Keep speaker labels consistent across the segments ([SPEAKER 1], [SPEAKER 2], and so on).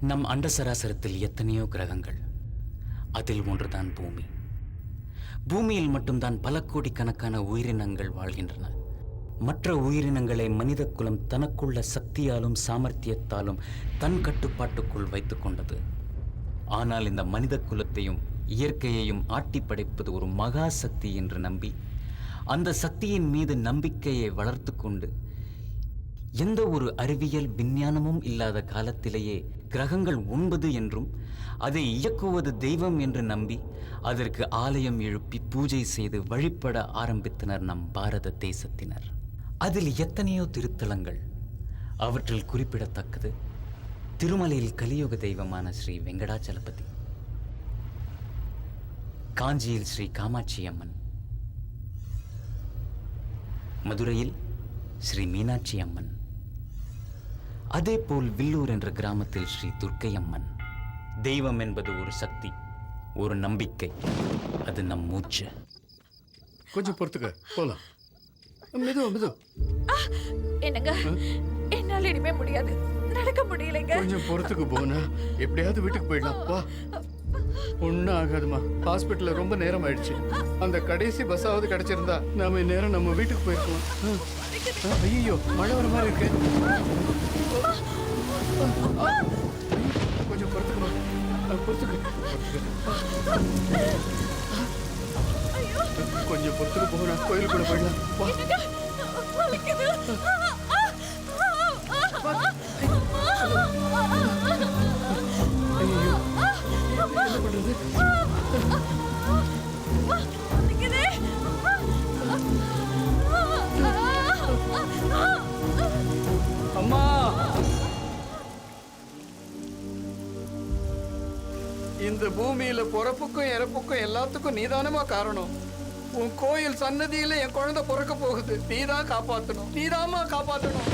[SPEAKER 1] நம் அண்ட சராசரத்தில் எத்தனையோ கிரகங்கள். அதில் ஒன்றுதான் பூமி. பூமியில் மட்டும்தான் பல கோடிக்கணக்கான உயிரினங்கள் வாழ்கின்றன. மற்ற உயிரினங்களை மனித குலம் தனக்குள்ள சக்தியாலும் சாமர்த்தியத்தாலும் தன் கட்டுப்பாட்டுக்குள் வைத்துக் கொண்டது. ஆனால் இந்த மனித குலத்தையும் இயற்கையையும் ஆட்டி படைப்பது ஒரு மகா சக்தி என்று நம்பி அந்த சக்தியின் மீது நம்பிக்கையை வளர்த்து கொண்டு எந்த ஒரு அறிவியல் விஞ்ஞானமும் இல்லாத காலத்திலேயே கிரகங்கள் 9 என்றும் அதை இயக்குவது தெய்வம் என்று நம்பி அதற்கு ஆலயம் எழுப்பி பூஜை செய்து வழிபட ஆரம்பித்தனர் நம் பாரத தேசத்தினர். அதில் எத்தனையோ திருத்தலங்கள். அவற்றில் குறிப்பிடத்தக்கது திருமலையில் கலியுக தெய்வமான ஸ்ரீ வெங்கடாச்சலபதி, காஞ்சியில் ஸ்ரீ காமாட்சி அம்மன், மதுரையில் ஸ்ரீ மீனாட்சி அம்மன், அதேபோல் வில்லூர் என்ற கிராமத்தில் ஸ்ரீ துர்க்கை அம்மன். தெய்வம் என்பது ஒரு சக்தி, ஒரு நம்பிக்கை. அது நம் மூச்சு.
[SPEAKER 2] கொஞ்சம் பொறுத்துக்க, போலாம். மெது
[SPEAKER 3] என்னங்க, என்னால இனிமே முடியாது, நடக்க முடியலைங்க.
[SPEAKER 2] கொஞ்சம் பொறுத்துக்கு போனா எப்படியாவது வீட்டுக்கு போயிடலாம். வா. ஒன்னும் ஆகாதுமா. ஹாஸ்பிட்டல்ல ரொம்ப நேரம் ஆயிடுச்சு. அந்த கடைசி பஸ்ஸாவது கிடைச்சிருந்தா நாம நேரம் நம்ம வீட்டுக்கு போயிருக்கலாம். ஐயோ, மழை வர மாதிரி இருக்கு. கொஞ்சம் பொறுத்துக்குமா, கொஞ்சம் பொறுத்துக்கு போனா கோயிலுக்குள்ள போயிடலாம். வா. ஐயோ, என்ன பண்றது? அம்மா, இந்த பூமியில பிறப்புக்கும் இறப்புக்கும் எல்லாத்துக்கும் நீதானமா காரணம். உன் கோயில் சன்னதியில என் குழந்தை பிறக்க போகுது. நீதான் காப்பாத்தணும், நீதாமா காப்பாத்தணும்.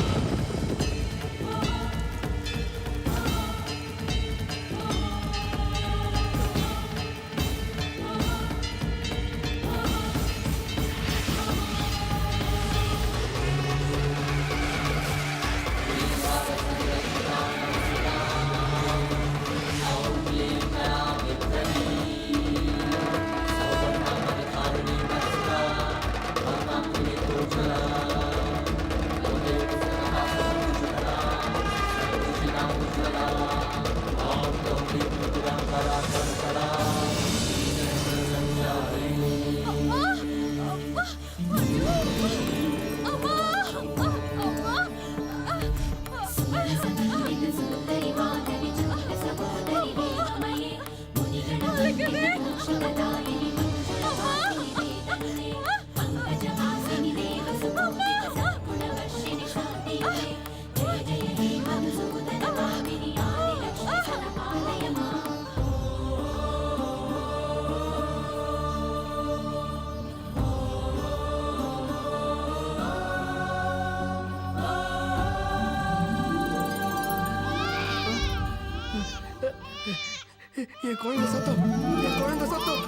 [SPEAKER 2] என் குழந்தை சத்தம், என் குழந்தை சத்தம்.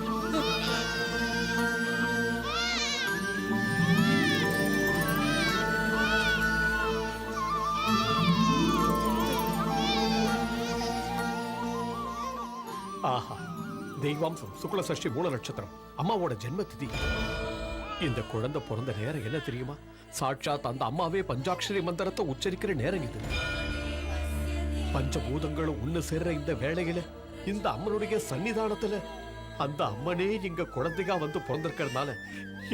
[SPEAKER 4] ஆஹா, தெய்வாம்சம் சுக்ல சஷ்டி மூல நட்சத்திரம், அம்மாவோட ஜென்ம திதி. இந்த குழந்தை பிறந்த நேரம் என்ன தெரியுமா? சாட்சாத் அந்த அம்மாவே பஞ்சாட்சரி மந்திரத்தை உச்சரிக்கிற நேரம் இது. பஞ்சபூதங்களும் ஒண்ணு சேர்ற இந்த வேளையில இந்த அம்மனுடைய சன்னிதானத்துல அந்த அம்மனே இங்க குழந்தைகா வந்து பிறந்திருக்கிறதுனால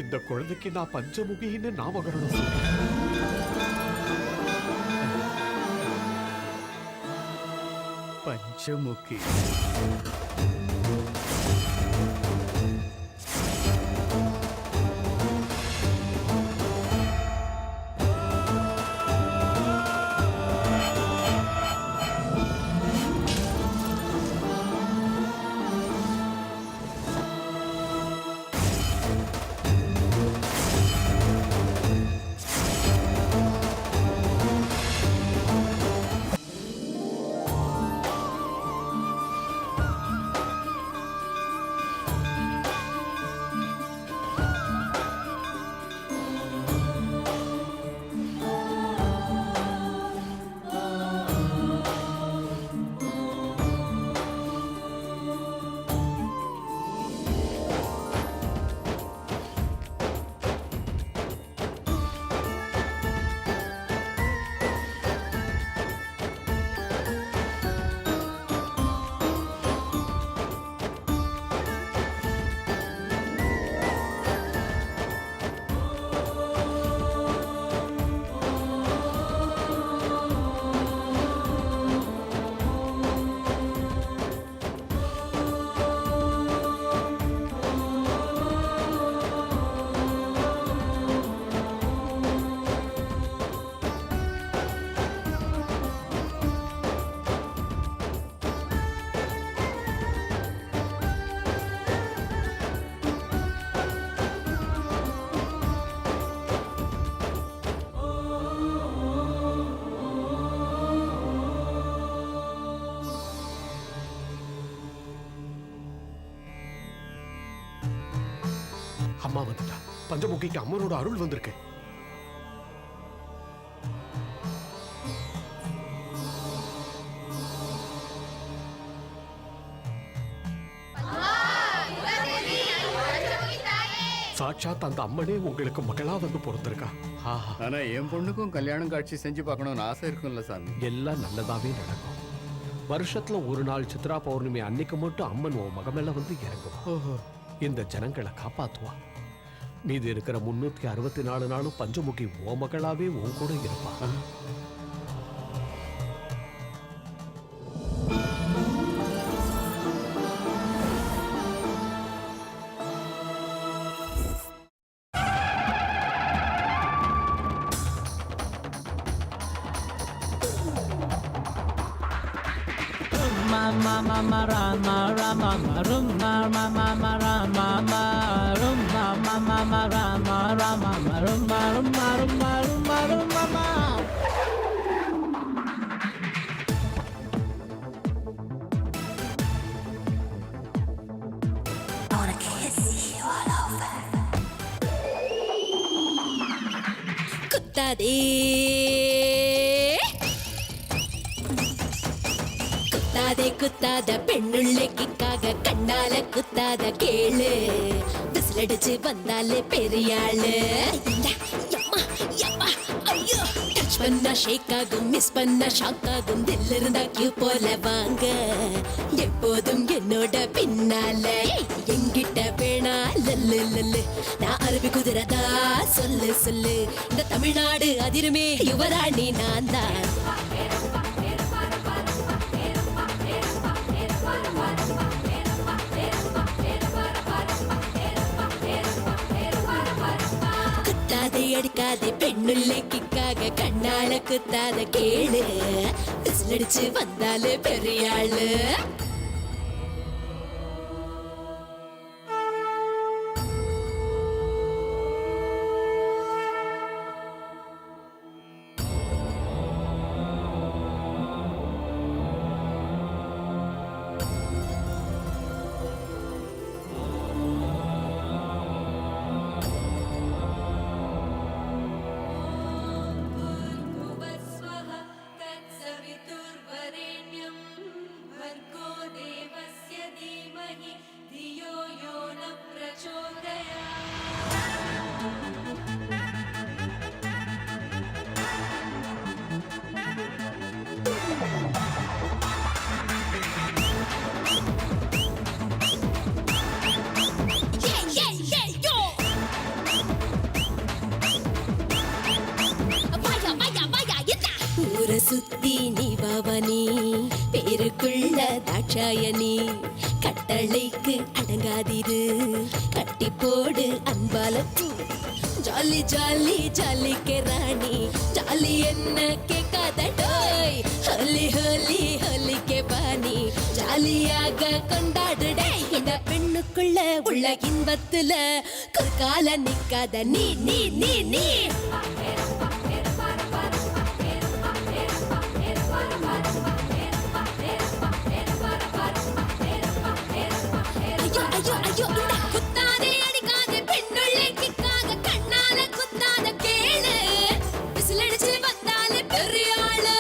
[SPEAKER 4] இந்த குழந்தைக்கு நான் பஞ்சமுகின்னு நாமகரணம் சொல்றேன்.
[SPEAKER 2] பஞ்சமுகி.
[SPEAKER 4] அம்மா வந்துட்டா. பஞ்சமுகிக்கு அம்மனோட அருள் வந்திருக்கு. சாட்சாத் அந்த அம்மனே உங்களுக்கு மகளா வந்து பிறந்திருக்கா. ஆஹா,
[SPEAKER 2] ஆனா என் பொண்ணுக்கும் கல்யாணம் காட்சி செஞ்சு பார்க்கணும்னு ஆசை இருக்கும்ல சாமி.
[SPEAKER 4] எல்லாம் நல்லதாவே நடக்கும். வருஷத்துல ஒரு நாள் சித்ரா பௌர்ணமி அன்னைக்கு மட்டும் அம்மன் உன் மகமேல வந்து இறங்குவா. இந்த ஜனங்களை காப்பாத்துவா. மீதி இருக்கிற 364 நாளும் பஞ்சமுகி ஓ மகளாவே உன் கூட இருப்பா.
[SPEAKER 5] குத்தாதே குத்தாதே குத்தாத பெண்ணுள்ளைக்காக கண்ணால குத்தாத கேளு விசிலடிச்சு வந்தாலே பெரியாளு டச் பண்ணா ஷேக் ஆகும் மிஸ் பண்ணா ஷாக் ஆகும் தில் இருந்தா கியூ போல வாங்க எப்போதும் என்னோட பின்னால எங்கிட்ட வேணா லல்லு லல்லு நான் அரபி குதிரதா சொல்லு சொல்லு இந்த தமிழ்நாடு அதிருமே யுவராணி நான் தான் குத்தாதே அடிக்காதே பெண்ணுள்ளைக்காக கண்ணால குத்தாத கேளு விசிலடிச்சு வந்தாலே பெரியாளு ஊரை சுத்தி நீ பவனி பேருக்குள்ள தாட்சாயணி கட்டளைக்கு அடங்காதிரு கட்டி போடு அன்பால ஜாலி ஜாலி ஜாலிக்கு ராணி ஜாலி என்ன கேட்காத டோய் ஹோலி ஹோலி ஹோலிக்கு பாணி ஜாலியாக கொண்டாடுடே இந்த பெண்ணுக்குள்ள உள்ள இன்பத்துல கால நிக்காத நீ நீ நீ நீ ஐயோ ஐயோ இந்த குத்தாதே அடிக்காதே பெண்ணுள்ளைக்காக கண்ணால குத்தாத கேளு விசிலடிச்சு வந்தாலே பெரியாளு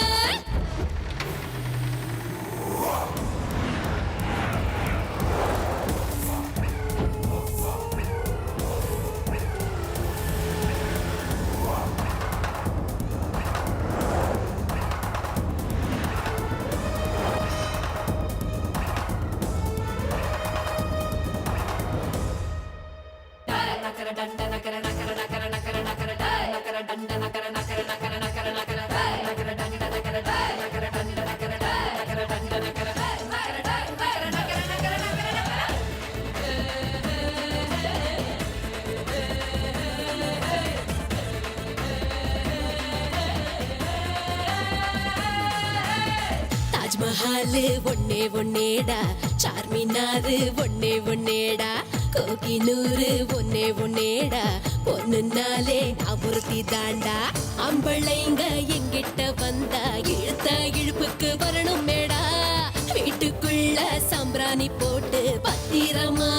[SPEAKER 5] தாஜ்மஹால் ஒன்னே ஒன்னேடா சார்மினாரு ஒன்னே ஒன்னேடா கோகினூரு ஒன்னே ஒன்னேடா பொண்ணுனாலே அபுர்த்தி தாண்டா அம்பளைங்க எங்கிட்ட வந்தா இழுத்த இழுப்புக்கு வரணும் மேடா வீட்டுக்குள்ள சம்பிராணி போட்டு பத்திரமா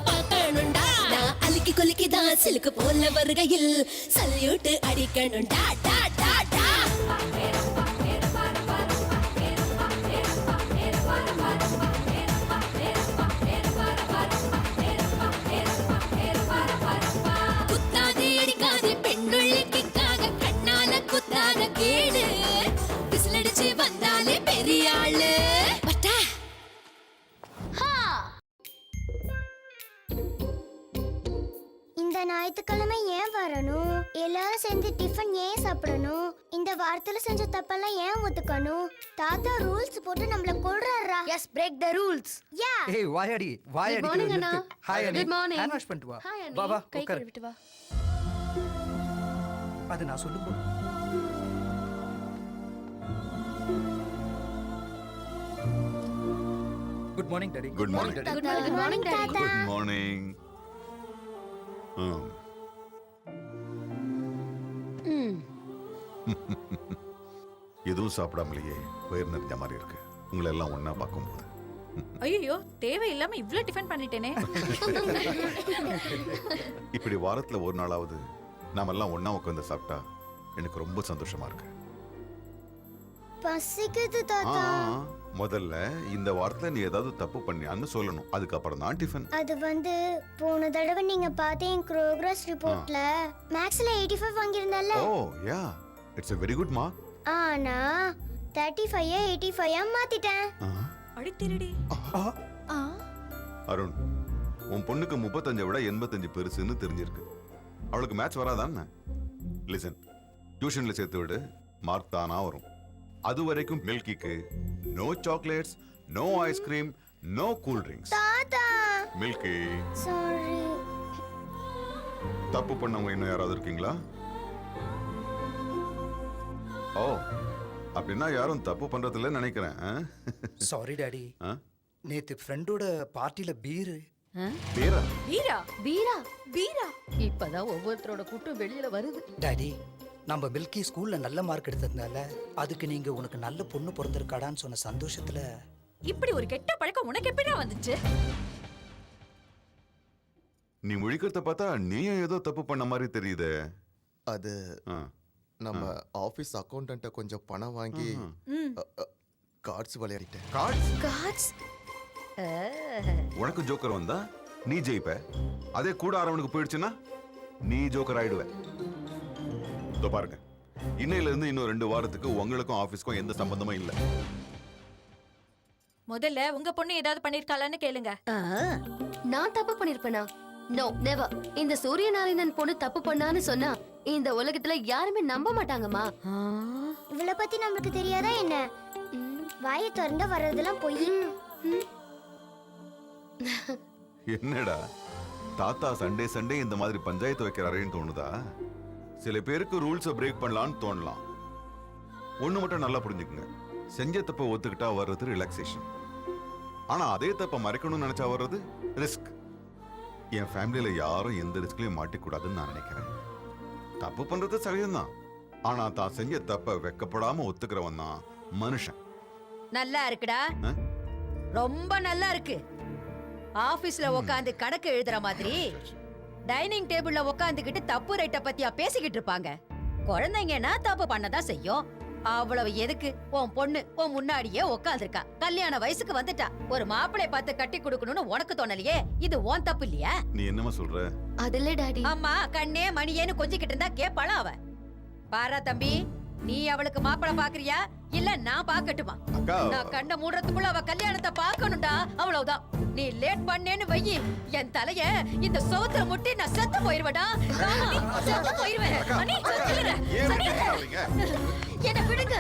[SPEAKER 5] பார்க்கணும்டா நான் அழுக்கி குலுக்கிதா சிலுக்கு போல வருகையில் சல்யூட் அடிக்கணும் டா டா டா டா குத்தாதே அடிக்காதே பெண்ணுள்ளிக்காக கண்ணால குத்தாத கேடு விசிலடிச்சு வந்தாலே பெரிய ஆளு பட்டா
[SPEAKER 6] இந்த ஞாயிற்றுக்கிழமை ஏன் வரணும்? எல்லாரும் சேர்ந்து டிஃபன் ஏன் சாப்பிடணும்? இந்த வாரத்துல செஞ்ச தப்பெல்லாம் ஏன் ஒத்துக்கணும்? தாத்தா ரூல்ஸ் போட்டு நம்மள கொல்றாரா? Yes, break the rules. Yeah.
[SPEAKER 7] ஏய் வாயாடி வாயாடி
[SPEAKER 3] morning, அண்ணா.
[SPEAKER 7] ஹாய் அண்ணி
[SPEAKER 3] Good morning.
[SPEAKER 7] ஹேண்ட் வாஷ் பண்ணிட்டு வா
[SPEAKER 3] ஹாய்
[SPEAKER 7] வா வா
[SPEAKER 3] அண்ணி கை
[SPEAKER 7] உட்காரு
[SPEAKER 3] கழுவிட்டு வா.
[SPEAKER 7] அது நான் சொல்லும்போது good morning daddy
[SPEAKER 8] Good morning.
[SPEAKER 7] Daddy
[SPEAKER 3] Good morning daddy.
[SPEAKER 8] Good morning. எதுவும் சாப்பிடாமலேயே வயிறு நிறைஞ்ச மாதிரி இருக்கு உங்களை எல்லாம் ஒண்ணா பார்க்கும்போது
[SPEAKER 3] ஐயோ தேவையில்லாம இவ்ளோ டிஃபன் பண்ணிட்டேனே.
[SPEAKER 8] இப்படி வாரத்துல ஒரு நாளாவது நாம எல்லாம் ஒண்ணா உட்காந்து சாப்பிட்டா எனக்கு ரொம்ப சந்தோஷமா இருக்கு
[SPEAKER 6] பசிக்குது
[SPEAKER 8] ஆ,
[SPEAKER 6] தாத்தா.
[SPEAKER 8] முதல்ல இந்த வாரத்துல நீ ஏதாவது தப்பு பண்ணியான்னு சொல்லணும் அதுக்கப்புறம் தான் டிஃபன்
[SPEAKER 6] அது வந்து போன தடவை நீங்க பார்த்த என் ப்ரோக்ரஸ் ரிப்போர்ட்ல மேக்ஸ்ல 85 வாங்கியிருந்தல்ல.
[SPEAKER 8] Oh yeah it's a very good மா
[SPEAKER 6] ஆனா 35 85 மாத்திட்டேன்.
[SPEAKER 3] அடி திருடி. ஆ
[SPEAKER 8] அருண் உன் பொண்ணுக்கு 35 விட 85 பெருசுன்னு தெரிஞ்சிருக்கு அவளுக்கு மேட்ச் வராதான்னு லிசன் டியூஷன்ல சேர்த்து விடு மார்க் தானா வரும் அது வரைக்கும் மில்கிக்கு no chocolates no ice cream no cool drinks
[SPEAKER 6] தாத்தா
[SPEAKER 8] மில்கி
[SPEAKER 6] சாரி.
[SPEAKER 8] தப்பு பண்ணவங்க இன்னும் யாராவது இருக்கீங்களா ஓ அப்படின்னா யாரும் தப்பு பண்றதில்ல நினைக்கிறேன்
[SPEAKER 7] சாரி டாடி
[SPEAKER 8] ஆ?
[SPEAKER 7] நேத்து ஃப்ரெண்டோட பார்ட்டில பீர்
[SPEAKER 8] பேரா
[SPEAKER 3] வீரா
[SPEAKER 9] வீரா
[SPEAKER 3] வீரா.
[SPEAKER 9] இப்பதான் ஒவ்வொருத்தரோட கூட்டம் வெளியில வருது.
[SPEAKER 7] டாடி நம்ம மில்கி ஸ்கூல்ல நல்ல மார்க் எடுத்ததுனால அதுக்கு நீங்க உனக்கு நல்ல பொண்ணு பிறந்திருக்காடான்னு சொன்ன சந்தோஷத்துல
[SPEAKER 3] இப்படி ஒரு கெட்ட பழக்கம் உனக்கு எப்படிடா வந்துச்சு?
[SPEAKER 8] நீ முழிக்கிறத பார்த்தா நீயும் ஏதோ தப்பு பண்ண மாதிரி தெரியுதே
[SPEAKER 10] அது
[SPEAKER 8] ஆ.
[SPEAKER 10] நம்ம ஆபீஸ் அக்கௌண்டன்ட்ட கொஞ்சம் பணம் வாங்கி
[SPEAKER 3] ம்.
[SPEAKER 10] கார்ட்ஸ் விளையாடிட்டேன்.
[SPEAKER 8] கார்ட்ஸ்
[SPEAKER 9] காட்ஸ்
[SPEAKER 8] உனக்கு ஜோக்கர் வந்தா நீ ஜெயிப்ப அதே கூட ஆறவனுக்கு போயிடுச்சுன்னா நீ ஜோக்கர் ஆயிடுவ இதோ பாருங்க இன்னையில இருந்து இன்னும் 2 வாரத்துக்கு உங்களுக்கும் ஆபீஸ்க்கும் எந்த சம்பந்தமும் இல்ல
[SPEAKER 3] முதல்ல உங்க பொண்ணு ஏதாவது பண்ணிருக்காளான்னு கேளுங்க.
[SPEAKER 9] நான் தப்பு பண்ணிருப்பேனா? No never. இந்த சூரியநாராயணன் பொண்ணு தப்பு பண்ணான்னு சொன்னா இந்த உலகத்துல யாருமே நம்ப மாட்டாங்கம்மா.
[SPEAKER 6] இவள பத்தி நமக்கு தெரியாதா என்ன? வாயை திறந்து வர்றதெல்லாம் போய்.
[SPEAKER 8] என்னடா தாத்தா சண்டே சண்டே இந்த மாதிரி பஞ்சாயத்து வைக்கிறாரேன்னு தோணுதா சில பேருக்கு ரூல்ஸை பிரேக் பண்ணலான்னு தோணலாம் ஒண்ணு மட்டும் நல்லா புரிஞ்சுக்குங்க செஞ்ச தப்ப ஒத்துக்கிட்டா வர்றது ரிலாக்ஸேஷன் ஆனா அதே தப்ப மறைக்கணும்னு நினைச்சா வர்றது ரிஸ்க் என் ஃபேமிலியில யாரும் எந்த ரிஸ்க்லயும் மாட்டிக்கூடாதுன்னு நான் நினைக்கிறேன் தப்பு பண்றது சகஜம்தான் ஆனா தான் செஞ்ச தப்ப வெக்கப்படாம ஒத்துக்கிறவன் தான் மனுஷன்
[SPEAKER 11] நல்லா இருக்குடா
[SPEAKER 8] ஆ?
[SPEAKER 11] ரொம்ப நல்லா இருக்கு ஆபீஸ்ல உட்காந்து கணக்கு எழுதுற மாதிரி டைனிங் டேபிள்ல உட்காந்துக்கிட்டு தப்பு ரைட்ட பத்தியா பேசிக்கிட்டு இருப்பாங்க குழந்தைங்கன்னா தப்பு பண்ணதான் செய்யும் அவ்வளவு எதுக்கு உன் பொண்ணு உன் முன்னாடியே உட்காந்துருக்கா கல்யாண வயசுக்கு வந்துட்டா ஒரு மாப்பிளை பார்த்து கட்டி கொடுக்கணும்னு உனக்கு தோணலையே இது உன் தப்பு இல்லையா
[SPEAKER 8] நீ என்னமா சொல்ற
[SPEAKER 9] அதுல டாடி
[SPEAKER 11] அம்மா கண்ணே மணியேன்னு கொஞ்சிக்கிட்டு இருந்தா கேப்பாளா அவ பாரா தம்பி நீ அவளுக்கு மாப்பிளை பாக்குறியா இல்ல நான் பாக்கட்டுமா
[SPEAKER 8] அக்கா
[SPEAKER 11] நான் கண்ண மூடுறதுக்குள்ள அவ கல்யாணத்தை பார்க்கணும்டா அவ்வளவுதான் நீ லேட் பண்ணேன்னு வையி என் தலைய இந்த சோத்துல முட்டி நான் செத்து போயிருவேடா செத்து போயிருவேன் அண்ணி, சொல்லிடுறேன்.
[SPEAKER 8] ஏன்
[SPEAKER 11] அண்ணி,
[SPEAKER 8] இப்படி பண்றீங்க?
[SPEAKER 11] என்னை விடுங்க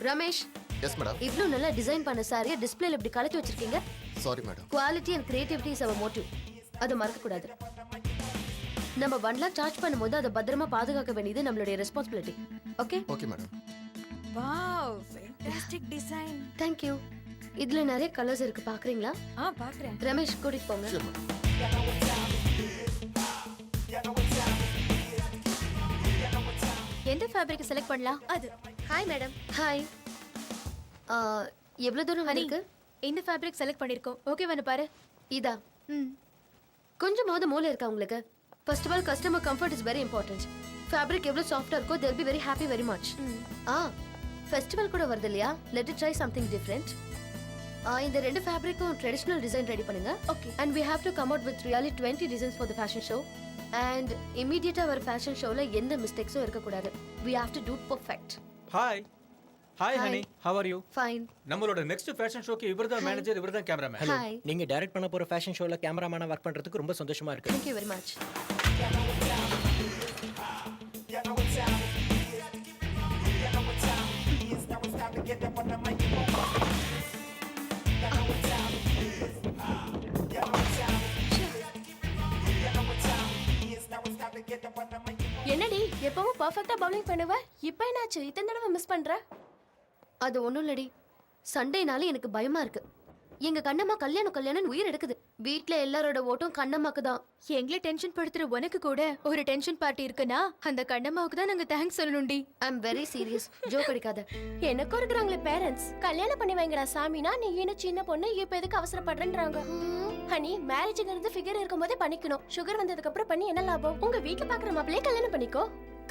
[SPEAKER 9] ரமேஷ்,
[SPEAKER 10] எஸ் மேடம்.
[SPEAKER 9] இவ்ளோ நல்லா டிசைன் பண்ண சாரியை டிஸ்ப்ளேல இப்படி கலட்டி வச்சிருக்கீங்க.
[SPEAKER 10] Sorry madam.
[SPEAKER 9] Quality and creativity is our motive. அதை மறக்க கூடாது. நம்ம 1 lakh சார்ஜ் பண்ணும்போது அதை பத்திரமா பாதுகாக்க வேண்டியது நம்மளுடைய responsibility. Okay?
[SPEAKER 10] Okay madam.
[SPEAKER 3] Wow fantastic design.
[SPEAKER 9] Thank you. இதுல நிறைய கலர்ஸ் இருக்கு, பாக்குறீங்களா?
[SPEAKER 3] பாக்குறேன்.
[SPEAKER 9] ரமேஷ் கூட்டிட்டு போங்க.
[SPEAKER 3] எந்த ஃபேப்ரிக் செலக்ட் பண்ணலாம்? அது. Hi madam.
[SPEAKER 9] ஹாய். எவ்வளவு தூரம் இருக்கு?
[SPEAKER 3] இந்த ஃபேப்ரிக் செலக்ட் பண்ணிருக்கோம். ஓகேவானு பாரு.
[SPEAKER 9] இதா. கொஞ்சமாவது மூளை இருக்கா உங்களுக்கு? First of all customer comfort is very important. Fabric எவ்வளவு சாஃப்ட்டா இருக்கோ they'll be very happy very much. Festival கூட வருது இல்லையா? let it try something different. இந்த ரெண்டு ஃபேப்ரிக்கும் ட்ரெடிஷனல் டிசைன் ரெடி பண்ணுங்க.
[SPEAKER 3] Okay.
[SPEAKER 9] and we have to come out with really 20 designs for the fashion show. and immediately வர fashion showல எந்த மிஸ்டேக்ஸும் இருக்க கூடாது. we have to do perfect.
[SPEAKER 12] Hi hi
[SPEAKER 9] Hi.
[SPEAKER 12] Honey how are you?
[SPEAKER 9] fine.
[SPEAKER 12] நம்மளோட next fashion ஷோக்கு இவர்தான் manager, இவர்தான் cameraman.
[SPEAKER 9] hi.
[SPEAKER 7] நீங்க direct பண்ண போற ஃபேஷன் ஷோல கேமராமேனா வர்க் பண்றதுக்கு ரொம்ப சந்தோஷமா இருக்கு.
[SPEAKER 9] thank you very much.
[SPEAKER 5] என்னடி எப்பவும் பர்ஃபெக்ட்டா பவுலிங் பண்ணுவ, இப்போ என்னாச்சு இத்தனை தடவை மிஸ் பண்ற?
[SPEAKER 9] அது ஒண்ணும் இல்லடி, சண்டேனால எனக்கு பயமா இருக்கு. எங்க கண்ணம்மா கல்யாணம் உயிர் எடுக்குது. வீட்ல எல்லாரோட ஓட்டும் கண்ணம்மாக்கு தான்.
[SPEAKER 3] எங்களை டென்ஷன் படுத்துற உனக்கு கூட ஒரு டென்ஷன் பார்ட்டி இருக்குன்னா அந்த கண்ணம்மாவுக்கு தான் நாங்க தேங்க்ஸ் சொல்லணும்டி.
[SPEAKER 9] I am very serious. Joke அடிக்காத.
[SPEAKER 5] எனக்கும் இருக்கிறாங்களே பேரண்ட்ஸ், கல்யாணம் பண்ணி வைங்கடா சாமினா நீ இன்னும் சின்ன பொண்ணு இப்ப எதுக்கு அவசரப்படுறேன்றாங்க. ஹனி மேரேஜ்ங்கிறது ஃபிகர் இருக்கும்போதே பண்ணிக்கணும். சுகர் வந்ததுக்கு அப்புறம் பண்ணி என்ன லாபம்? உங்க வீட்ல பாக்குற மாப்பிளையே கல்யாணம் பண்ணிக்கோ.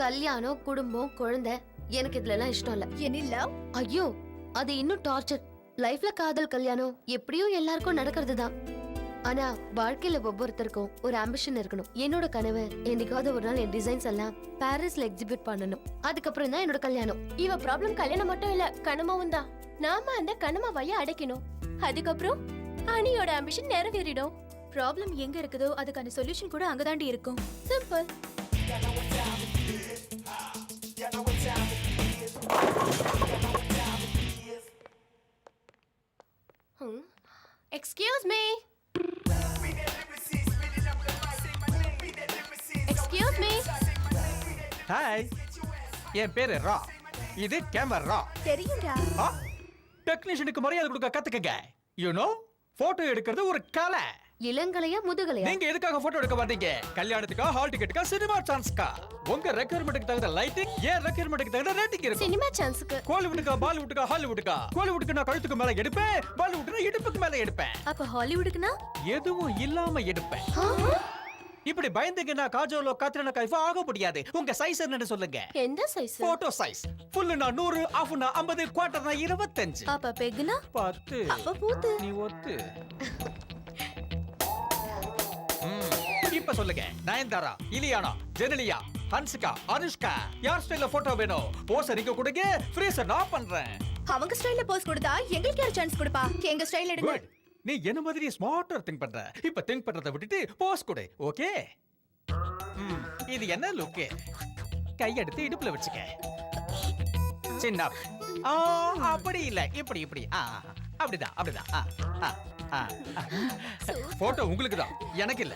[SPEAKER 9] கல்யாணம், குடும்பம், குழந்தை, எனக்கு இதுல எல்லாம் இஷ்டம் இல்ல.
[SPEAKER 3] என்ன?
[SPEAKER 9] ஐயோ, அது இன்னும் டார்ச்சர். லைஃப்ல காதல், கல்யாணம் எப்படியும் எல்லாருக்கும் நடக்கிறது தான். ஆனா வாழ்க்கையில ஒவ்வொருத்தருக்கும் ஒரு ஆம்பிஷன் இருக்கணும். என்னோட கனவு என்னைக்காவது ஒரு நாள் என் டிசைன்ஸ் எல்லாம் பாரிஸ்ல எக்ஸிபிட் பண்ணணும். அதுக்கப்புறம் தான் என்னோட கல்யாணம்.
[SPEAKER 5] இவ ப்ராப்ளம் கல்யாணம் மட்டும் இல்ல, கனமாவும் தான். நாம அந்த கனமாவைய அடைக்கணும். அதுக்கப்புறம் அனியோட ஆம்பிஷன் நிறைவேறிடும்.
[SPEAKER 3] ப்ராப்ளம் எங்க இருக்குதோ அதுக்கான சொல்யூஷன் கூட அங்கதாண்டி இருக்கும்.
[SPEAKER 5] Simple. Excuse me. Excuse me.
[SPEAKER 12] Hi, என் பேரு ரா, இது கேமரா.
[SPEAKER 3] தெரியும்டா.
[SPEAKER 12] டெக்னீஷியனுக்கு மரியாதை கொடுக்க கத்துக்கங்க. யூ நோ, போட்டோ எடுக்கிறது ஒரு கலை.
[SPEAKER 9] இளங்கலையா முதுகலையா?
[SPEAKER 12] நீங்க எதுக்காக போட்டோ எடுக்க மாட்டீங்க? கல்யாணத்துக்கா, ஹால் டிக்கெட்டுக்கா, சினிமா சான்ஸ்க்கா? உங்க ரெக்யர்மெண்ட்டுக்கு தகுந்த லைட்டிங், ஏன் ரெக்யர்மெண்ட்டுக்கு தகுந்த ரேட்டிங் இருக்கும்.
[SPEAKER 5] சினிமா சான்ஸ்க்கு
[SPEAKER 12] கோலிவுட்டுக்கா, பாலிவுட்டுக்கா, ஹாலிவுட்டுக்கா? கோலிவுட்டுக்கு நான் கழுத்துக்கு மேல எடுப்பேன், பாலிவுட்னா இடுப்புக்கு மேல எடுப்பேன்.
[SPEAKER 3] அப்ப ஹாலிவுட்க்குனா
[SPEAKER 12] எதுவும் இல்லாம எடுப்பேன். இப்படி பயந்துங்கன்னா காஜோலோ, கத்ரினா கைஃபோ ஆக முடியாது. உங்க சைஸ் என்னன்னு சொல்லுங்க.
[SPEAKER 5] எந்த சைஸ்?
[SPEAKER 12] Photo size. ஃபுல்லுனா 100, ஆஃப்னா 50, குவார்ட்டர்னா 25.
[SPEAKER 3] அப்ப பெக்னா
[SPEAKER 12] 10.
[SPEAKER 3] அப்ப பூத்து.
[SPEAKER 12] நீ ஒத்து. இப்ப சொல்லுங்க, நயன்தாரா, இலியானா, ஜெனலியா, ஹன்சிகா, அனுஷ்கா, யார் ஸ்டைல்ல போட்டோ வேணும்? போஸ் நீங்க கொடுங்க, ஃப்ரீசர் நான் பண்றேன்.
[SPEAKER 3] அவங்க ஸ்டைல்ல போஸ் கொடுத்தா எங்களுக்கு யார் சான்ஸ் கொடுப்பா? எங்க ஸ்டைல் எடுங்க.
[SPEAKER 12] Good. நீ என்ன மாதிரி ஸ்மார்ட்டா திங்க் பண்ற. இப்ப திங்க் பண்றத விட்டுட்டு போஸ் கொடு. ஓகே? இது என்ன லுக்? கை எடுத்து இடுப்புல வச்சுக்க. சின்ன அப்படி இல்ல, இப்படி இப்படி. அப்படிதான் அப்படிதான். போட்டோ உங்களுக்கு தான், எனக்கு இல்ல.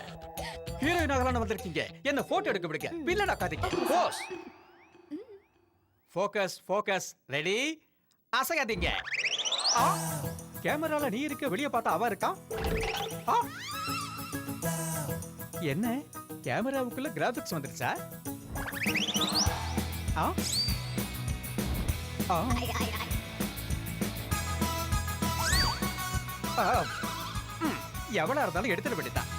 [SPEAKER 12] ஹீரோயின் ஆகலாம்னு வந்திருக்கீங்க, என்ன போட்டோ எடுக்க பிடிக்க பில்லடா காதிங்க. போஸ். Focus focus. ரெடி? அசையாதீங்க. கேமரால நீ இருக்க, வெளிய பார்த்தா அவ இருக்கா. என்ன கேமராவுக்குள்ள கிராபிக்ஸ் வந்துருச்சா? எவ்வளவு இருந்தாலும் எடுத்துட வேண்டியதான்.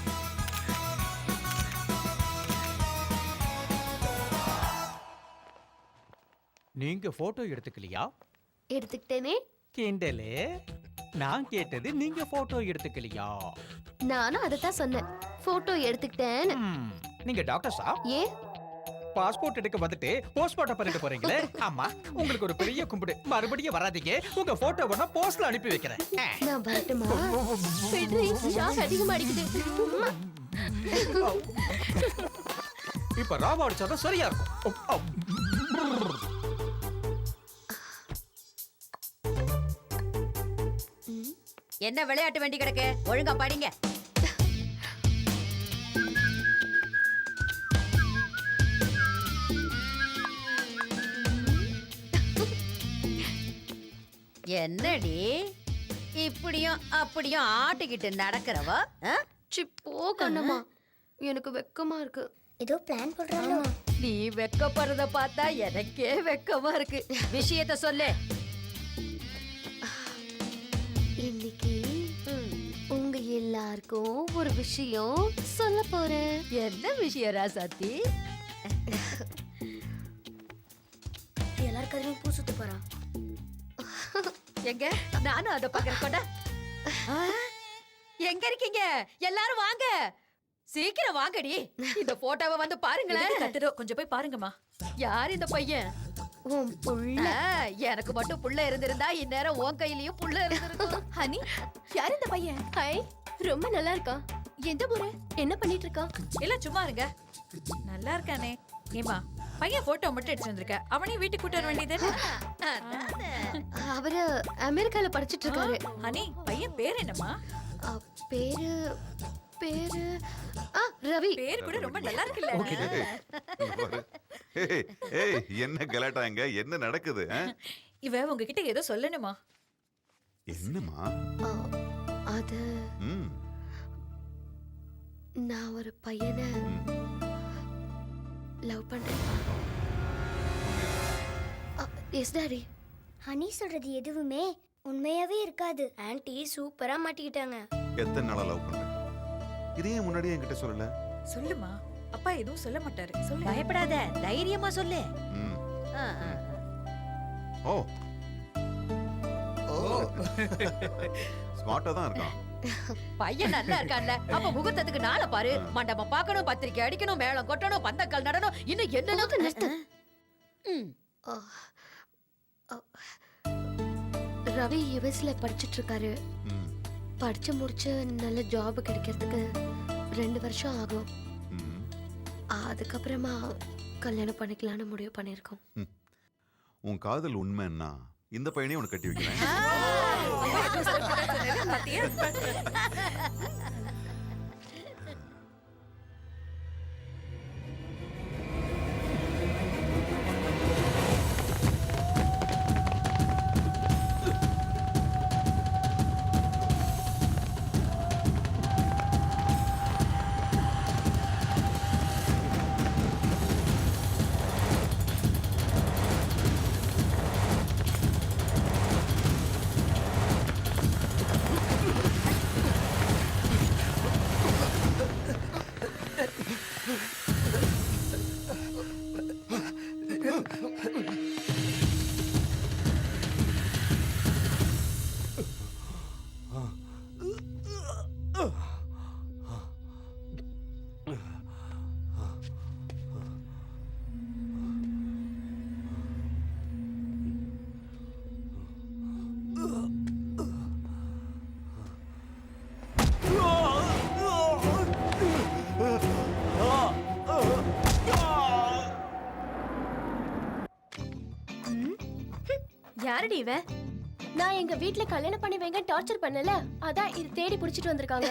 [SPEAKER 12] நீங்க போட்டோ எடுத்துக்கலையா?
[SPEAKER 9] எடுத்துக்கிட்டேனே.
[SPEAKER 12] கிண்டலே. நான் கேட்டது நீங்க போட்டோ எடுத்துக்கலையா?
[SPEAKER 9] நானும் அதத்தான் சொன்னேன், போட்டோ எடுத்துக்கிட்டேன்னு.
[SPEAKER 12] நீங்க டாக்டர்ஸா?
[SPEAKER 9] ஏ,
[SPEAKER 12] பாஸ்போர்ட் எடுக்க வந்துட்டு போஸ்ட்மார்ட்டம் பண்ணிட்டு போறீங்களே. ஆமா, உங்களுக்கு ஒரு பெரிய கும்பிடு. மறுபடியும் வராதீங்க, உங்க போட்டோ வேணா போஸ்ட்ல அனுப்பி வைக்கிறேன்.
[SPEAKER 9] நான் வரட்டுமா?
[SPEAKER 5] ஷாக் அதிகமா அடிக்குது.
[SPEAKER 12] இப்ப ராவா அடிச்சாதான் சரியா இருக்கும்.
[SPEAKER 11] என்ன விளையாட்டு வேண்டி கிடக்கு? ஒழுங்கா படிங்க. என்னடி இப்படியும் அப்படியும் ஆட்டிக்கிட்டு நடக்கிறவ ஆ?
[SPEAKER 9] சி போ கண்ணம்மா எனக்கு வெக்கமா இருக்கு.
[SPEAKER 6] ஏதோ பிளான் போடுறாங்க.
[SPEAKER 11] நீ வெக்கப்படுறத பார்த்தா எனக்கே வெக்கமா இருக்கு. விஷயத்த சொல்லு.
[SPEAKER 9] இன்னைக்கு உங்க எல்லாருக்கும் ஒரு விஷயம் சொல்ல போறேன்.
[SPEAKER 11] என்ன விஷயம் ராசாத்தி?
[SPEAKER 6] எல்லாரும் கதையும் பூ சுத்த போறான்.
[SPEAKER 11] எங்க நானும் அத பாக்குறேன். கொண்டா. எங்க இருக்கீங்க? எல்லாரும் வாங்க, சீக்கிரம் வாங்கடி. இந்த போட்டோவை வந்து பாருங்களேன்.
[SPEAKER 13] கொஞ்சம் போய் பாருங்கம்மா.
[SPEAKER 11] யார் இந்த பையன்?
[SPEAKER 9] உன் புள்ள.
[SPEAKER 11] எனக்கு மட்டும் புள்ள இருந்திருந்தா இந்நேரம் உன் கையிலயும் புள்ள இருந்திருக்கும்.
[SPEAKER 3] ஹனி, யார் இந்த பையன்?
[SPEAKER 9] ஹாய், ரொம்ப நல்லா இருக்கா.
[SPEAKER 3] எந்த ஊரு?
[SPEAKER 9] என்ன பண்ணிட்டு இருக்கா?
[SPEAKER 13] இல்ல சும்மா இருங்க. நல்லா இருக்கானே. ஏமா பையன் போட்டோ மட்டும் எடுத்து வந்திருக்க, அவனையும் வீட்டுக்கு கூட்டு வர வேண்டியது.
[SPEAKER 9] அவரு அமெரிக்கால படிச்சிட்டு இருக்காரு.
[SPEAKER 13] ஹனி பையன் பேர் என்னம்மா?
[SPEAKER 9] பேரு பேரு ரவி.
[SPEAKER 13] பேர் கூட ரொம்ப நல்லா இருக்குல்ல.
[SPEAKER 8] ஏய் என்ன கலாட்டாங்க, என்ன நடக்குது?
[SPEAKER 13] இவ உங்ககிட்ட ஏதோ சொல்லணுமா?
[SPEAKER 8] என்னம்மா?
[SPEAKER 9] அது நான் ஒரு பையனை லவ் பண்றேன். Yes daddy.
[SPEAKER 6] ஹனி சொல்றது எதுவுமே உண்மையாவே இருக்காது. ஆன்ட்டி சூப்பரா மாட்டிக்கிட்டாங்க.
[SPEAKER 8] எத்தனை நாளா லவ் பண்ற? இதையே முன்னாடியே என்கிட்ட சொல்லல.
[SPEAKER 13] சொல்லுமா, அப்பா எதுவும் சொல்ல மாட்டாரு. சொல்லு.
[SPEAKER 11] பயப்படாத, தைரியமா சொல்லு.
[SPEAKER 8] ஓ ஓ ஸ்மார்ட்டா தான் இருக்கான்
[SPEAKER 11] பையன். நல்லா இருக்கான்ல? அப்ப முகூர்த்தத்துக்கு நாளை பாரு. மண்டபம் பார்க்கணும், பத்திரிக்கை அடிக்கணும், மேளம் கொட்டணும், பந்தக்கால் நடணும், இன்னும் என்ன
[SPEAKER 9] நிறுத்து. ரவி யுஎஸ்ல படிச்சிட்டு இருக்காரு. படிச்சு முடிச்சு நல்ல ஜாப் கிடைக்கிறதுக்கு 2 வருஷம் ஆகும். அதுக்கப்புறமா கல்யாணம் பண்ணிக்கலாம்னு முடிவு பண்ணிருக்கோம்.
[SPEAKER 8] உன் காதல் உண்மைன்னா இந்த பையனே உனக்கு கட்டி வைக்கிறேன்.
[SPEAKER 3] யாரடி இவ? நான் எங்க வீட்ல கல்யாணம் பண்ணி வைங்க டார்ச்சர் பண்ணல, அதான் இது தேடி புடிச்சிட்டு வந்திருக்காங்க.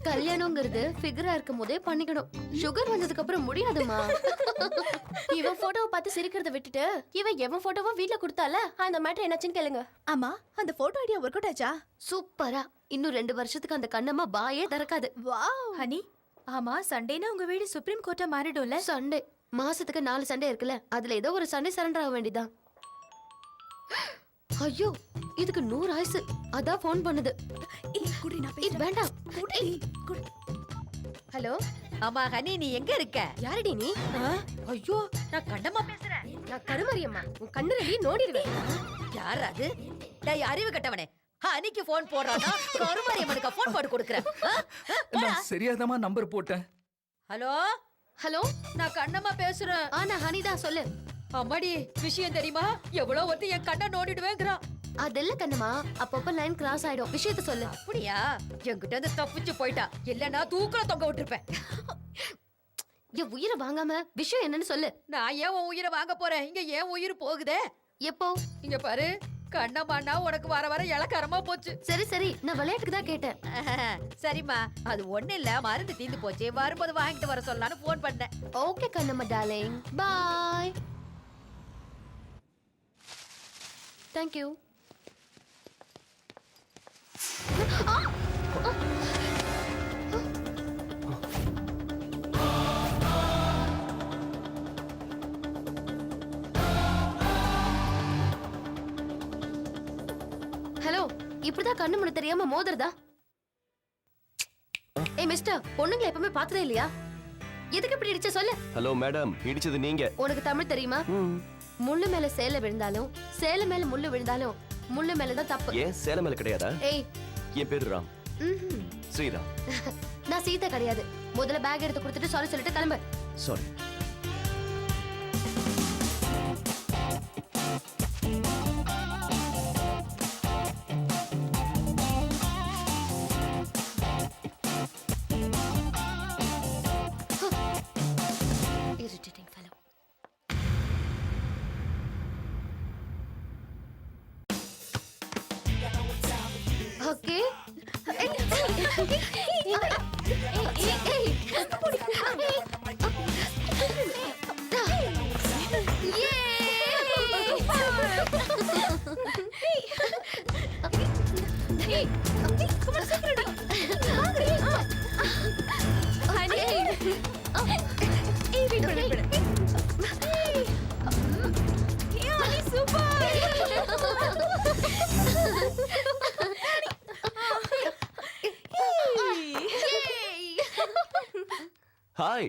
[SPEAKER 9] கல்யாணங்கிறது ஃபிகரா இருக்கும் போதே பண்ணிக்கணும். சுகர் வந்ததுக்கு அப்புறம் முடியாதுமா.
[SPEAKER 3] இவன் போட்டோவை பார்த்து சிரிக்கிறத விட்டுட்டு இவன் எவன் போட்டோவோ வீட்ல கொடுத்தால அந்த மேட்டர் என்னாச்சுன்னு கேளுங்க. ஆமா, அந்த போட்டோ ஐடியா ஒர்க் அவுட் ஆச்சா?
[SPEAKER 9] சூப்பரா. இன்னும் 2 வருஷத்துக்கு அந்த கண்ணம்மா பாயே திறக்காது.
[SPEAKER 3] வாவ். ஹனி, ஆமா சண்டேனா உங்க வீடு சுப்ரீம் கோர்ட்டா மாறிடும்ல?
[SPEAKER 9] சண்டே மாசத்துக்கு 4 சண்டே இருக்குல்ல, அதுல ஏதோ ஒரு சண்டே சரண்டர் ஆக வேண்டியதான். ஐயோ, இதுக்கு 100 ஆயுசு. அதான் ஃபோன் பண்ணுது. வேண்டாம்.
[SPEAKER 3] ஹலோ.
[SPEAKER 11] ஆமா ஹனி, நீ எங்க இருக்க?
[SPEAKER 3] யாரடி நீ?
[SPEAKER 11] ஐயோ, நான் கண்ணம்மா பேசுறேன்.
[SPEAKER 3] நான் கருமரியம்மா. உன் கண்ணு ரெடி நோடிடுவேன்.
[SPEAKER 11] யார் அது? டேய் அறிவு கட்டவனே, ஹனிக்கு ஃபோன் போடுறானா? கருமரியம்மனுக்கு ஃபோன் போட்டு கொடுக்கறேன்.
[SPEAKER 12] நான் சரியாதமா நம்பர் போட்டேன்.
[SPEAKER 11] ஹலோ
[SPEAKER 9] ஹலோ,
[SPEAKER 11] நான் கண்ணம்மா பேசுறேன்.
[SPEAKER 9] நான் ஹனிதா. சொல்லு.
[SPEAKER 11] அம்மாடி, விஷயம் தெரியுமா? எவ்வளவு ஒருத்தி என் கண்ணை நோண்டிடுவேங்கிறான்.
[SPEAKER 9] அதெல்ல கண்ணம்மா, அப்பப்ப லைன் கிராஸ் ஆயிடும். விஷயத்த சொல்லு.
[SPEAKER 11] அப்படியா? என்கிட்ட இருந்து தப்பிச்சு போயிட்டா. இல்லன்னா தூக்குல தொங்க விட்டுருப்பேன்.
[SPEAKER 9] என் உயிரை வாங்காம விஷயம் என்னன்னு சொல்லு.
[SPEAKER 11] நான் ஏன் உன் உயிரை வாங்க போறேன்? இங்க ஏன் உயிர் போகுதே?
[SPEAKER 9] எப்போ?
[SPEAKER 11] இங்க பாரு, கண்ணம்மாண்ணா உனக்கு வர வர இலக்காரமா போச்சு.
[SPEAKER 9] சரி சரி, நான் விளையாட்டுக்கு தான் கேட்டேன்.
[SPEAKER 11] சரிம்மா, அது ஒண்ணு இல்ல, மருந்து தீந்து போச்சு, வரும்போது வாங்கிட்டு வர சொல்லலான்னு போன் பண்ணேன்.
[SPEAKER 9] Okay Kannamma darling, bye. Thank you. இப்படிதான் கண்ணு முன்னு தெரியாம மோதுறதா? ஏய் மிஸ்டர், பொண்ணுங்களை எப்பவுமே பார்த்ததே இல்லையா? எதுக்கு இப்படி இடிச்ச சொல்லு?
[SPEAKER 14] ஹலோ மேடம், இடிச்சது நீங்க.
[SPEAKER 9] உனக்கு தமிழ் தெரியுமா? முள்ளு மேல சேலை விழுந்தாலும் சேலை மேல முள்ளு விழுந்தாலும் முள்ளு மேலதான் தப்பு.
[SPEAKER 14] ஏன் சேலை மேல கிடையாதா?
[SPEAKER 9] ஏய்,
[SPEAKER 14] என் பேரு ராம். ஸ்ரீராம்.
[SPEAKER 9] நான் சீதா கிடையாது. முதல்ல பேக் எடுத்து கொடுத்துட்டு சாரி சொல்லிட்டு கிளம்பு.
[SPEAKER 14] Sorry.
[SPEAKER 9] Irritating fellow. Okay.
[SPEAKER 14] Hi.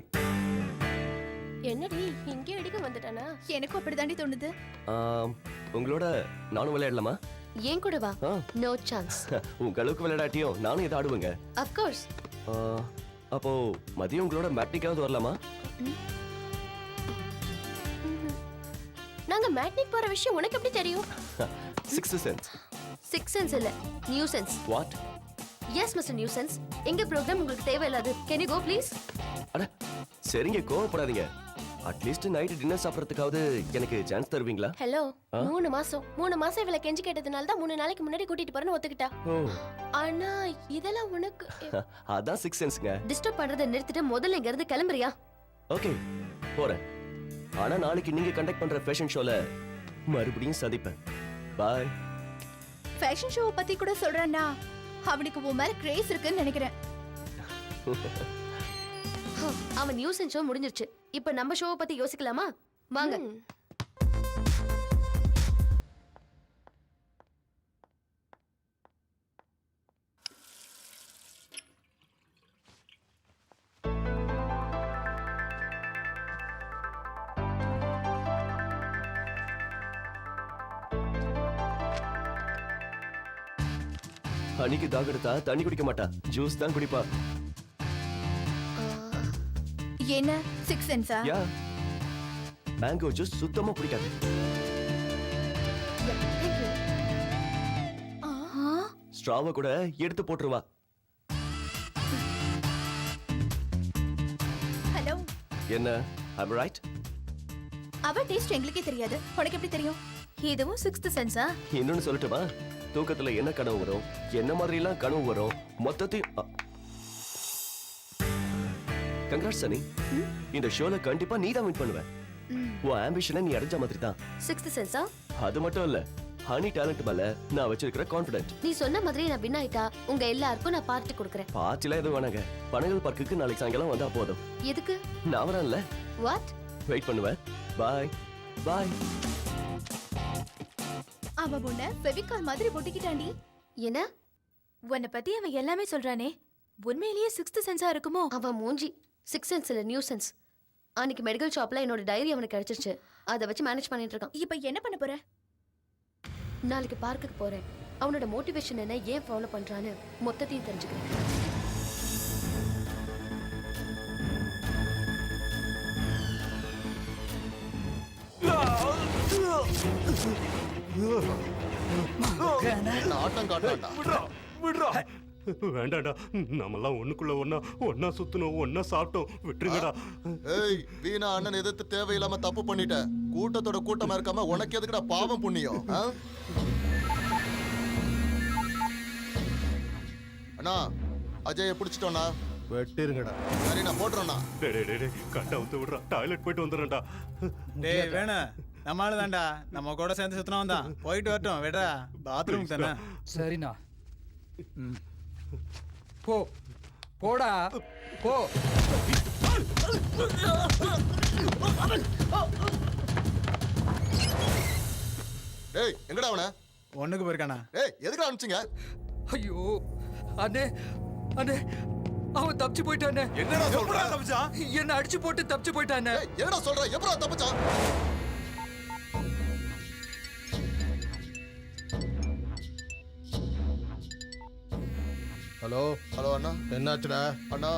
[SPEAKER 3] என்னடி இங்கே அடிக்க வந்துட்டானா?
[SPEAKER 13] எனக்கும் அப்படிதாண்டி தோணுது.
[SPEAKER 14] உங்களோட நானும் விளையாடலாமா?
[SPEAKER 9] ஏன் கூட வா. No chance.
[SPEAKER 14] உங்க அளவுக்கு விளையாடாட்டியும் நானும் இதை ஆடுவேங்க.
[SPEAKER 9] Of course.
[SPEAKER 14] அப்போ மதியம் உங்களோட மேட்னிக்காவது வரலாமா?
[SPEAKER 3] நாங்க மேட்னிக் போற விஷயம் உனக்கு எப்படி தெரியும்?
[SPEAKER 14] Sixth sense.
[SPEAKER 9] சிக்ஸ் சென்ஸ் இல்ல, new sense.
[SPEAKER 14] What?
[SPEAKER 9] Yes mister new sense. எங்க ப்ரோக்ராம் உங்களுக்கு தேவையில்லாது. Can you go please?
[SPEAKER 14] அட சரிங்க, கோவப்படாதீங்க. அட்லீஸ்ட் நைட் டின்னர் சாப்பிடறதுக்காவது எனக்கு சான்ஸ் தருவீங்களா?
[SPEAKER 3] ஹலோ, 3 மாசம் இவளை கெஞ்சி கேட்டதுனால தான் 3 நாளைக்கு முன்னாடி கூட்டிட்டு போறேன்னு ஒத்துக்கிட்டா. ஆனா இதெல்லாம் உனக்கு
[SPEAKER 14] அதான் சிக்ஸ் சென்ஸ்ங்க.
[SPEAKER 9] டிஸ்டர்ப் பண்றதை நிறுத்திட்டு முதல்ல இங்க இருந்து கிளம்புறியா?
[SPEAKER 14] ஓகே, போறேன். ஆனா நாளைக்கு நீங்க கண்டக்ட் பண்ற ஃபேஷன் ஷோல மறுபடியும் சந்திப்பேன். பை.
[SPEAKER 13] ஃபேஷன் ஷோ பத்தி கூட சொல்றானா? அவனுக்கு உன் மேல கிரேஸ் இருக்குன்னு நினைக்கிறேன்.
[SPEAKER 9] அவன் நியூஸ் ஷோ முடிஞ்சிருச்சு. இப்ப நம்ம ஷோவை பத்தி யோசிக்கலாமா? வாங்க.
[SPEAKER 14] அன்னைக்கு தாகெடுத்தா தண்ணி குடிக்க மாட்டா, ஜூஸ் தான் குடிப்பா.
[SPEAKER 13] என்ன சிக்ஸ் சென்ஸா?
[SPEAKER 14] யா, மேங்கோ ஜூஸ் சுத்தமா பிடிக்காது. ஸ்ட்ராவை கூட எடுத்து போட்டுருவா.
[SPEAKER 13] ஹலோ,
[SPEAKER 14] என்ன ஐம் ரைட்?
[SPEAKER 13] அவ டேஸ்ட் எங்களுக்கே தெரியாது, உனக்கு எப்படி தெரியும்? இதுவும் சிக்ஸ்த் சென்ஸா?
[SPEAKER 14] இன்னொன்னு சொல்லட்டுமா? தூக்கத்துல என்ன கனவு வரும், என்ன மாதிரி எல்லாம் கனவு வரும், மொத்தத்தையும். கங்க்ராட்ஸ் சனி, இந்த ஷோல கண்டிப்பா நீ தான் வின் பண்ணுவ. உன் ஆம்பிஷனை நீ அடைஞ்ச மாதிரி தான்.
[SPEAKER 9] சிக்ஸ்த் சென்ஸா?
[SPEAKER 14] அது மட்டும் இல்ல, ஹனி டேலண்ட் மேல நான் வச்சிருக்கிற கான்ஃபிடென்ட்.
[SPEAKER 9] நீ சொன்ன மாதிரி நான் வின் ஆயிட்டா உங்க எல்லாருக்கும் நான் பார்ட்டி கொடுக்கறேன்.
[SPEAKER 14] பார்ட்டில எதுவும் வேணாங்க, பனகல் பார்க்குக்கு நாளைக்கு சாயங்காலம் வந்தா போதும்.
[SPEAKER 9] எதுக்கு?
[SPEAKER 14] நான் வரேன்ல.
[SPEAKER 9] வாட்?
[SPEAKER 14] வெயிட் பண்ணுவேன். Bye bye.
[SPEAKER 13] அவ பொண்ண ஃபெவிகால் மாதிரி ஒட்டிக்கிட்டாண்டி.
[SPEAKER 9] என்ன?
[SPEAKER 13] உன்னை பத்தி அவன் எல்லாமே சொல்றானே, உண்மையிலேயே சிக்ஸ்த் சென்ஸா இருக்குமோ?
[SPEAKER 9] அவன் மூஞ்சி சிக்ஸ் சென்ஸ் இல்ல, நியூ சென்ஸ். அன்னைக்கு மெடிக்கல் ஷாப்ல என்னோட டைரி அவனுக்கு கிடைச்சிருச்சு. அதை வச்சு மேனேஜ் பண்ணிட்டு இருக்கான்.
[SPEAKER 13] இப்ப என்ன பண்ண போற?
[SPEAKER 9] நாளைக்கு பார்க்குக்கு போறேன். அவனோட மோட்டிவேஷன் என்ன, ஏன் ஃபாலோ பண்றான்னு மொத்தத்தையும் தெரிஞ்சுக்கிறேன்.
[SPEAKER 10] ஆட்டம் காட்டாண்டா.
[SPEAKER 4] வேண்டாடா, நம்மெல்லாம் ஒண்ணுக்குள்ள ஒன்னா சுத்தணும், ஒன்னா சாப்பிட்டோம், விட்டுருங்கடா.
[SPEAKER 10] ஏய், வீணா அண்ணன் எதிர்த்து தேவையில்லாம தப்பு பண்ணிட்ட. கூட்டத்தோட கூட்டமா இருக்காம உனக்கு எதுக்குடா பாவம் புண்ணியம்? அண்ணா, அஜய பிடிச்சிட்டோண்ணா.
[SPEAKER 4] வெட்டிருங்கடா.
[SPEAKER 10] சரி, நான் போட்டுறேண்ணா.
[SPEAKER 4] கண்டா வந்து விடுறா, டாய்லெட் போயிட்டு வந்துடுறேன்டா.
[SPEAKER 12] டேய் வேணா, நம்மளால தான்டா, நம்ம கூட சேர்ந்து சுத்தினவன் தான். போயிட்டு வரட்டும், விடா, பாத்ரூம் தானே.
[SPEAKER 7] சரிண்ணா.
[SPEAKER 12] போ போடா போ.
[SPEAKER 10] டேய், எங்கடா அவன?
[SPEAKER 2] ஒண்ணுக்கு போயிருக்கானா?
[SPEAKER 10] ஏய் எதுக்கு அனுப்பிச்சிங்க?
[SPEAKER 12] ஐயோ அண்ணே அண்ணே அவன் தப்பிச்சு போயிட்டானே.
[SPEAKER 10] என்னடா சொல்ற? தப்பிச்சா?
[SPEAKER 12] என்ன அடிச்சு போட்டு தப்பிச்சு போயிட்டானே.
[SPEAKER 10] என்னடா சொல்ற? எப்படா தப்பிச்சான்?
[SPEAKER 2] ஹலோ
[SPEAKER 10] ஹலோ அண்ணா.
[SPEAKER 2] என்னாச்சுடா?
[SPEAKER 10] அண்ணா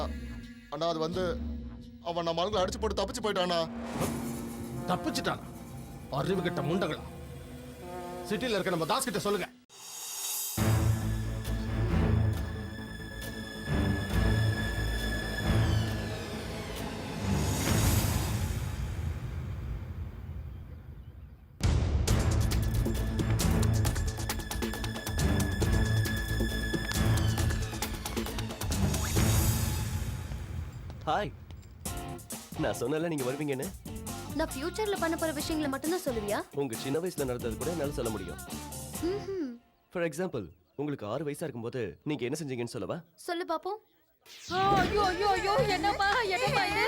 [SPEAKER 10] அண்ணா அது வந்து அவன் நம்ம ஆளுங்களை அடிச்சு போட்டு தப்பிச்சு போயிட்டானா?
[SPEAKER 2] தப்பிச்சுட்டானா? அறிவு கிட்ட முண்டங்களா? சிட்டில இருக்க நம்ம தாஸ் கிட்ட சொல்லுங்க.
[SPEAKER 14] ஹாய். நான் சொன்னல நீங்க வருவீங்கன்னு.
[SPEAKER 9] நான் ஃபியூச்சர்ல பண்ண போற விஷயங்களை மட்டும் தான் சொல்லுவியா?
[SPEAKER 14] உங்க சின்ன வயசுல நடந்தது கூட என்னால சொல்ல முடியும். ஃபார் எக்ஸாம்பிள், உங்களுக்கு 6 வயசா இருக்கும்போது நீங்க என்ன செஞ்சீங்கன்னு சொல்லவா?
[SPEAKER 9] சொல்லு பாப்போம்.
[SPEAKER 11] ஐயோ ஐயோ ஐயோ என்னம்மா என்னம்மா இது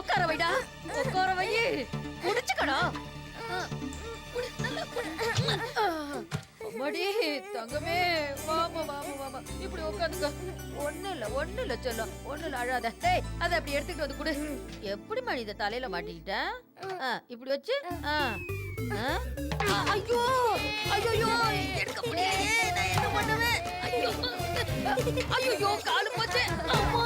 [SPEAKER 11] உட்கார வைடா உட்கார வை குடிச்சுக்கடா அம்மாடி தங்கமே வாமா வாமா வாமா இப்படி உட்காந்துக்க ஒண்ணு இல்ல சொல்லும் ஒண்ணு இல்ல அழாத டேய் அதை அப்படி எடுத்துக்கிட்டு வந்து குடு எப்படி மணி இதை தலையில மாட்டிக்கிட்டேன் இப்படி வச்சு ஐயோ ஐயோ எடுக்க முடியலையே நான் என்ன பண்ணுவேன் ஐயோ ஐயோ காலு போச்சு அம்மா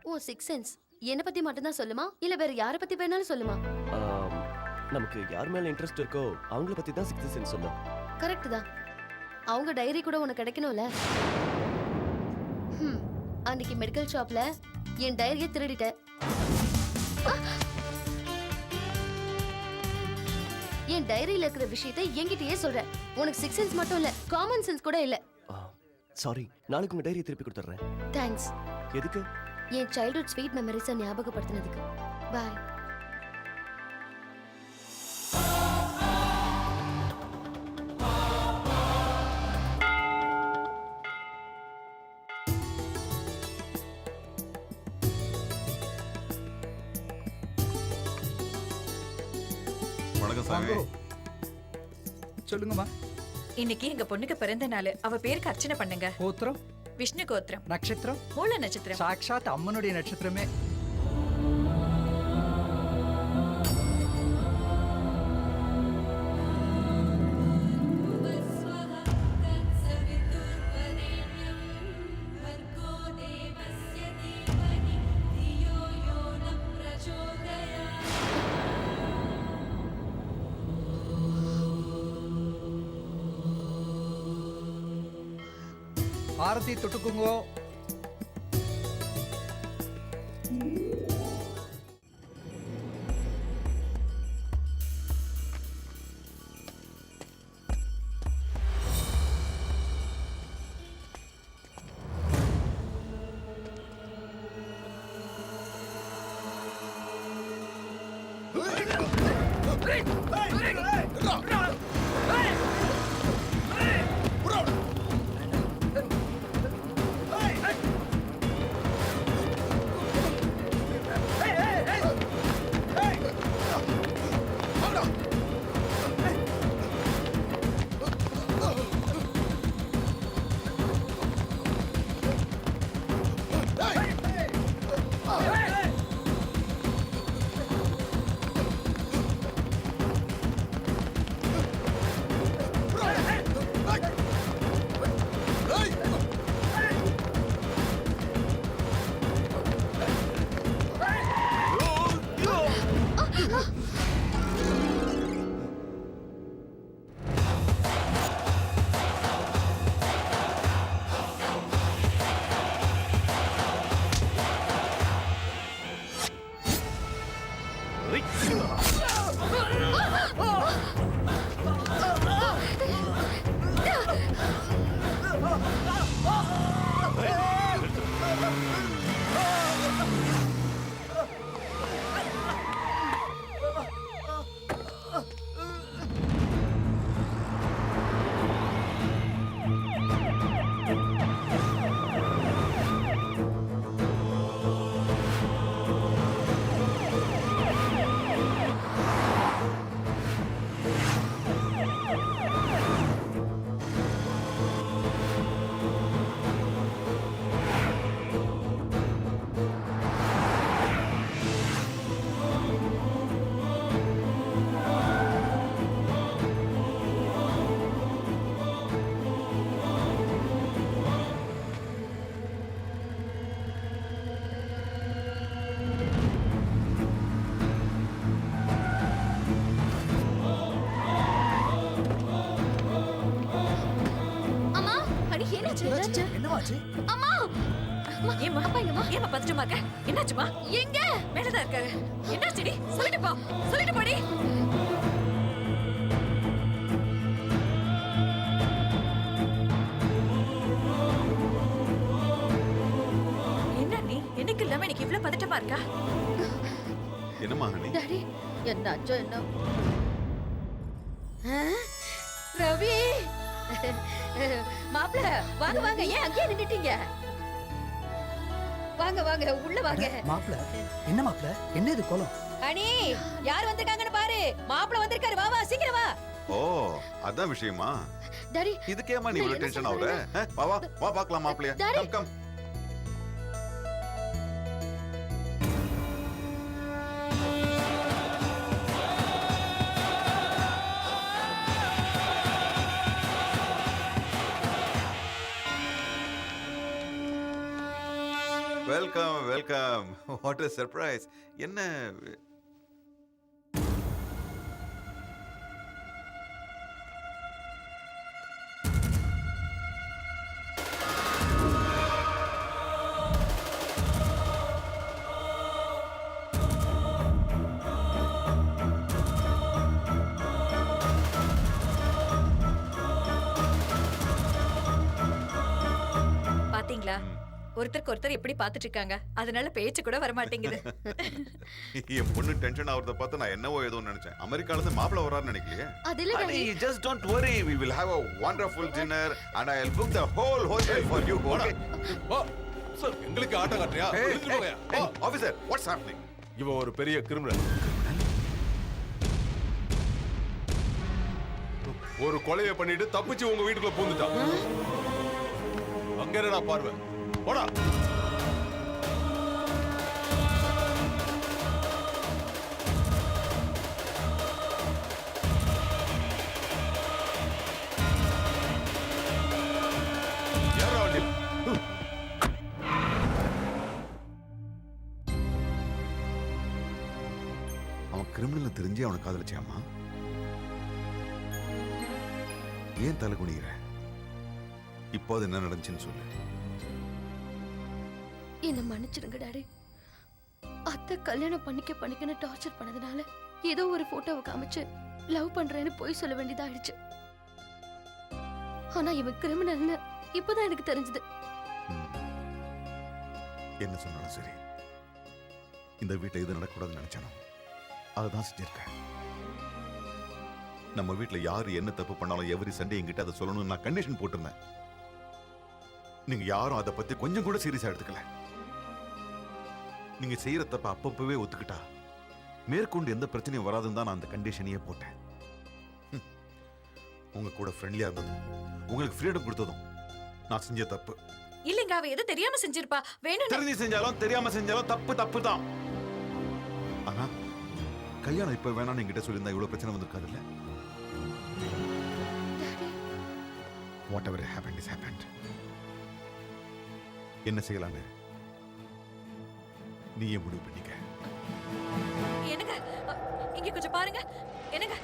[SPEAKER 9] ஓ 6 சென்ஸ் என்ன பத்தி மட்டும் தான் சொல்லுமா இல்ல வேற யாரை பத்தி வேணாலும் சொல்லுமா?
[SPEAKER 14] நமக்கு யார் மேல இன்ட்ரெஸ்ட் இருக்கோ அவங்கள பத்தி தான் 6th சென்ஸ் சொல்லும்.
[SPEAKER 9] கரெக்ட் தான். அவங்க டைரி கூட உனக்கு கிடைக்கணும்ல. அன்னைக்கு மெடிக்கல் ஷாப்ல என் டைரியை திருடிட்டேன். என் டைரியில இருக்கிற விஷயத்தை என்கிட்டயே சொல்றேன். உனக்கு 6 சென்ஸ் மட்டும் இல்ல காமன் சென்ஸ் கூட இல்ல.
[SPEAKER 14] சாரி, நாளைக்கு உங்க டைரியை திருப்பி கொடுத்துறேன்.
[SPEAKER 9] தேங்க்ஸ்.
[SPEAKER 14] எதுக்கு?
[SPEAKER 9] என் சைல்ட்ஹுட் ஸ்வீட் மெமரிஸை ஞாபகப்படுத்தினதுக்கு. பாய்.
[SPEAKER 8] வணக்கம் சாமி.
[SPEAKER 7] சொல்லுங்கம்மா.
[SPEAKER 13] இன்னைக்கு எங்க பொண்ணுக்கு பிறந்த நாள். அவ பேருக்கு அர்ச்சனை பண்ணுங்க.
[SPEAKER 7] கோத்திரம்?
[SPEAKER 13] விஷ்ணு கோத்திரம்.
[SPEAKER 7] நட்சத்திரம்?
[SPEAKER 13] மூல நட்சத்திரம்.
[SPEAKER 7] சாக்ஷாத் அம்மனுடைய நட்சத்திரமே. ஆரத்தி தொட்டுக்குங்கோ.
[SPEAKER 3] அடி என்னாச்சு?
[SPEAKER 7] என்னவாச்சு?
[SPEAKER 3] அம்மா!
[SPEAKER 13] ஏம்மா
[SPEAKER 3] அப்பா எங்கம்மா?
[SPEAKER 13] ஏம்மா பதட்டமா இருக்க? என்னாச்சுமா?
[SPEAKER 3] எங்க?
[SPEAKER 13] மேலதான் இருக்காரு. என்னாச்சுடி? சொல்லிட்டு போ. சொல்லிட்டு போடி. என்ன நீ? என்னைக்கு இல்லாம எனக்கு இவ்ளோ பதட்டமா இருக்கா?
[SPEAKER 8] என்னம்மா ஹனி?
[SPEAKER 9] டாடி என்னாச்சோ என்ன ரவி மாப்பிள வாங்க வாங்க ஏன் அங்கேயே நின்னுட்டீங்க வாங்க வாங்க உள்ள வாங்க
[SPEAKER 7] மாப்பிள என்ன மாப்பிள என்ன இது கோலம்?
[SPEAKER 11] அனி யார் வந்திருக்காங்கன்னு பாரு. மாப்பிள வந்திருக்காரு. வா வா சீக்கிரம் வா.
[SPEAKER 8] ஓ அதான் விஷயமா?
[SPEAKER 3] டாடி
[SPEAKER 8] இதுக்கேமா நீ இவ்வளவு டென்ஷன் ஆகுற? வா வா வா பார்க்கலாம் மாப்பிளைய. Come come. Welcome welcome. What a surprise. என்ன
[SPEAKER 13] பாத்தீங்களா? ஒருத்தருக்கு ஒருத்தர் எப்படி பாத்துட்டு இருக்காங்க. அதனால பேச்சு கூட வர மாட்டேங்குது.
[SPEAKER 8] என் பொண்ணு டென்ஷன் ஆவறத பார்த்து நான் என்னவோ ஏதோ நினைச்சேன். அமெரிக்கால இருந்து மாப்பிள்ளை வராருன்னு நினைக்கலையே.
[SPEAKER 3] அது இல்ல daddy.
[SPEAKER 8] Just don't worry, we will have a wonderful dinner and I'll book the whole hotel for you. Okay?
[SPEAKER 15] Sir எங்களுக்கு ஆட்டம் காட்டுறியா?
[SPEAKER 8] Hey, officer, what's happening?
[SPEAKER 15] இவன் ஒரு பெரிய கிரிமினல். ஒரு கொலையை பண்ணிட்டு தப்பிச்சு உங்க வீட்டுக்குள்ள பூந்துட்டான். அங்க என்னடா பார்வை? போடா.
[SPEAKER 8] அவன் கிரிமினல் தெரிஞ்சு அவனை காதலிச்சாமா? ஏன் தலை குனிகிற? இப்போ அது என்ன நடந்துச்சுன்னு சொல்லு.
[SPEAKER 3] என்ன மன்னிச்சிடுங்க டாடி. அத்தை கல்யாணம் பண்ணிக்கன்னு டார்ச்சர் பண்ணதுனால ஏதோ ஒரு போட்டோவை காமிச்சு லவ் பண்றேன்னு போய் சொல்ல வேண்டியதாயிடுச்சு. ஆனா இவன் கிரிமினல்னு இப்பதான் எனக்கு தெரிஞ்சது.
[SPEAKER 8] என்ன சொன்னாலும் சரி, இந்த வீட்டை இது நடக்கூடாதுன்னு நினைச்சானோ அதுதான் செஞ்சிருக்கேன். நம்ம வீட்டுல யாரு என்ன தப்பு பண்ணாலும் எவரி சண்டே என்கிட்ட அதை சொல்லணும்னு நான் கண்டிஷன் போட்டிருந்தேன். நீங்க யாரும் அதை பத்தி கொஞ்சம் கூட சீரியஸா எடுத்துக்கல. நீங்க செய்யற தப்ப அப்பப்பவே ஒத்துக்கிட்டா மேற்கொண்டு எந்த பிரச்சனையும் வராதுன்னு தான் நான் அந்த கண்டிஷனையே போட்டேன். உங்க கூட ஃப்ரெண்ட்லியா இருந்ததும் உங்களுக்கு ஃப்ரீடம் கொடுத்ததும் நான் செஞ்ச தப்பு.
[SPEAKER 13] இல்லங்க, அவ எது தெரியாம செஞ்சிருப்பா. வேணும்
[SPEAKER 8] தெரிஞ்சு செஞ்சாலும் தெரியாம செஞ்சாலும் தப்பு தப்பு தான். ஆனா கல்யாணம் இப்ப வேணாம்னு என்கிட்ட சொல்லியிருந்தா இவ்வளவு பிரச்சனை வந்திருக்காதுல்ல. Whatever happened is happened. என்ன செய்யலான்னு நீயே முடிவு பண்ணிக்க.
[SPEAKER 13] என்னங்க இங்க கொஞ்சம் பாருங்க. என்னங்க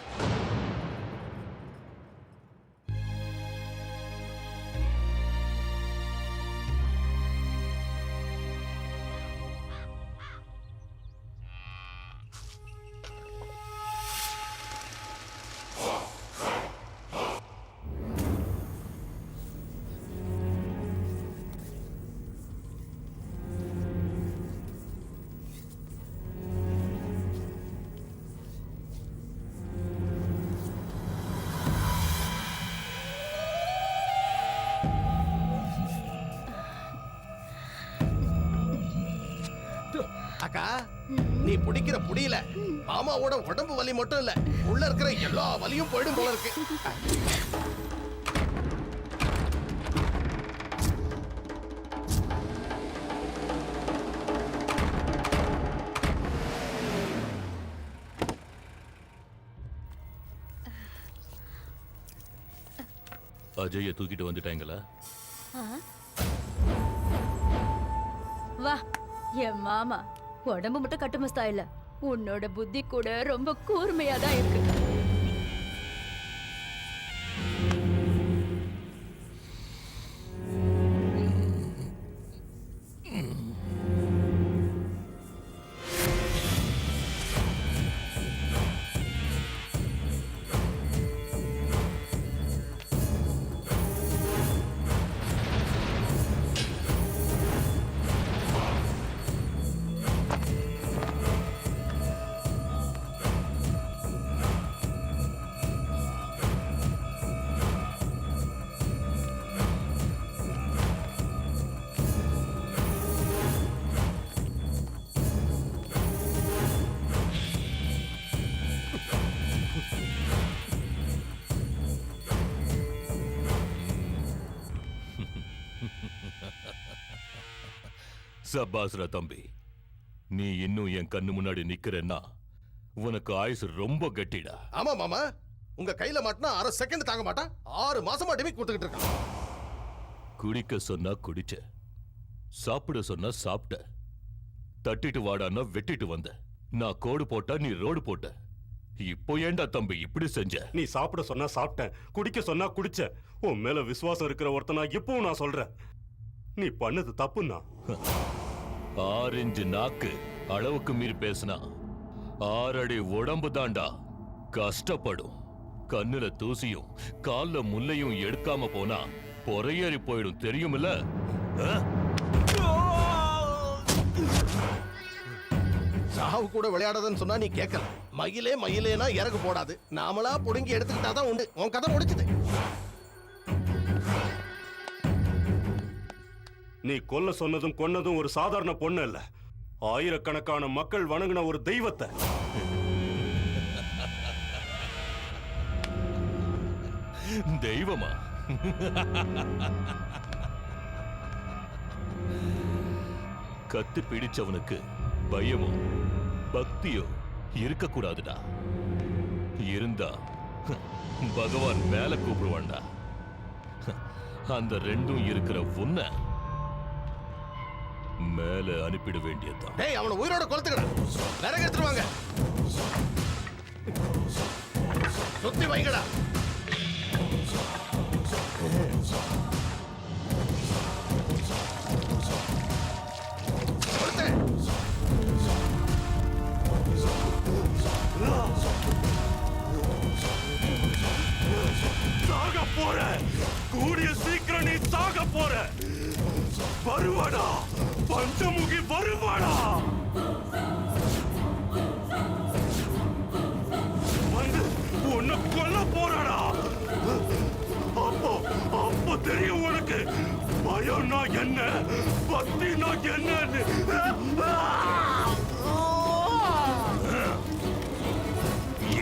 [SPEAKER 16] அக்கா, நீ பிடிக்கிற புடியில மாமாவோட உடம்பு வலி மட்டும் இல்ல, உள்ள இருக்கிற எல்லா வலியும் போயிடும் போல இருக்கு.
[SPEAKER 17] அஜய தூக்கிட்டு வந்துட்டாங்களா?
[SPEAKER 18] வா, என் மாமா உடம்பு மட்டும் கட்டுமஸ்தா இல்ல, உன்னோட புத்தி கூட ரொம்ப கூர்மையா தான் இருக்கு.
[SPEAKER 17] சபாஸ்ரா தம்பி, நீ இன்னும் என் கண்ணு முன்னாடி நிக்கிறேன்னா உனக்கு ஆயுசு ரொம்ப கட்டிடா.
[SPEAKER 16] ஆமா மாமா, உங்க கையில மாட்டினா 1/2 செகண்ட் தாங்க மாட்டான். 6 மாசமா டிமிக் கொடுத்துக்கிட்டு இருக்கான்.
[SPEAKER 17] குடிக்க சொன்னா குடிச்ச, சாப்பிட சொன்னா சாப்பிட்ட, தட்டிட்டு வாடான்னா வெட்டிட்டு வந்த. நான் கோடு போட்டா நீ ரோடு போட்ட. இப்போ ஏண்டா தம்பி இப்படி செஞ்ச?
[SPEAKER 19] நீ சாப்பிட சொன்னா சாப்பிட்டேன், குடிக்க சொன்னா குடிச்ச. உன் மேல விசுவாசம் இருக்கிற ஒருத்தனா இப்பவும் நான் சொல்றேன், நீ பண்ணது தப்புன்னா.
[SPEAKER 17] 6 இன்ச்சு நாக்கு அளவுக்கு மீறி பேசினா 6 அடி உடம்பு தாண்டா கஷ்டப்படும். கண்ணுல தூசியும் கால்ல முள்ளையும் எடுக்காம போனா பொறையேறி போயிடும், தெரியுமில்ல?
[SPEAKER 16] சாவு கூட விளையாடாதன்னு சொன்னா நீ கேட்கல. மயிலே மயிலேனா இறகு போடாது, நாமளா புடுங்கி எடுத்துக்கிட்டாதான் உண்டு. உன் கதை முடிச்சது.
[SPEAKER 19] நீ கொல்ல சொன்னதும் கொன்னதும் ஒரு சாதாரண பொண்ணு இல்ல, ஆயிரக்கணக்கான மக்கள் வணங்கின ஒரு தெய்வத்தை.
[SPEAKER 17] தெய்வமா? கத்து பிடிச்சவனுக்கு பயமோ பக்தியோ இருக்கக்கூடாதுடா. இருந்தா பகவான் மேல கூப்பிடுவான்டா. அந்த ரெண்டும் இருக்கிற உன்னை மேல அனுப்பிட வேண்டியதுதான்.
[SPEAKER 16] டேய், அவனை உயிரோட கொளுத்துக்கடா. விறகு எடுத்துருவாங்க, சுத்தி வைங்கடா.
[SPEAKER 19] சாக போற, கூடிய சீக்கிரம் நீ சாக போற. வருவாடா, பஞ்சமுகி வருவாடா. வந்து உன்னை கொல்ல போறாடா. அப்போ தெரியும் உனக்கு பயம்னா என்ன, பக்தினா என்னன்னு.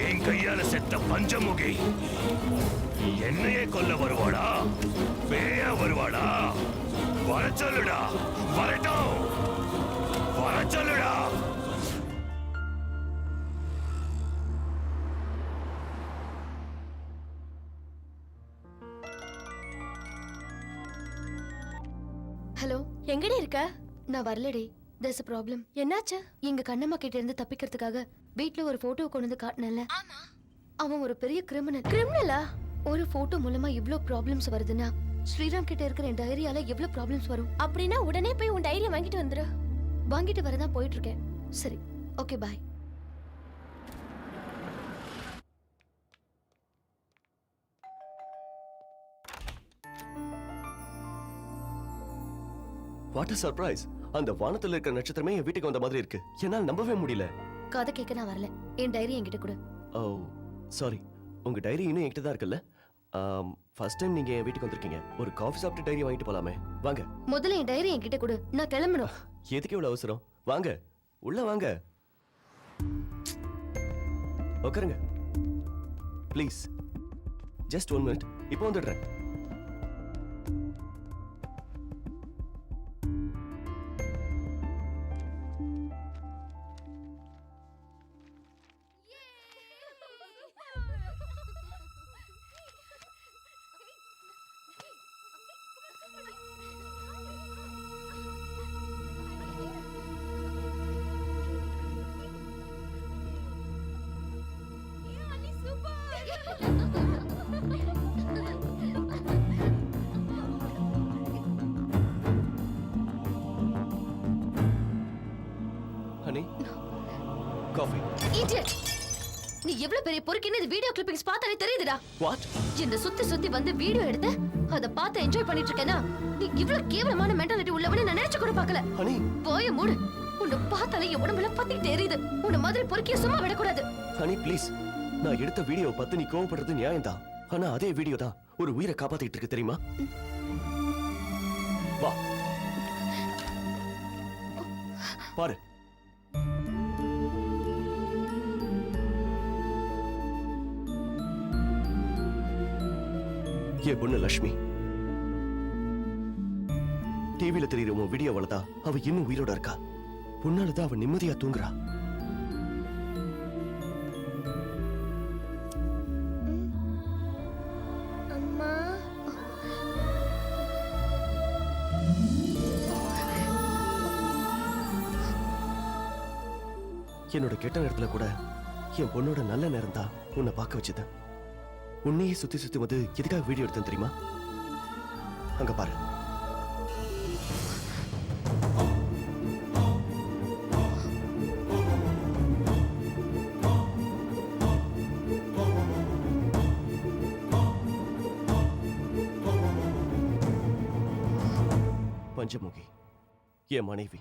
[SPEAKER 17] என் கையால செத்த பஞ்சமுகி என்னையே கொல்ல வருவாடா? பேயா வருவாடா? வர சொல்லுடா, வரட்டும், வர சொல்லுடா.
[SPEAKER 9] ஹலோ,
[SPEAKER 3] எங்கடி இருக்க?
[SPEAKER 9] நான் வரலடி. there's a problem.
[SPEAKER 3] என்னாச்சு?
[SPEAKER 9] எங்க கண்ணம்மா கிட்ட இருந்து தப்பிக்கிறதுக்காக வீட்ல ஒரு போட்டோ கொண்டு வந்து காட்டினல. அவன் ஒரு பெரிய கிரிமினல்.
[SPEAKER 3] கிரிமினலா?
[SPEAKER 9] ஒரு போட்டோ மூலமா இவ்ளோ ப்ராப்ளம்ஸ் வருதுன்னா ஸ்ரீராம் கிட்ட இருக்கிற என் டைரியால எவ்வளவு ப்ராப்ளம்ஸ் வரும்.
[SPEAKER 3] அப்படின்னா உடனே போய் உன் டைரியை வாங்கிட்டு வந்துரு.
[SPEAKER 9] வாங்கிட்டு வரதான் போயிட்டு இருக்கேன். சரி, okay, bye.
[SPEAKER 14] What a surprise! அந்த வானத்துல இருக்கிற நட்சத்திரமே என் வீட்டுக்கு வந்த மாதிரி இருக்கு. என்னால் நம்பவே முடியல.
[SPEAKER 9] கதை கேட்க நான் வரல. என் டைரி என்கிட்ட கொடு.
[SPEAKER 14] ஓ சாரி, உங்க டைரி இன்னும் என்கிட்ட தான் இருக்குல்ல? ஃபர்ஸ்ட் டைம் நீங்க என் வீட்டுக்கு வந்திருக்கீங்க. ஒரு காஃபி சாப்பிட்டு டைரி வாங்கிட்டு போலாமே. வாங்க.
[SPEAKER 9] முதல்ல என் டைரி என்கிட்ட கொடு, நான் கிளம்பணும்.
[SPEAKER 14] எதுக்கு இவ்வளவு அவசரம்? வாங்க, உள்ள வாங்க, உட்காருங்க ப்ளீஸ். ஜஸ்ட் 1 மினிட், இப்போ வந்துடுறேன். Honey, coffee.
[SPEAKER 9] இடியட்! நீ எவ்வளவு பெரிய பொறுக்கின்னு இந்த வீடியோ கிளிப்பிங்ஸ் பார்த்தாலே தெரியுதுடா.
[SPEAKER 14] வாட்?
[SPEAKER 9] இந்த சுத்தி வந்து வீடியோ எடுத்து அத பார்த்து என்ஜாய் பண்ணிட்டு இருக்கேனா? நீ இவ்வளவு கேவலமான மென்டாலிட்டி உள்ளவனே நான் நினைச்சு கூட பார்க்கல.
[SPEAKER 14] ஹனி,
[SPEAKER 9] போய் மூடு. உன்னை பார்த்தாலே என் உடம்புல பத்திக்கிட்டே எரியுது. உன்னை மாதிரி பொறுக்கிய சும்மா விடக்கூடாது.
[SPEAKER 14] ஹனி ப்ளீஸ், நான் எடுத்த வீடியோ பார்த்து நீ கோவப்படுறது நியாயம் தான். ஆனா அதே வீடியோ தான் ஒரு உயிரை காப்பாத்திட்டு இருக்கு, தெரியுமா? வா பாரு. என் பொண்ணு லட்சுமி டிவியில தெரியுற உன் வீடியோவால தான் அவ இன்னும் உயிரோட இருக்கா. உன்னாலதான் அவ நிம்மதியா தூங்குறா.
[SPEAKER 6] அம்மா
[SPEAKER 14] என்னோட கெட்ட நேரத்துல கூட என் பொண்ணோட நல்ல நேரம் தான் உன்னை பார்க்க வச்சது. உன்னையே சுத்தி சுத்தி வந்து எதுக்காக வீடியோ எடுத்தேன் தெரியுமா? அங்க பாரு. பஞ்சமுகி என் மனைவி.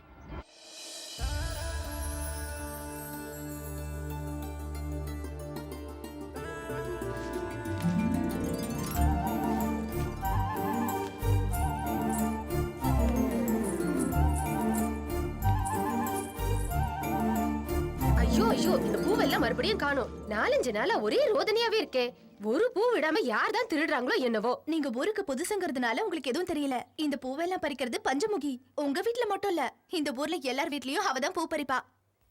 [SPEAKER 9] ஐயோ ஐயோ, இந்த பூவெல்லாம் மறுபடியும் காணோம். 4-5 நாளா ஒரே ரோதனையாவே இருக்கே. ஒரு பூ விடாம யார் தான் திருடுறாங்களோ என்னவோ.
[SPEAKER 18] நீங்க ஊருக்கு புதுசுங்கிறதுனால உங்களுக்கு எதுவும் தெரியல. இந்த பூவெல்லாம் பறிக்கிறது பஞ்சமுகி. உங்க வீட்ல மட்டும் இல்ல, இந்த ஊர்ல எல்லார் வீட்லயும் அவதான் பூ பறிப்பா.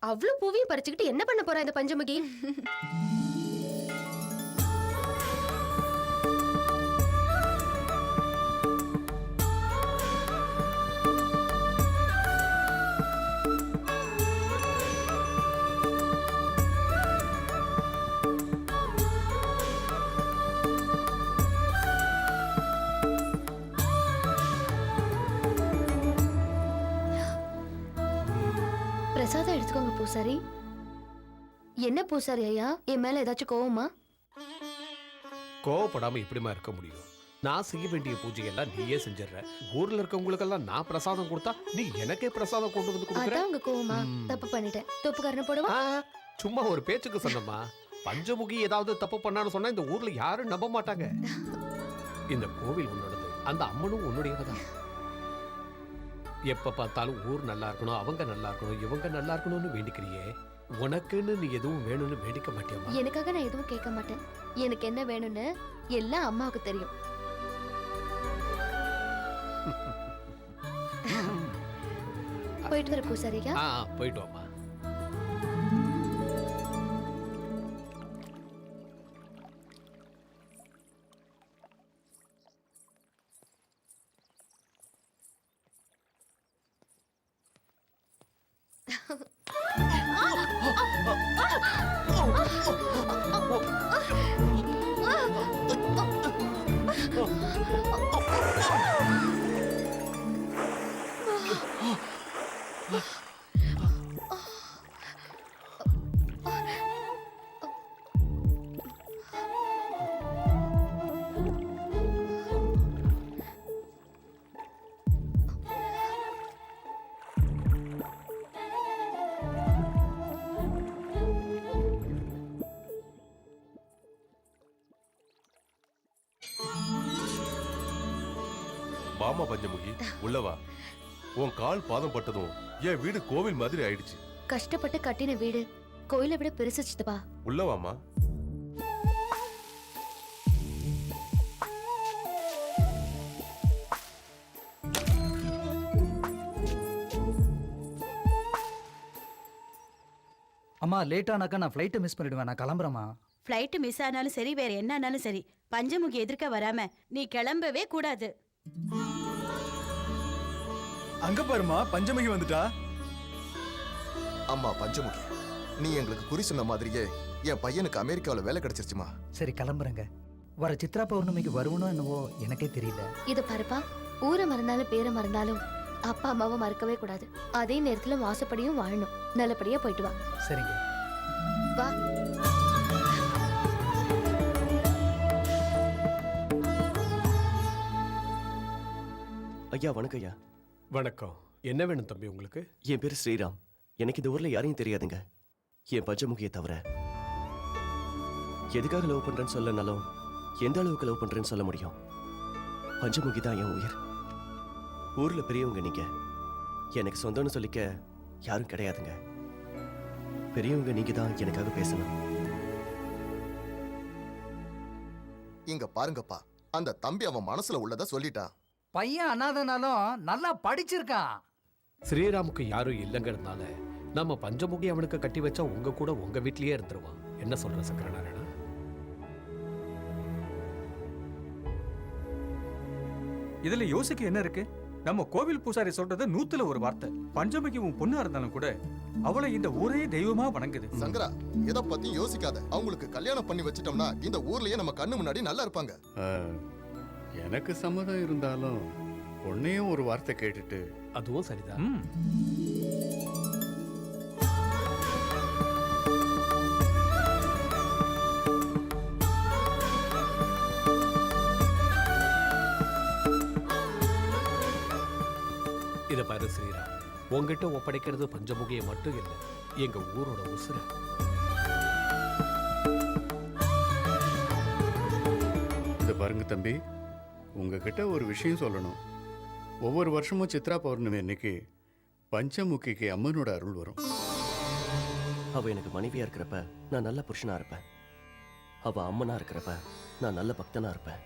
[SPEAKER 9] அவ்வளவு பூவையும் பறிச்சுக்கிட்டு என்ன பண்ண போறா இந்த பஞ்சமுகி? பிரசாதம் எடுத்துக்கோங்க பூசாரி. என்ன பூசாரி ஐயா, என் மேல ஏதாச்சும் கோவமா?
[SPEAKER 4] கோவப்படாம எப்படிமா இருக்க முடியும்? நான் செய்ய வேண்டிய பூஜையெல்லாம் நீயே செஞ்சிடற. ஊர்ல இருக்கவங்களுக்கெல்லாம் நான் பிரசாதம் கொடுத்தா நீ எனக்கே பிரசாதம் கொண்டு வந்து கொடுக்குற.
[SPEAKER 9] அதான் உங்க கோவமா? தப்பு பண்ணிட்டேன். தப்புக்காரனை போடவா?
[SPEAKER 4] சும்மா ஒரு பேச்சுக்கு சொன்னம்மா. பஞ்சமுகி ஏதாவது தப்பு பண்ணான்னு சொன்னா இந்த ஊர்ல யாரும் நம்ப மாட்டாங்க. இந்த கோவில் உன்னோடது, அந்த அம்மனும் உன்னுடையவதான். எப்ப பார்த்தாலும் ஊர் நல்லா இருக்கணும், அவங்க நல்லா இருக்கணும், இவங்க நல்லா இருக்கணும்னு வேண்டிக்கிறியே. உனக்குன்னு நீ எதுவும் வேணும்னு வேண்டிக்க மாட்டியம்மா?
[SPEAKER 3] எனக்காக நான் எதுவும் கேட்க மாட்டேன். எனக்கு என்ன வேணும்னு எல்லாம் அம்மாவுக்கு தெரியும். போயிட்டு வர பூசாரியா?
[SPEAKER 4] போயிட்டு வாமா.
[SPEAKER 15] வாமா பஞ்சமுகி, உள்ளவா. உன் கால் பாதம் பட்டதும் என் வீடு கோவில் மாதிரி ஆயிடுச்சு.
[SPEAKER 3] கஷ்டப்பட்டு கட்டின வீடு கோயிலை விட பெருசு சித்தப்பா.
[SPEAKER 15] உள்ளவாமா.
[SPEAKER 7] அம்மா லேட் ஆனாக்கா நான் ஃப்ளைட்டை மிஸ் பண்ணிடுவேன். நான் கிளம்புறேம்மா.
[SPEAKER 18] ஃப்ளைட் மிஸ் ஆனாலும் சரி, வேற என்ன ஆனாலும் சரி, பஞ்சமுகி எதிர்க்க வராம நீ கிளம்பவே கூடாது.
[SPEAKER 20] அங்க பாருமா, பஞ்சமுகி வந்துட்டா.
[SPEAKER 10] அம்மா பஞ்சமுகி, நீ எங்களுக்கு குறி சொன்ன மாதிரியே என் பையனுக்கு அமெரிக்காவில் வேலை கிடைச்சிருச்சுமா.
[SPEAKER 7] சரி கிளம்புறேங்க. வர சித்ரா பௌர்ணமிக்கு வருவனோ என்னவோ எனக்கே தெரியல.
[SPEAKER 3] இது பாருப்பா, ஊரை மறந்தாலும் பேரை மறந்தாலும் அப்பா அம்மாவை மறக்கவே கூடாது. அதே நேரத்துல வாசப்படியும் வாழணும். நல்லபடியா போயிட்டு வா.
[SPEAKER 7] சரிங்க.
[SPEAKER 3] வா.
[SPEAKER 14] ஐயா வணக்கம் ஐயா.
[SPEAKER 4] வணக்கம். என்ன வேணும் தம்பி உங்களுக்கு?
[SPEAKER 14] என் பேரு ஸ்ரீராம். எனக்கு இந்த ஊர்ல யாரையும் தெரியாதுங்க, என் பஞ்சமுகியை தவிர. எதுக்காக லவ் பண்றேன்னு சொல்லனாலும் எந்த அளவுக்கு லவ் பண்றேன்னு சொல்ல முடியும். பஞ்சமுகி தான் என் உயிர். ஊர்ல பெரியவங்க நீங்க. எனக்கு சொந்தம்னு சொல்லிக்க யாரும் கிடையாதுங்க. பெரியவங்க நீங்க தான் எனக்காக பேசணும்.
[SPEAKER 10] இங்க பாருங்கப்பா, அந்த தம்பி அவன் மனசுல உள்ளத சொல்லிட்டான்.
[SPEAKER 7] பையன் அனாதனாலும் நல்லா படிச்சிருக்கான்.
[SPEAKER 4] ஸ்ரீராமுக்கு யாரும் இல்லைங்கிறதுனால நம்ம பஞ்சமுகி அவனுக்கு கட்டி வச்சா உங்க கூட உங்க வீட்லயே இருந்துருவான். என்ன சொல்ற சக்கரநாராயணா?
[SPEAKER 20] இதுல யோசிக்க என்ன இருக்கு? நம்ம கோவில் பூசாரி சொல்றது 100ல ஒரு வார்த்தை. பஞ்சமிக்கு உன் பொண்ணா இருந்தாலும் கூட அவளை இந்த ஊரே தெய்வமா வணங்குது.
[SPEAKER 10] சங்கரா, எதை பத்தி யோசிக்காத. அவங்களுக்கு கல்யாணம் பண்ணி வச்சிட்டோம்னா இந்த ஊர்லயே நம்ம கண்ணு முன்னாடி நல்லா இருப்பாங்க.
[SPEAKER 2] எனக்கு சம்மதம் இருந்தாலும் பொண்ணையும் ஒரு வார்த்தை கேட்டுட்டு.
[SPEAKER 4] அதுவும் சரிதான். இத பாரு ஸ்ரீராம், உங்ககிட்ட ஒப்படைக்கிறது பஞ்சமுகியை மட்டும் இல்லை, எங்க ஊரோட உசுர.
[SPEAKER 2] இதை பாருங்க தம்பி, உங்ககிட்ட ஒரு விஷயம் சொல்லணும். ஒவ்வொரு வருஷமும் சித்ரா பௌர்ணமி அன்னைக்கு பஞ்சமுகிக்கு அம்மனோட அருள் வரும்.
[SPEAKER 14] அவ எனக்கு மனைவியா இருக்கிறப்ப நான் நல்ல புருஷனா இருப்பேன். அவ அம்மனா இருக்கிறப்ப நான் நல்ல பக்தனா இருப்பேன்.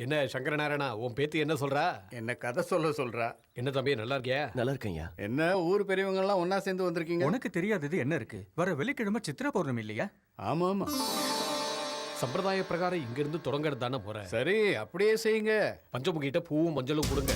[SPEAKER 4] என்ன சங்கரநாராயணா, உன் பேத்தி என்ன சொல்றா?
[SPEAKER 2] என்ன கதை சொல்றா.
[SPEAKER 4] என்ன தம்பி, நல்லா இருக்கியா?
[SPEAKER 14] நல்லா இருக்கேன்யா.
[SPEAKER 2] என்ன ஊர் பெரியவங்க எல்லாம் ஒண்ணா சேர்ந்து வந்திருக்கீங்க?
[SPEAKER 20] உனக்கு தெரியாதது என்ன இருக்கு? வர வெள்ளிக்கிழமை சித்திரை பௌர்ணமி இல்லையா?
[SPEAKER 2] ஆமா ஆமா.
[SPEAKER 4] சம்பிரதாய பிரகாரம் இங்க இருந்து தொடங்கிறது தானே போற.
[SPEAKER 2] சரி, அப்படியே செய்யுங்க.
[SPEAKER 4] பஞ்சமுகிட்ட பூவும் மஞ்சளும் கொடுங்க.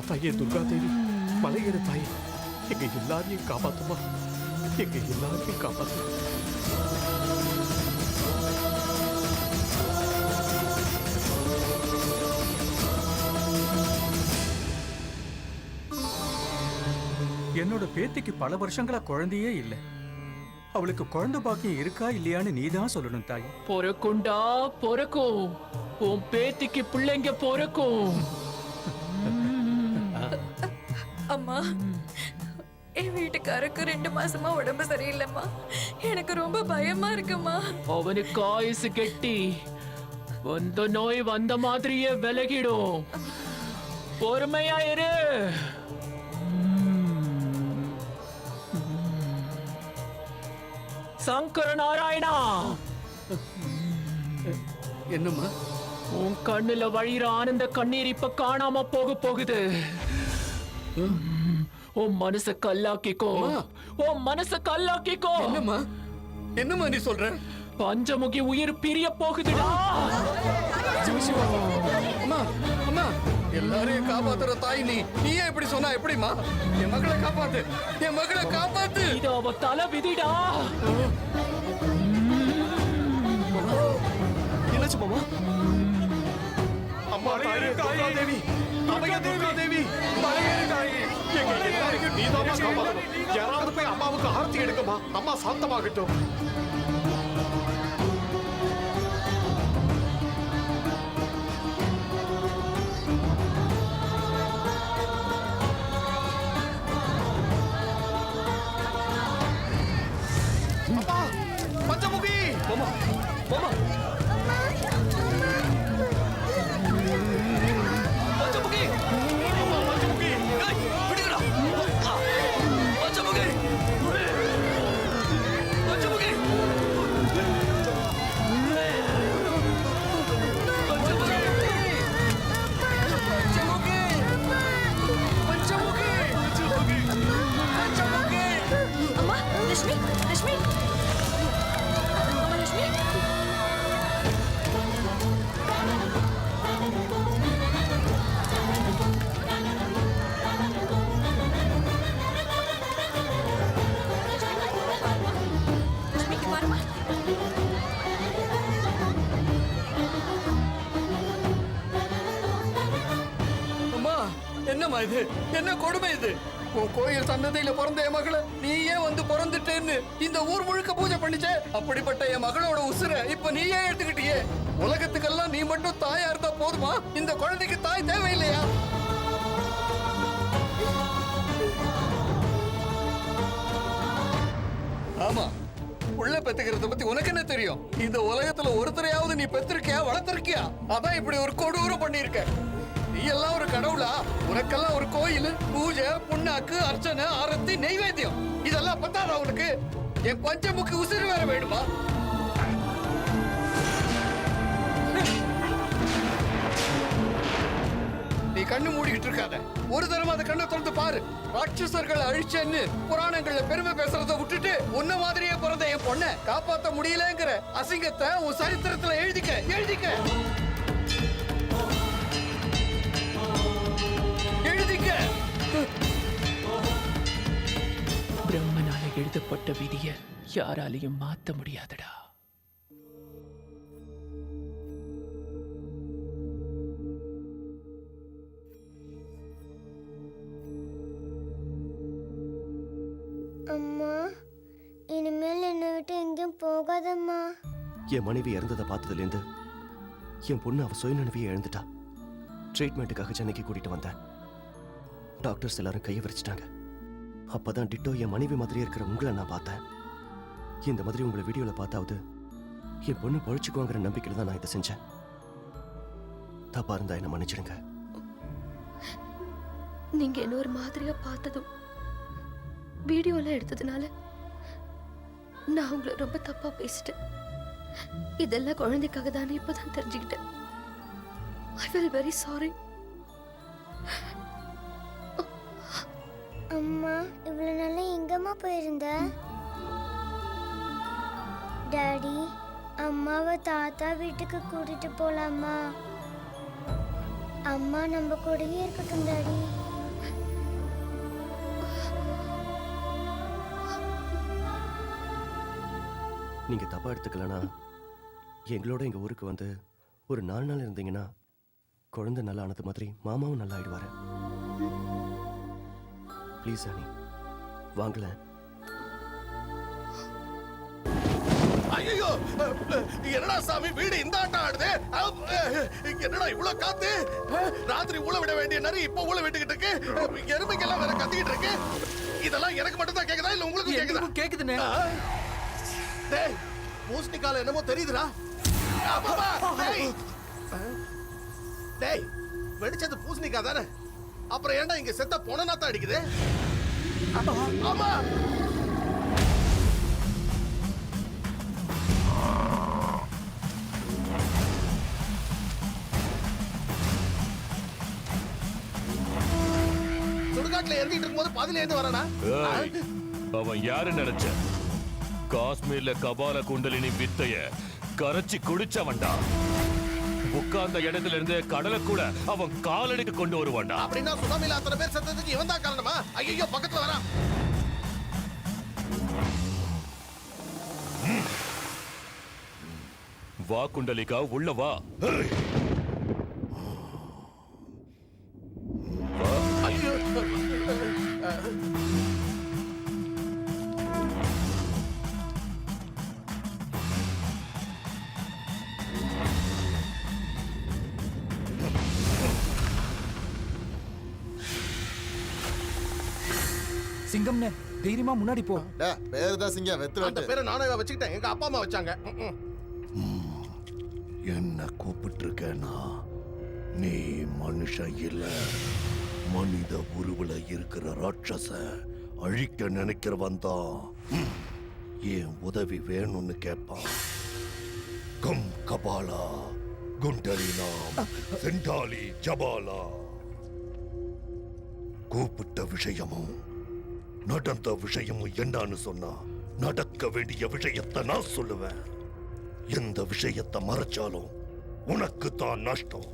[SPEAKER 4] தாயே துர்கா தேவி, மலையேற தாயே, எங்க எல்லாரையும் காப்பாத்துமா, எங்க எல்லாரையும் காப்பாத்து.
[SPEAKER 20] என்னோட பேத்திக்கு பல வருஷங்களா குழந்தையே இல்லை. அவளுக்கு குழந்தை பாக்கியம் இருக்கா இல்லையான்னு நீதான் சொல்லணும் தாய்.
[SPEAKER 21] பொறக்குண்டா பொறக்கும், உன் பேத்திக்கு பிள்ளைங்க பொறக்கும்.
[SPEAKER 13] அம்மா, என் வீட்டுக்காரருக்கு 2 மாசமா உடம்பு சரியில்லைம்மா. எனக்கு ரொம்ப பயமா இருக்குமா.
[SPEAKER 21] அவனுக்கு ஆயுசு கெட்டி வந்த நோய் வந்த மாதிரியே விலகிடும். பொறுமையா இரு. சங்கர நாராயணா,
[SPEAKER 2] என்னம்மா?
[SPEAKER 21] உன் கண்ணுல வழியிற ஆனந்த கண்ணீர் இப்ப காணாம போகுது. உன் மனச கல்லாக்கிக்கோ, உன் மனச கல்லாக்கிக்கோ.
[SPEAKER 2] என்னம்மா நீ சொல்ற?
[SPEAKER 21] பஞ்சமுகி உயிர் பிரிய போகுதுடா.
[SPEAKER 2] அம்மா, அம்மா, எல்லாரையும் காப்பாத்துற தாய் நீ. நீயே இப்படி சொன்னா எப்படிமா? என் மகளை காப்பாத்து, என் மகளை காப்பாத்து.
[SPEAKER 21] இது அவ தலை விதிடா.
[SPEAKER 4] என்னாச்சு மாமா? அம்மா, தாயே துர்கா தேவி, அம்மையா துர்கா தேவி, மலையேறு தாயே, எங்க எல்லாரையும் நீதான் காப்பாத்தணும். யாராவது போய் அம்மாவுக்கு ஆர்த்தி எடுக்கமா, அம்மா சாந்தமாகட்டும்.
[SPEAKER 2] என்னம்மா இது? என்ன கொடுமை இது? உன் கோயில் சன்னதியில பிறந்த என் மகளை நீயே வந்து பிறந்துட்டேன்னு இந்த ஊர் முழுக்க பூஜை பண்ணிச்சே. அப்படிப்பட்ட என் மகளோட உசுரை இப்ப நீயே எடுத்துக்கிட்டியே. உலகத்துக்கெல்லாம் நீ மட்டும் தாயா இருந்தா போதுமா? இந்த குழந்தைக்கு தாய் தேவையில்லையா? ஆமா, உள்ள பெத்துக்கிறத பத்தி உனக்கு என்ன தெரியும்? இந்த உலகத்துல ஒருத்தரையாவது நீ பெற்றிருக்கியா, வளர்த்திருக்கியா? அதான் இப்படி ஒரு கொடூரம் பண்ணிருக்க. நீ எல்லாம் ஒரு கடவுளா? உனக்கெல்லாம் ஒரு கோயில், பூஜை, புண்ணாக்கு, அர்ச்சனை, ஆரத்தி, நெய்வேத்தியம் இதெல்லாம் பத்தாதா உனக்கு? என் பஞ்சமுக்கு உசிறு வேற வேணுமா? நீ கண்ணு மூடிக்கிட்டு இருக்காத. ஒரு தடவை அந்த கண்ணை திறந்து பாரு. ராட்சசர்கள் அழிச்சேன்னு புராணங்கள்ல பெருமை பேசுறத விட்டுட்டு உன்ன மாதிரியே பிறந்த என் பொண்ணை காப்பாத்த முடியலங்கிற அசிங்கத்தை உன் சரித்திரத்துல எழுதிக்க எழுதிக்க எழுதிக்க.
[SPEAKER 21] பிரம்மனால எழுதப்பட்ட விதிய யாராலையும் மாத்த முடியாதடா.
[SPEAKER 6] அம்மா, இனிமேல் என்னை விட்டு எங்கேயும் போகாதம்மா.
[SPEAKER 14] என் மனைவி இறந்ததை பார்த்ததுலேருந்து என் பொண்ணு அவ சுயநினைவியை இழந்துட்டா. ட்ரீட்மெண்ட்டுக்காக சென்னைக்கு கூட்டிட்டு வந்தேன். டாக்டர்ஸ் எல்லாரும் கையை விரிச்சிட்டாங்க. அப்பதான் டிட்டோ என் மனைவி மாதிரியே இருக்கிற உங்களை நான் பார்த்தேன். இந்த மாதிரி உங்களை வீடியோவில் பார்த்தாவது என் பொண்ணு பழிச்சுக்குவாங்கிற நம்பிக்கையில் தான் நான் இதை செஞ்சேன். தப்பா இருந்தா என்ன மன்னிச்சிடுங்க.
[SPEAKER 3] நீங்க என்ன ஒரு மாதிரியா பார்த்ததும் வீடியோல எடுத்ததுனால நான் உங்களை ரொம்ப தப்பா பேசிட்டேன். இதெல்லாம் குழந்தைக்காக தானே இப்பதான் தெரிஞ்சுக்கிட்டேன். I feel very sorry.
[SPEAKER 6] அம்மா, இவ்வளவு நாளா எங்கம்மா போயிருந்த? டாடி, அம்மாவை தாத்தா வீட்டுக்கு கூட்டிட்டு போலாமா? அம்மா நம்ம கூடவே இருக்கட்டும் டாடி.
[SPEAKER 14] நீங்க தப்பா எடுத்துக்கலனா எங்களோட எங்க ஊருக்கு வந்து ஒரு 4 நாள் இருந்தீங்கன்னா குழந்தை நல்லா ஆனது மாதிரி மாமாவும் நல்லா ஆயிடுவாரு. ப்ளீஸ் அனி, வாங்கல.
[SPEAKER 16] ஐயோ, என்னடா சாமி வீடு இந்த ஆட்டம் ஆடுது? என்னடா இவ்வளவு காத்து? ராத்திரி ஊழ விட வேண்டிய நரி இப்ப ஊழ விட்டுக்கிட்டு இருக்கு. எருமைக்கெல்லாம் வேற கத்திக்கிட்டு இருக்கு. இதெல்லாம் எனக்கு மட்டும் தான் கேக்குதா இல்ல உங்களுக்கு கேக்குதா?
[SPEAKER 12] கேக்குதுனே.
[SPEAKER 16] டேய், பூசணிக்கால என்னமோ தெரியுதுடா. டேய், டேய், வெடிச்சது பூசணிக்கா தானே? அப்புறம் ஏன்டா இங்க செத்த பொணநாத்தம் அடிக்குது? ஆமா. சுடுகாட்டுல எரிஞ்சிட்டு இருக்கும்போது பதில இருந்து வரானா?
[SPEAKER 17] அவன் யாரு நினைச்ச? காஷ்மீர்ல கபால குண்டலினி வித்தைய கரைச்சி குடிச்சவன்டா. உட்கார்ந்த இடத்துல இருந்து கடலை கூட அவன் காலடிக்கு கொண்டு வருவான்டா.
[SPEAKER 16] அப்படின்னா சுனாமில அத்தனை பேர் செத்ததுக்கு இவன் தான் காரணமா? ஐயோ, பக்கத்துல வரான்.
[SPEAKER 17] வா குண்டலிகா, உள்ள வா.
[SPEAKER 12] சிங்கம்னே, தைரியமா முன்னாடி போ.
[SPEAKER 10] பேரு தான் சிங்கம், வெத்து
[SPEAKER 16] அந்த பேரை நானே வச்சுக்கிட்டேன். எங்க அப்பா அம்மா வச்சாங்க.
[SPEAKER 1] என்ன கூப்பிட்டுருக்கேனா? நீ மனுஷன் இல்ல, மனித உருவுல இருக்கிற ராட்சச அழிக்க நினைக்கிறவன் தான் என் உதவி வேணும்னு கேட்பான். கம் கபாலா குண்டலினா செண்டாலி ஜபாலா. கூப்பிட்ட விஷயமும் நடந்த விஷயமும் என்னன்னு சொன்னா நடக்க வேண்டிய விஷயத்தை நான் சொல்லுவேன். எந்த விஷயத்தை மறைச்சாலும் உனக்கு தான் நஷ்டம்.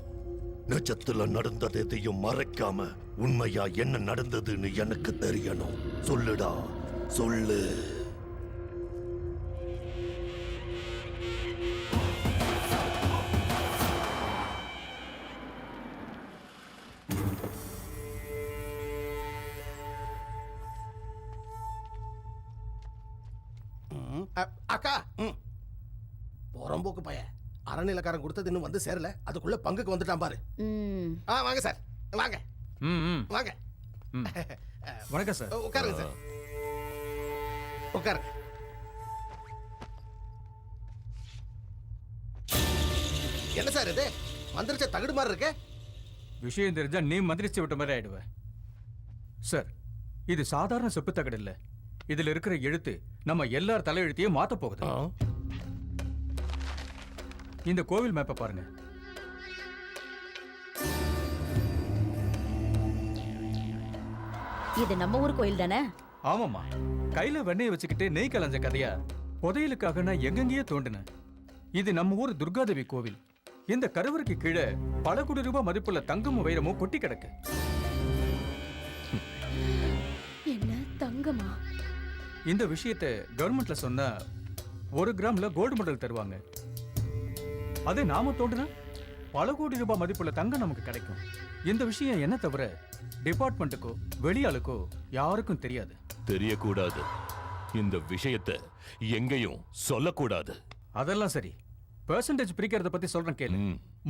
[SPEAKER 1] நிஜத்துல நடந்தது எதையும் மறைக்காம உண்மையா என்ன நடந்ததுன்னு எனக்கு தெரியணும். சொல்லுடா, சொல்லு.
[SPEAKER 16] அக்கா புறம்போக்கு பையன் அறநிலக்காரன் கொடுத்தது இன்னும் வந்து சேரல, அதுக்குள்ள பங்குக்கு வந்துட்டான் பாரு. வாங்க சார், வாங்க வாங்க.
[SPEAKER 20] வணக்கம் சார்.
[SPEAKER 16] உட்காருங்க சார், உட்காருங்க. என்ன சார் இது மந்திரிச்ச தகுடு மாதிரி இருக்கு?
[SPEAKER 20] விஷயம் தெரிஞ்சா நீ மந்திரிச்சு விட்ட மாதிரி ஆயிடுவேன் சார். இது சாதாரண செப்பு தகடு இல்ல, இதுல இருக்கிற எழுத்து நம்ம எல்லார் தலையெழுத்தையும் மாத்த போகுது. இந்த கோவில் மேப்பை பாருங்க.
[SPEAKER 18] இது நம்ம ஊர் கோயில் தானே?
[SPEAKER 20] ஆமாமா, கையில வெண்ணெய் வச்சுக்கிட்டு நெய் கலஞ்ச கதையா புதையலுக்காக நான் எங்கெங்கேயே தோண்டினேன். இது நம்ம ஊர் துர்காதேவி கோவில். இந்த கருவறைக்கு கீழே பல கோடி ரூபாய் மதிப்புள்ள தங்கமும் வைரமும் கொட்டி கிடக்கு.
[SPEAKER 18] என்ன தங்கமா?
[SPEAKER 20] இந்த விஷயத்தை கவர்மெண்ட்ல சொன்னா 1 கிராம்ல கோல்டு மெடல் தருவாங்க. அதே நாம தோண்டினா பல கோடி ரூபாய் மதிப்புள்ள தங்கம் நமக்கு கிடைக்கும். இந்த விஷயம் என்ன தவிர டிபார்ட்மெண்ட்டுக்கோ வெளியாளுக்கோ யாருக்கும் தெரியாது.
[SPEAKER 17] தெரியக்கூடாது. இந்த விஷயத்தை எங்கேயும் சொல்லக்கூடாது.
[SPEAKER 20] அதெல்லாம் சரி, பெர்சன்டேஜ் பிரிக்கிறத பத்தி சொல்றேன் கேளு.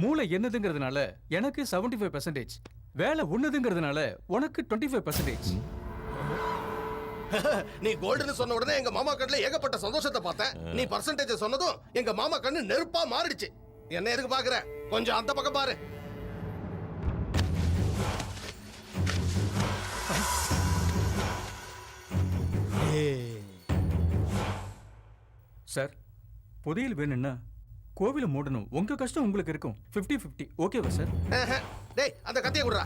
[SPEAKER 20] மூளை என்னதுங்கிறதுனால எனக்கு 75%, வேலை ஒண்ணுதுங்கிறதுனால உனக்கு 25%.
[SPEAKER 16] நீ கோல்டுன்னு சொன்ன உடனே எங்க மாமா கண்ணுல ஏகப்பட்ட சந்தோஷத்தை பார்த்தேன். நீ பர்சன்டேஜ் சொன்னதும் எங்க மாமா கண்ணு நெருப்பா மாறிடுச்சு. என்ன எதுக்கு பாக்குற? கொஞ்சம் அந்த பக்கம் பாரு.
[SPEAKER 20] சார், புதையல் வேணும்னா கோவில மூடணும். உங்க கஷ்டம் உங்களுக்கு இருக்கும். 50-50 ஓகேவா சார்?
[SPEAKER 16] டேய் அந்த கத்தியை குடுறா.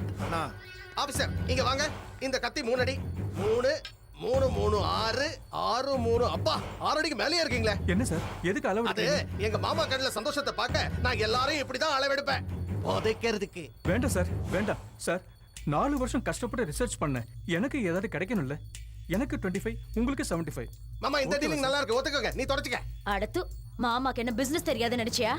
[SPEAKER 16] ஆபீசர் இங்க வாங்க. இந்த கத்தி 3 அடி. 3 3 3 6 6 3. அப்பா 6 அடிக்கு மேலே இருக்கீங்களே.
[SPEAKER 20] என்ன சார், எதுக்கு அளவு?
[SPEAKER 16] அது எங்க மாமா கண்ணுல சந்தோஷத்தை பார்க்க நான் எல்லாரையும் இப்படிதான் அளவெடுப்பேன். புதைக்கிறதுக்கு.
[SPEAKER 20] வேண்டாம் சார், வேண்டாம் சார். 4 வருஷம் கஷ்டப்பட்டு ரிசர்ச் பண்ணேன். எனக்கு ஏதாவது கிடைக்கணும்ல. எனக்கு 25, உங்களுக்கு 75.
[SPEAKER 16] மாமா இந்த டீலிங் நல்லா இருக்கு, ஒத்துக்கோங்க. நீ தொடச்சுக்க.
[SPEAKER 18] அடுத்து மாமாக்கு என்ன பிசினஸ் தெரியாது நினைச்சியா?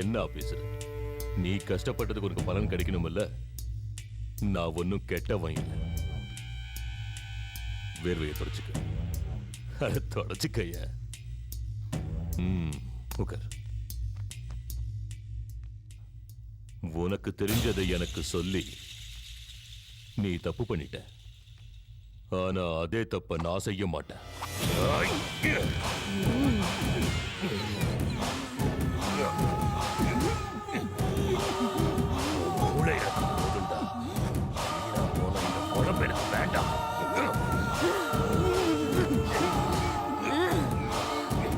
[SPEAKER 17] என்ன ஆபீசர், நீ கஷ்டப்பட்டதுக்கு உனக்கு பலன் கிடைக்கணும்ல? நான் ஒன்னும் கெட்டவன் இல்லை. வேர்வையை தொடச்சுக்க. தொடச்சுக்கைய. உட்கார். உனக்கு தெரிஞ்சதை எனக்கு சொல்லி நீ தப்பு பண்ணிட்ட. ஆனா அதே தப்ப நான் செய்ய மாட்டேன்.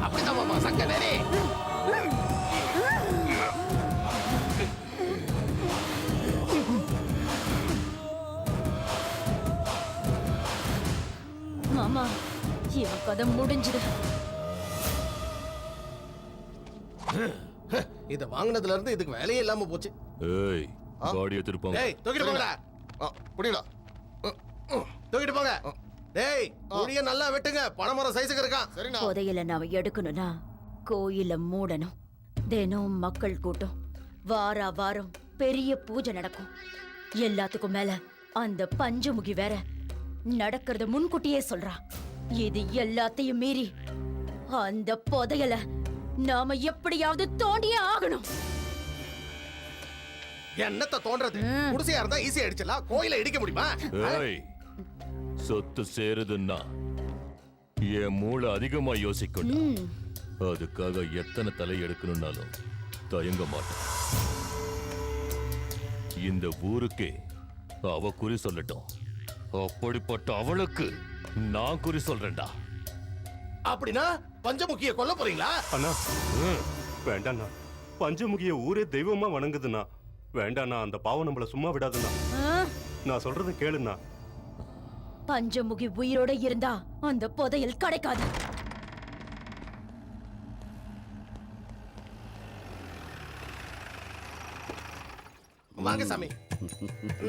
[SPEAKER 16] அப்படிதான் மாமா சங்கரே.
[SPEAKER 18] மாமா இவன் கதை முடிஞ்சுது.
[SPEAKER 16] இத வாங்குனதுல இருந்து இதுக்கு வேலையே இல்லாம போச்சு.
[SPEAKER 17] ஏய், பாடியை திருப்பாங்க.
[SPEAKER 16] டேய் தூக்கிட்டு போங்கடா. புடிடா. தூக்கிட்டு போங்க. டேய் குழிய நல்லா வெட்டுங்க. பணமரம் சைஸ்க்கு இருக்கான். சரிண்ணா.
[SPEAKER 18] புதையல நாம எடுக்கணும்னா கோயில மூடணும். தினம் மக்கள் கூட்டம். வாரம் பெரிய பூஜை நடக்கும். எல்லாத்துக்கும் மேல அந்த பஞ்சமுகி வேற நடக்கிறத முன்கூட்டியே சொல்றா. இது எல்லாத்தையும் மீறி அந்த புதையல நாம எப்படியாவது தோண்டியே ஆகணும்.
[SPEAKER 16] என்னத்த தோன்றது? குடிசையா இருந்தா ஈஸியா அடிச்சலாம். கோயில இடிக்க முடியுமா?
[SPEAKER 17] ஏய், சொத்து சேருதுன்னா என் மூளை அதிகமா யோசிக்கணும். அதுக்காக எத்தனை தலை எடுக்கணும்னாலும் தயங்க மாட்டேன். இந்த ஊருக்கே அவ குறி சொல்லட்டும். அப்படிப்பட்ட அவளுக்கு நான் குறி சொல்றேன்டா.
[SPEAKER 16] அப்படின்னா பஞ்சமுகிய கொல்ல போறீங்களா?
[SPEAKER 19] அண்ணா வேண்டாண்ணா. பஞ்சமுகிய ஊரே தெய்வமா வணங்குதுண்ணா. வேண்டாண்ணா, அந்த பாவம் நம்மள சும்மா விடாதுண்ணா. நான் சொல்றத கேளுண்ணா.
[SPEAKER 18] பஞ்சமுகி உயிரோட இருந்தா அந்த புதையல் கிடைக்காது.
[SPEAKER 16] வாங்க சாமி.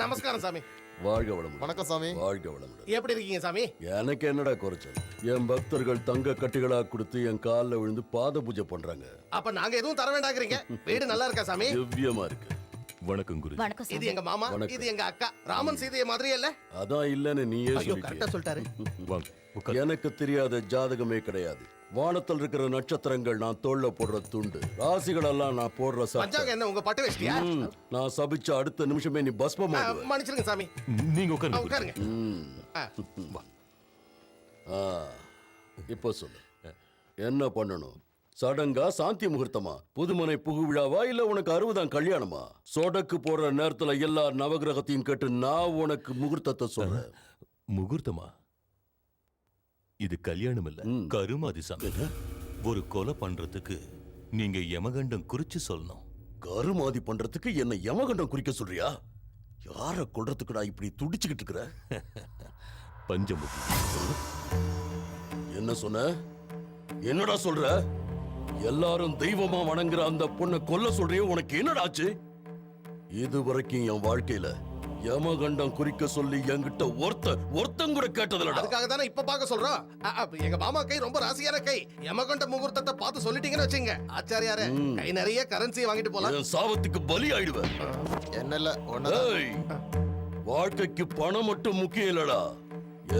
[SPEAKER 16] நமஸ்காரம் சாமி.
[SPEAKER 5] வாழ்க வளமுடன்.
[SPEAKER 16] வணக்கம் சாமி.
[SPEAKER 5] வாழ்க வளமுடன்.
[SPEAKER 16] எப்படி இருக்கீங்க சாமி?
[SPEAKER 5] எனக்கு என்னடா குறைச்சல்? என் பக்தர்கள் தங்க கட்டிகளா கொடுத்து என் காலில் விழுந்து பாத பூஜை பண்றாங்க.
[SPEAKER 16] அப்ப நாங்க எதுவும் தர வேண்டாங்கிறீங்க? வீடு நல்லா இருக்கா சாமி?
[SPEAKER 5] திவ்யமா இருக்கு.
[SPEAKER 17] வணக்கம் குரு.
[SPEAKER 18] வணக்கம்
[SPEAKER 16] இது எங்க மாமா,
[SPEAKER 5] வணக்கம்.
[SPEAKER 16] இது எங்க அக்கா. ராமன் சீதைய மாதிரியே இல்ல?
[SPEAKER 5] அதான் இல்லன்னு நீயே
[SPEAKER 16] ஐயோ, கரெக்டா
[SPEAKER 5] சொல்லிட்டியே.
[SPEAKER 16] சொல்லிட்டாரு.
[SPEAKER 17] வாங்க.
[SPEAKER 5] எனக்கு தெரியாத ஜாதகமே கிடையாது. வானத்தில் இருக்கிற நட்சத்திரங்கள் நான் தோல்ல போடுற துண்டு, ராசிகள் எல்லாம் நான் போடுற சட்டை.
[SPEAKER 16] பஞ்சாங்க என்ன உங்க பட்டு வேஷ்டியா?
[SPEAKER 5] நான் சபிச்ச அடுத்த நிமிஷமே நீ பஸ்மம்
[SPEAKER 16] மன்னிச்சிருங்க சாமி.
[SPEAKER 17] நீங்க உட்காருங்க.
[SPEAKER 16] உட்காருங்க.
[SPEAKER 5] இப்போ சொல்லு, என்ன பண்ணணும்? சடங்கா, சாந்தி முகூர்த்தமா, புதுமனை புகுவிழாவா, இல்ல உனக்கு 60ஆம் கல்யாணமா? சொடக்கு போடுற நேரத்துல எல்லா நவகிரகத்தையும் கேட்டு நான் உனக்கு முகூர்த்தத்தை சொல்றேன்.
[SPEAKER 17] முகூர்த்தமா? இது கல்யாணம் இல்ல, கருமாதி சாமி. ஒரு கொலை பண்றதுக்கு நீங்க யமகண்டம் குறிச்சு சொல்லணும்.
[SPEAKER 5] கருமாதி பண்றதுக்கு என்ன யமகண்டம் குறிக்க சொல்றியா? யார கொல்றதுக்கு நான் இப்படி துடிச்சுக்கிட்டு இருக்கிற?
[SPEAKER 17] பஞ்சமுகி.
[SPEAKER 5] என்ன சொன்ன? என்னடா சொல்ற? எல்லாரும் தெய்வமா வணங்குற அந்த பொண்ணை கொல்ல சொல்றியே, உனக்கு என்னடாச்சு? இது வரைக்கும் என் வாழ்க்கையில யமகண்டம் குறிக்க சொல்லி என்கிட்ட ஒருத்தன் கூட கேட்டதில்லடா.
[SPEAKER 16] அதுக்காக தானே இப்ப பார்க்க சொல்றோம். எங்க மாமா கை ரொம்ப ராசியான கை. யமகண்ட முகூர்த்தத்தை பார்த்து சொல்லிட்டீங்கன்னு வச்சுங்க, ஆச்சாரியாரே கை நிறைய கரன்சி வாங்கிட்டு போலாம்.
[SPEAKER 5] என் சாபத்துக்கு பலி ஆயிடுவேன்.
[SPEAKER 16] என்னல்ல
[SPEAKER 5] ஏய், வாழ்க்கைக்கு பணம் மட்டும் முக்கியம் இல்லடா.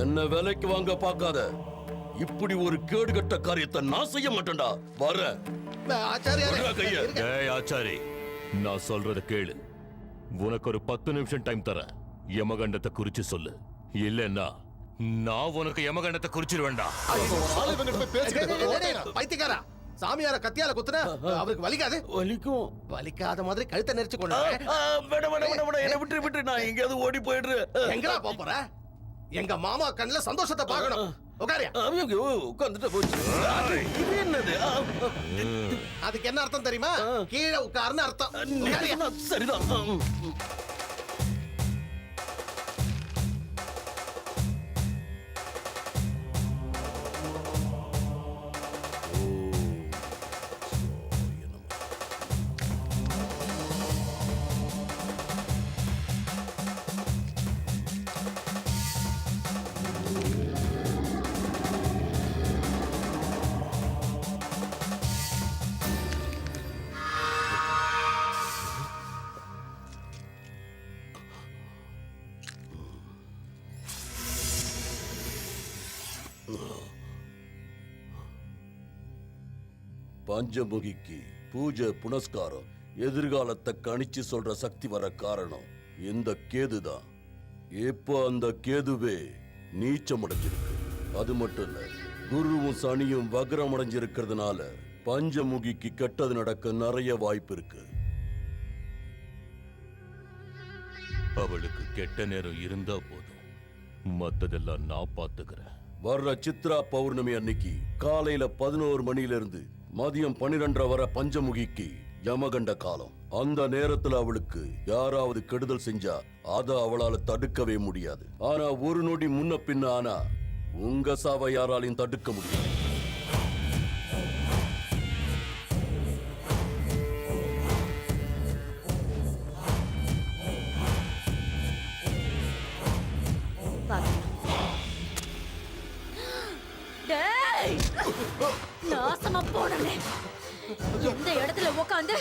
[SPEAKER 5] என்ன விலைக்கு வாங்க பார்க்காத. இப்படி ஒரு கேடுகட்ட காரியத்தை நான் செய்ய மாட்டேன்டா. வர கைய.
[SPEAKER 17] ஏய் ஆச்சாரி, நான் சொல்றத கேளு. உனக்கு ஒரு 10 நிமிஷம் டைம் தரேன். யமகண்டத்தை குறிச்சு சொல்லு, இல்லன்னா நான் உனக்கு யமகண்டத்தை குறிச்சிருவேண்டா.
[SPEAKER 16] பைத்தியக்காரா, சாமியார கத்தியால குத்துனா அவருக்கு வலிக்காது?
[SPEAKER 5] வலிக்கும்.
[SPEAKER 16] வலிக்காத மாதிரி கழுத்தை நெரிச்சு கொண்டு
[SPEAKER 5] என்ன விட்டு நான் எங்கேயாவது ஓடி போயிடுறேன்.
[SPEAKER 16] எங்கடா போற? எங்க மாமா கண்ணுல சந்தோஷத்தை பார்க்கணும். உட்காரியா?
[SPEAKER 5] உட்கார்ந்துட்டு போச்சு. இது என்னது?
[SPEAKER 16] அதுக்கு என்ன அர்த்தம் தெரியுமா? கீழே உட்கார்னு அர்த்தம்.
[SPEAKER 5] சரிதான். பஞ்சமுகிக்கு பூஜை புனஸ்காரம், எதிர்காலத்தை கணிச்சு சொல்ற சக்தி வர காரணம் இந்த கேதுதான். இப்போ அந்த கேதுவே நீச்சம் அடைஞ்சிருக்கு. அது மட்டும் இல்ல, குருவும் சனியும் வக்ரம் அடைஞ்சிருக்கிறதுனால பஞ்சமுகிக்கு கெட்டது நடக்க நிறைய வாய்ப்பு இருக்கு.
[SPEAKER 17] அவளுக்கு கெட்ட நேரம் இருந்தா போதும், மத்ததெல்லாம் நான் பாத்துக்கிறேன்.
[SPEAKER 5] வர்ற சித்ரா பௌர்ணமி அன்னைக்கு காலையில 11 மணியிலிருந்து மதியம் 12 வரை பஞ்சமுகிக்கு யமகண்ட காலம். அந்த நேரத்துல அவளுக்கு யாராவது கெடுதல் செஞ்சா அத அவளால தடுக்கவே முடியாது. ஆனா ஒரு நொடி முன்ன பின்ன ஆனா உங்க சாவை யாராலையும் தடுக்க முடியாது.
[SPEAKER 18] நாசமா போனே. எந்த இடத்துல உட்கார்ந்து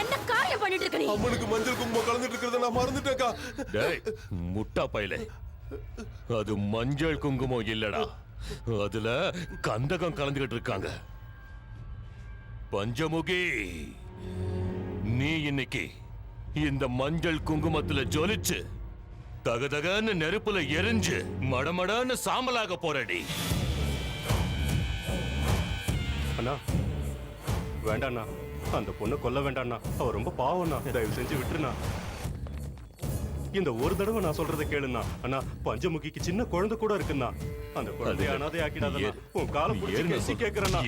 [SPEAKER 18] என்ன காரியம் பண்ணிட்டு இருக்க நீ?
[SPEAKER 15] அம்மனுக்கு மஞ்சள் குங்குமம் கலந்துட்டு இருக்கிறத நான் மறந்துட்டேக்கா.
[SPEAKER 17] டேய் முட்டா பையலே, அது மஞ்சள் குங்குமம் இல்லடா, அதுல கந்தகம் கலந்துகிட்டு இருக்காங்க. பஞ்சமுகி, நீ இன்னைக்கு இந்த மஞ்சள் குங்குமத்துல ஜொலிச்சு தகதகன்னு நெருப்புல எரிஞ்சு மடமடன்னு சாம்பலாக போறடி.
[SPEAKER 19] அண்ணா வேண்டாண்ணா, அந்த பொண்ணை கொல்ல வேண்டாண்ணா. அவ ரொம்ப பாவம்ண்ணா, தயவு செஞ்சு விட்டுருண்ணா. இந்த ஒரு தடவை நான் சொல்றதை கேளுண்ணா. அண்ணா, பஞ்சமுகிக்கு சின்ன குழந்தை கூட இருக்குண்ணா. அந்த குழந்தைய அனாதை ஆக்கிடாதண்ணா. உன் காலம் பிடிச்சி கெஞ்சி கேட்கிறேண்ணா.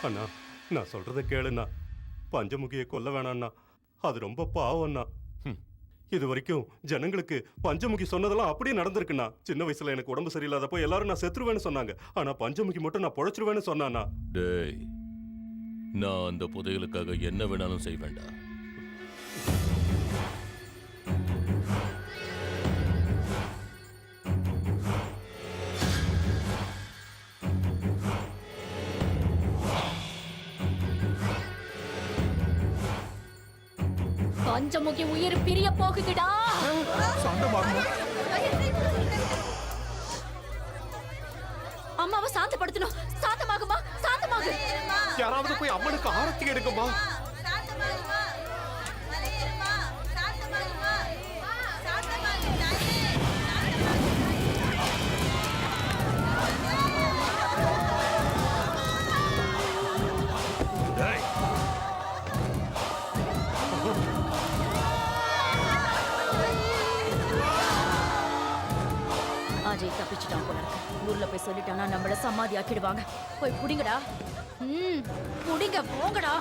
[SPEAKER 19] அண்ணா, நான் சொல்றதை கேளுண்ணா. பஞ்சமுகியை கொல்ல வேணாண்ணா, அது ரொம்ப பாவம்ண்ணா. இது வரைக்கும் ஜனங்களுக்கு பஞ்சமுகி சொன்னதெல்லாம் அப்படியே நடந்திருக்குண்ணா. சின்ன வயசுல எனக்கு உடம்பு சரியில்லாதப்போ எல்லாரும் நான் செத்துருவேன்னு சொன்னாங்க. ஆனா பஞ்சமுகி மட்டும் நான் பொழைச்சிருவேன்னு சொன்னானா.
[SPEAKER 17] டேய், நான் அந்த புதையலுக்காக என்ன வேணாலும் செய்வேண்டா.
[SPEAKER 18] பஞ்சமுகி உயிர் பிரிய போகுதுடா. அம்மாவை சாந்தப்படுத்தணும். சாந்தமாகுமா? சாந்தமாகு.
[SPEAKER 4] யாராவது போய் அம்மனுக்கு ஆரத்தி எடுக்குமா?
[SPEAKER 18] அஜய் தப்பிச்சுட்டான் போல இருக்கு. ஊர்ல போய் சொல்லிட்டானா நம்மள சமாதி ஆக்கிடுவாங்க. போய் புடிங்கடா. புடிங்க போங்கடா.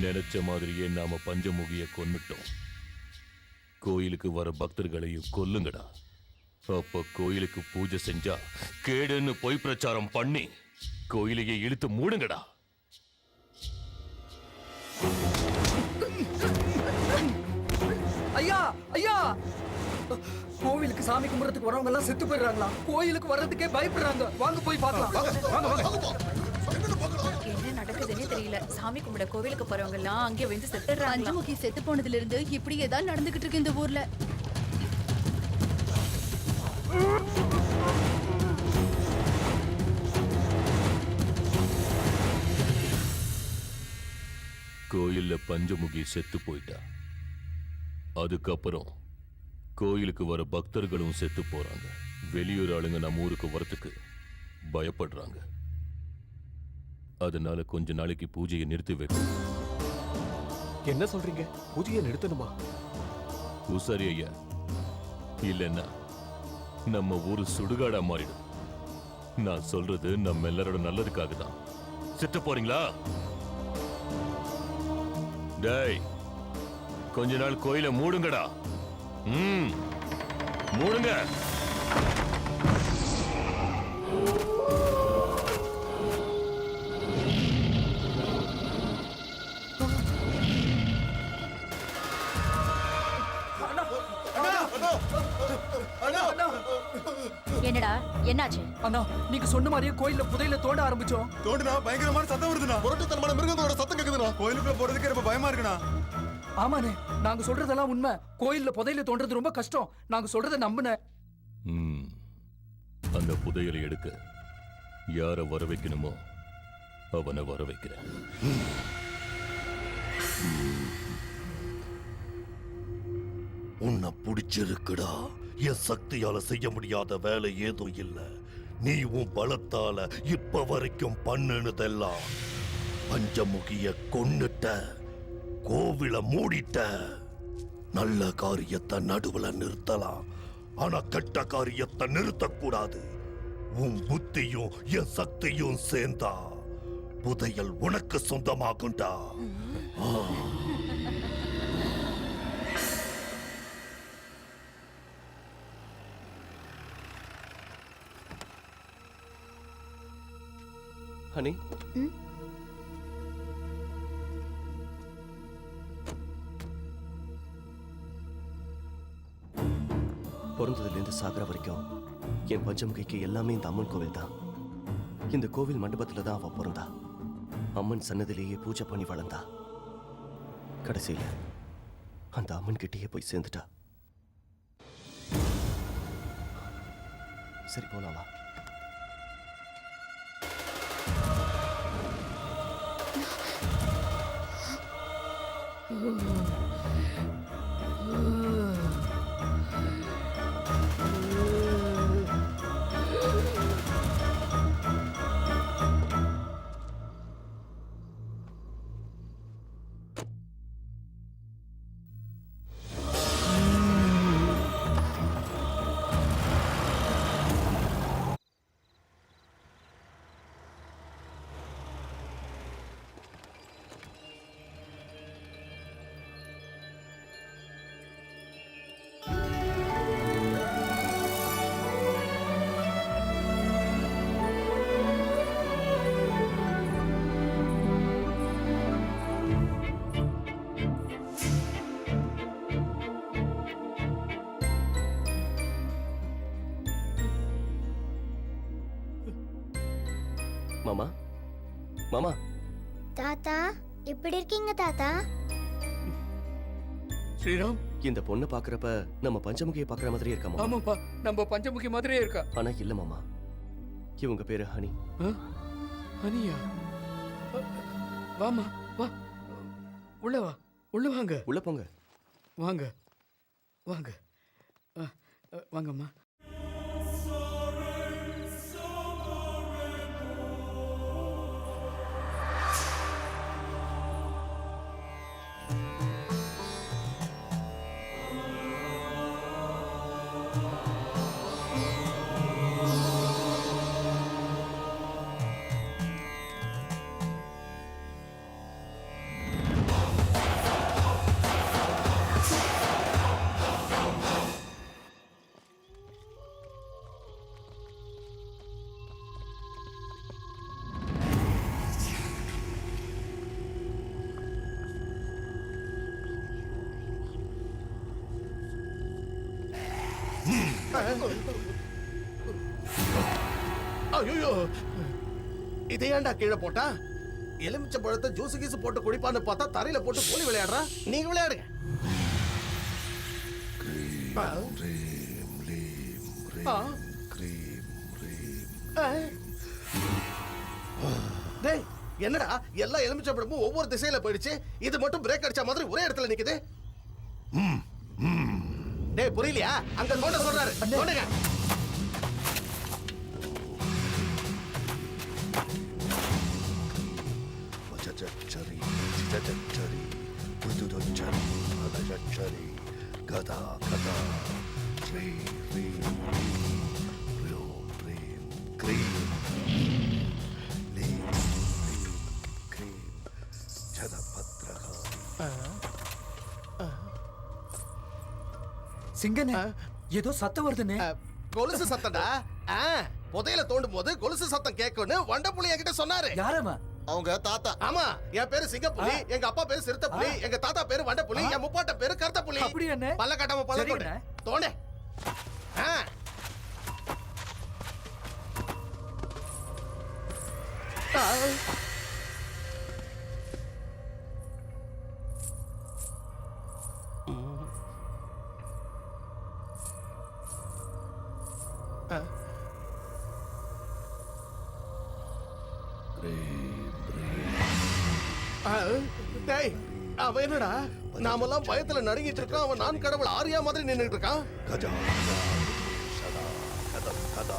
[SPEAKER 17] நினைச்ச மாதிரியே நாம பஞ்சமுகிய கொன்னுட்டோம். கோயிலுக்கு வர பக்தர்களையும் கொல்லுங்கடா. அப்ப கோயிலுக்கு பூஜை செஞ்சா கேடுன்னு பொய் பிரச்சாரம் பண்ணி கோயிலையே இழுத்து மூடுங்கடா.
[SPEAKER 7] ஐயா ஐயா, கோவிலுக்கு சாமி கும்பிடுறதுக்கு வரவங்க எல்லாம் செத்து போயிடுறாங்களா? கோயிலுக்கு வர்றதுக்கே பயப்படுறாங்க. வாங்க போய் பார்க்கலாம்.
[SPEAKER 13] என்ன நடக்குதுன்னே தெரியல. சாமி கும்பிட கோவிலுக்கு போறவங்க எல்லாம் அங்கே வந்து செத்துறாங்க.
[SPEAKER 9] பஞ்சமுகி செத்து போனதுல இருந்து இப்படி ஏதாவது நடந்துகிட்டு இருக்கு இந்த ஊர்ல.
[SPEAKER 17] கோயில்ல பஞ்சமுகி செத்து போயிட்டா. அதுக்கப்புறம் கோயிலுக்கு வர பக்தர்களும் செத்து போறாங்க. வெளியூர் ஆளுங்க நம்ம ஊருக்கு வரத்துக்கு பயப்படுறாங்க. அதனால கொஞ்ச நாளைக்கு பூஜையை நிறுத்தி வைக்கணும்.
[SPEAKER 4] என்ன சொல்றீங்க? பூஜையை நிறுத்தணுமா?
[SPEAKER 17] உசாரி ஐயா, இல்லைன்னா நம்ம ஊரு சுடுகாடா மாறிடும். நான் சொல்றது நம்ம எல்லாரோட நல்லதுக்காக தான். சிட்ட போறீங்களா? டேய், கொஞ்ச நாள் கோயிலை மூடுங்கடா. மூடுங்க.
[SPEAKER 18] என்னடா என்னாச்சு?
[SPEAKER 7] அண்ணா, நீங்க சொன்ன மாதிரியே கோயில்ல புதையில தோண்ட ஆரம்பிச்சோம்.
[SPEAKER 10] தோண்டுனா பயங்கரமான சத்தம் வருதுண்ணா. புரட்டுத்தனமான மிருகங்களோட சத்தம் கேக்குதுண்ணா. கோயிலுக்குள்ள போறதுக்கு ரொம்ப பயமா இருக்குண்ணா.
[SPEAKER 7] ஆமாண்ணே, நாங்க சொல்றதெல்லாம் உண்மை. கோயில்ல புதையில தோன்றது ரொம்ப கஷ்டம். நாங்க சொல்றதை நம்புன.
[SPEAKER 17] அந்த புதையலை எடுக்க யார வர வைக்கணுமோ அவனை வர வைக்கிறேன்.
[SPEAKER 1] உன்னை பிடிச்சிருக்குடா. என் சக்தியால செய்ய முடியாத வேலை ஏதும் இல்ல. நீ உன் பலத்தால இப்ப வரைக்கும் பண்ணுனதெல்லாம் பஞ்சமுகிய கொன்னுட்ட, கோவில மூடிட்ட. நல்ல காரியத்தை நடுவுல நிறுத்தலாம், ஆனா கெட்ட காரியத்தை நிறுத்தக்கூடாது. உன் புத்தியும் என் சக்தியும் சேர்ந்தா புதையல் உனக்கு சொந்தமாகும்டா.
[SPEAKER 14] ஹனி, பிறந்ததுலேருந்து சாகர வரைக்கும் என் பஞ்சமுகைக்கு எல்லாமே இந்த அம்மன் கோவில் தான். இந்த கோவில் மண்டபத்துல தான் அவ பிறந்தா. அம்மன் சன்னதிலேயே பூஜை பண்ணி வளர்ந்தா. கடைசியில அந்த அம்மன் கிட்டேயே போய் சேர்ந்துட்டா. சரி போலாமா? மாமா மாமா
[SPEAKER 6] தாத்தா எப்படி இருக்கீங்க தாத்தா?
[SPEAKER 2] ஸ்ரீராம்,
[SPEAKER 14] இந்த பொண்ணு பாக்குறப்ப நம்ம பஞ்சமுகியை பாக்குற மாதிரி இருக்கா மாமா?
[SPEAKER 2] ஆமாப்பா, நம்ம பஞ்சமுகி மாதிரியே இருக்கா.
[SPEAKER 14] ஆனா இல்ல மாமா, இவங்க பேரு ஹனி.
[SPEAKER 2] ஹனியா? வாமா வா, உள்ள வா, உள்ள வாங்க.
[SPEAKER 14] உள்ள போங்க.
[SPEAKER 2] வாங்க வாங்க வாங்கம்மா.
[SPEAKER 16] ஐயோ, இதை ஏன்டா கீழே போட்டா? எலுமிச்சை பழத்தை ஜூஸ் கீஸ் போட்டு குடிப்பான்னு பார்த்தா தரையில போட்டு கோலி விளையாடுறா. நீங்க விளையாடுங்க. டேய், என்னடா எல்லா எலுமிச்சை பழமும் ஒவ்வொரு திசையில போயிடுச்சு, இது மட்டும் பிரேக் அடிச்ச மாதிரி ஒரே இடத்துல நிக்குது. டேய், புரியலையா? அங்க தோண்ட சொல்றாரு, தோண்டுங்க.
[SPEAKER 1] Chari, chari, chari, chari, gada, gada, Shri, Rim, Rim, Rim, Krim, Lim, Krim, Chadapatraha.
[SPEAKER 7] சிங்கனே, ஏதோ சத்தம் வருதுனே.
[SPEAKER 16] கொலுசு சத்தம்டா. புதையில தோண்டும் போது கொலுசு சத்தம் கேட்கும்னு வண்டப்புலி என்கிட்ட சொன்னாரு.
[SPEAKER 7] யாரம்மா?
[SPEAKER 10] அவங்க தாத்தா.
[SPEAKER 16] ஆமா, என் பேரு சிங்கப்புலி, எங்க அப்பா பேரு சிறுத்தைப்புலி, எங்க தாத்தா பேரு வண்டப்புலி, என் முப்பாட்ட பேரு கருத்தப்புலி.
[SPEAKER 7] அப்படி என்ன?
[SPEAKER 16] பல்ல கட்டாம பல்ல தோண்டு. தோண்டு. டேய், அவன் என்னடா நாமெல்லாம் பயத்துல நடுங்கிட்டு இருக்கான், அவன் நான் கடவுள் ஆரியா மாதிரி நின்னுட்டு இருக்கான்.
[SPEAKER 1] Gada, Shada, Kadam, Kada,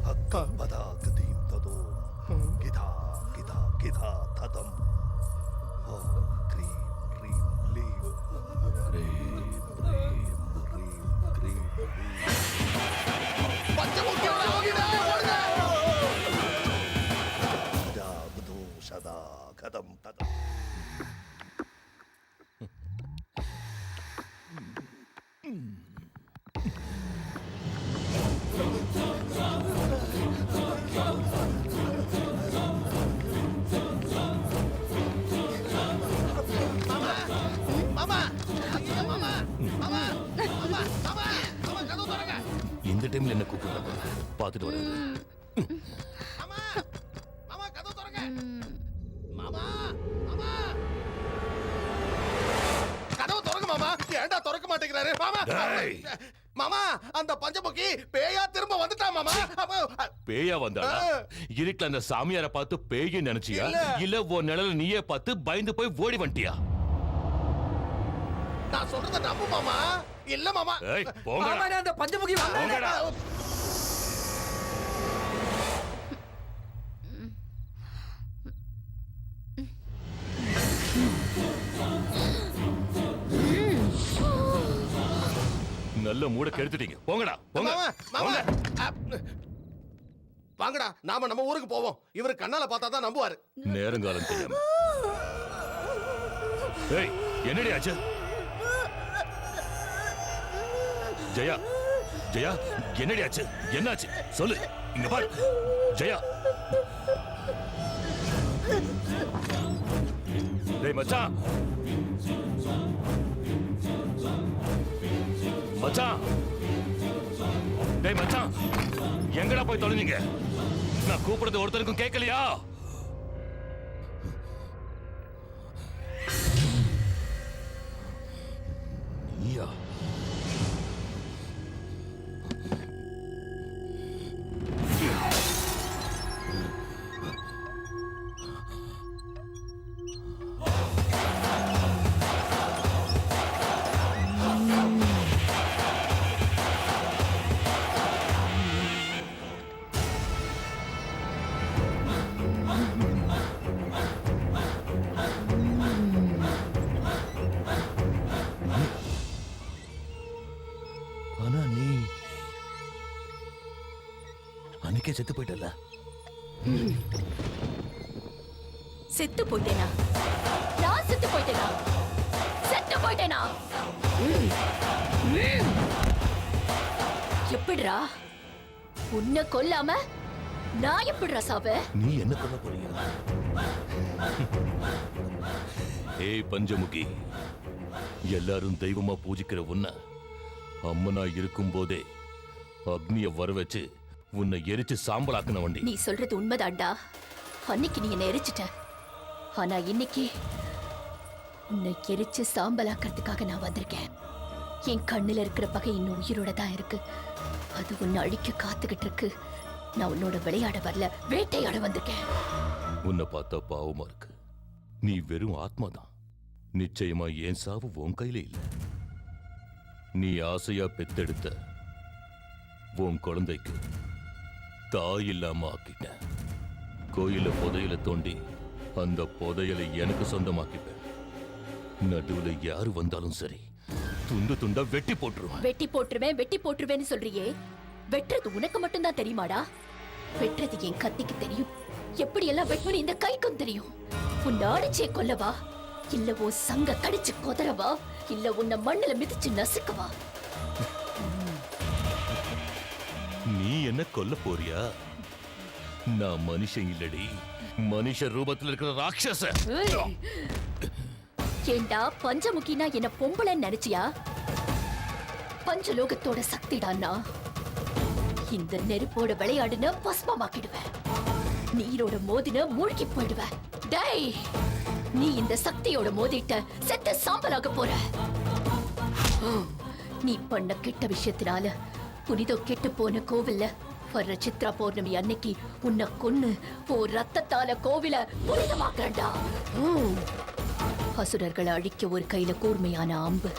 [SPEAKER 1] Hakka, Bada, Kadim, Tado, Gita, Gita, Gita, Tadam, Krim, Rim, Lim, Krim, Rim, Rim, Krim,
[SPEAKER 16] பஞ்சமுக்கியோட ஓடிடா, ஓடுங்க.
[SPEAKER 1] Gada, Budu, Shada, Kadam, Tadam.
[SPEAKER 17] இந்த டைம்ல என்ன கூப்பிடுறாங்க? பார்த்துட்டு வரேன்.
[SPEAKER 16] கதவு திறங்க மாமா. ஏன்டா திறக்க மாட்டேங்கிறாரு மாமா? மாமா, அந்த பஞ்சமுகி பேயா திரும்ப வந்துட்டா மாமா.
[SPEAKER 17] பேயா வந்தாடா? இருட்டுல அந்த சாமியார பார்த்து பேய் நினைச்சியா? இல்ல உன் நிழல நீயே பார்த்து பயந்து போய் ஓடி வந்துட்டியா?
[SPEAKER 16] நான் சொல்றத நம்பு மாமா. இல்ல மாமா.
[SPEAKER 17] ஏய், போங்கடா.
[SPEAKER 7] மாமா, அந்த பஞ்சமுகி
[SPEAKER 17] போங்கடா. நல்ல மூட கெடுத்துட்டீங்க. போங்கடா, போங்க.
[SPEAKER 16] மாமா, வாங்கடா, நாம நம்ம ஊருக்கு போவோம். இவரு கண்ணால பார்த்தா தான் நம்புவாரு.
[SPEAKER 17] நேரங்காலம் தெரியாம. ஏய், என்னடி ஆச்சு? ஜெயா, ஜெயா, என்னடி ஆச்சு? என்னாச்சு? சொல்லு. இங்க பாரு. ஜெயா. டேய் மச்சான். மச்சான். டேய் மச்சான். எங்கடா போய் தொலைஞ்சீங்க? நான் கூப்பிடுறது ஒருத்தருக்கும் கேட்கலையா? நீயா? ஆனா நீ அன்னைக்கே செத்து போயிட்டல.
[SPEAKER 18] செத்து போயிட்டேனா? நான் செத்து போயிட்டேனா? செத்து போயிட்டேனா? எப்படிடா உன்னை கொல்லாம நான் எப்படிடா சாவ?
[SPEAKER 17] நீ என்ன பண்ண போறீங்க? ஏய் பஞ்சமுகி, எல்லாரும் தெய்வமா பூஜிக்கிற உன்னை அம்மனா இருக்கும் போதே அக்னிய வர வச்சு உன்னை எரிச்சு சாம்பலாக்குன வண்டி.
[SPEAKER 18] நீ சொல்றது உண்மைதான்டா. அன்னைக்கு நீ என்ன எரிச்சிட்ட. ஆனா இன்னைக்கு உன்னை எரிச்சு சாம்பலாக்கிறதுக்காக நான் வந்திருக்கேன். என் கண்ணுல இருக்கிற பகை இன்னும் உயிரோட தான் இருக்கு. அது உன்னை அழிக்க காத்துக்கிட்டு இருக்கு. நான் உன்னோட விளையாட வரல, வேட்டையாட வந்திருக்கேன்.
[SPEAKER 17] உன்னை பார்த்தா பாவமா இருக்கு. நீ வெறும் ஆத்மாதான். நிச்சயமா என் சாவு உன் கையில இல்ல. நீ ஆசையா பெத்தெடுத்த உன் குழந்தைக்கு தாய் இல்லாம ஆக்கிட்ட. கோயில புதையல தோண்டி அந்த புதையலை எனக்கு சொந்தமாக்கிப்பேன். நடுவுல யாரு வந்தாலும் சரி, துண்டு துண்டா வெட்டி போட்டுருவேன்.
[SPEAKER 18] வெட்டி போட்டுருவேன், வெட்டி போட்டுருவேன்னு சொல்றியே, வெட்டுறது உனக்கு மட்டும்தான் தெரியுமாடா? வெட்டுறது என் கத்திக்கு தெரியும். எப்படி எல்லாம் வெட்டுன்னு இந்த கைக்கும் தெரியும். உன்னை அடிச்சே கொல்லவா, இல்ல உன் சங்க கடிச்சு கொதறவா, இல்ல உன்னை மண்ணுல மிதிச்சு நசுக்கவா?
[SPEAKER 17] நீ என்ன கொல்ல போறியா? நான் மனுஷன் இல்லடி, மனுஷ ரூபத்தில் இருக்கிற ராட்சச.
[SPEAKER 18] ஏண்டா பஞ்சமுகினா என்ன பொம்பளைன்னு நினைச்சியா? பஞ்சலோகத்தோட சக்திடான்னா இந்த நெருப்போட விளையாடுன பஸ்மமாக்கிடுவேன். நீரோட மோதின மூழ்கி போயிடுவேன். டேய், நீ இந்த சக்தியோட மோதிட்ட செத்த சாம்பலாக போற. நீ பண்ண கெட்ட விஷயத்தினால புனிதோ கெட்டு போன கோவில்ல வர்ற சித்ரா பௌர்ணமி அன்னைக்கு உன்னை கொன்னு ரத்தத்தால கோவில புனிதமாக்குறா. அசுரர்களை அழிக்க ஒரு கையில கூர்மையான அம்பு,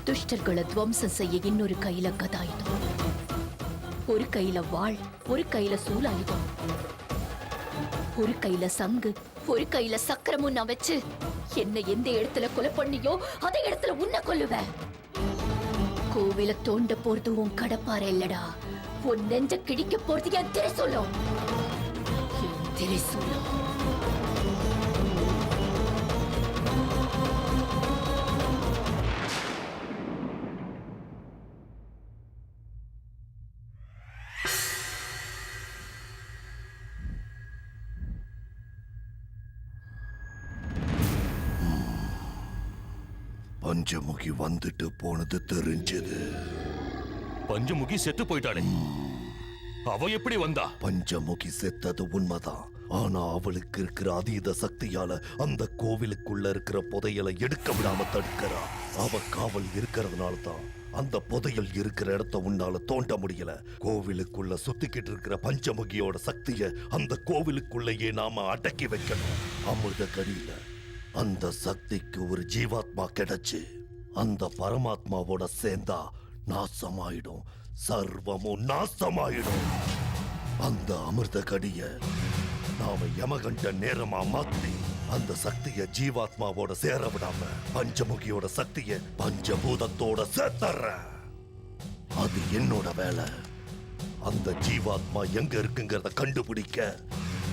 [SPEAKER 18] துஷ்டர்களை துவம்சம் செய்ய இன்னொரு கையில கதாயுதம், ஒரு கையில வாள், ஒரு கையில சூலாயுதம், ஒரு கையில சங்கு, ஒரு கையில சக்கரமும் நான் வச்சு என்ன எந்த இடத்துல கொலை பண்ணியோ அதே இடத்துல உன்னை கொல்லுவேன். கோவில தோண்ட போறது உன் கடப்பாறை இல்லடா, உன் நெஞ்ச கிடிக்க போறது என் திரிசூலம். என் திரிசூலம்.
[SPEAKER 1] பஞ்சமுகி வந்துட்டு போனது தெரிஞ்சது.
[SPEAKER 17] பஞ்சமுகி செத்து போயிட்டாளே, அவ எப்படி வந்தா?
[SPEAKER 1] பஞ்சமுகி செத்தது உண்மைதான். ஆனா அவளுக்கு இருக்கிற அதீத சக்தியால அந்த கோவிலுக்குள்ள இருக்கிற புதையலை எடுக்க விடாம தடுக்கிறா. அவ காவல் இருக்கிறதுனால தான் அந்த புதையல் இருக்கிற இடத்த உன்னால தோண்ட முடியல. கோவிலுக்குள்ள சுத்திக்கிட்டு இருக்கிற பஞ்சமுகியோட சக்திய அந்த கோவிலுக்குள்ளேயே நாம அடக்கி வைக்கணும். அமிர்த கடியில அந்த சக்திக்கு ஒரு ஜீவாத்மா கிடைச்சு அந்த பரமாத்மாவோட சேர்ந்தா நாசமாயிடும், சர்வமும் நாசமாயிடும். அந்த அமிர்த கடிய நாம யமகண்ட நேரமா மாத்தி அந்த சக்திய ஜீவாத்மாவோட சேர விடாம பஞ்சமுகியோட சக்திய பஞ்சபூதத்தோட சேர்த்தற. அது என்னோட வேலை. அந்த ஜீவாத்மா எங்க இருக்குங்கிறத கண்டுபிடிக்க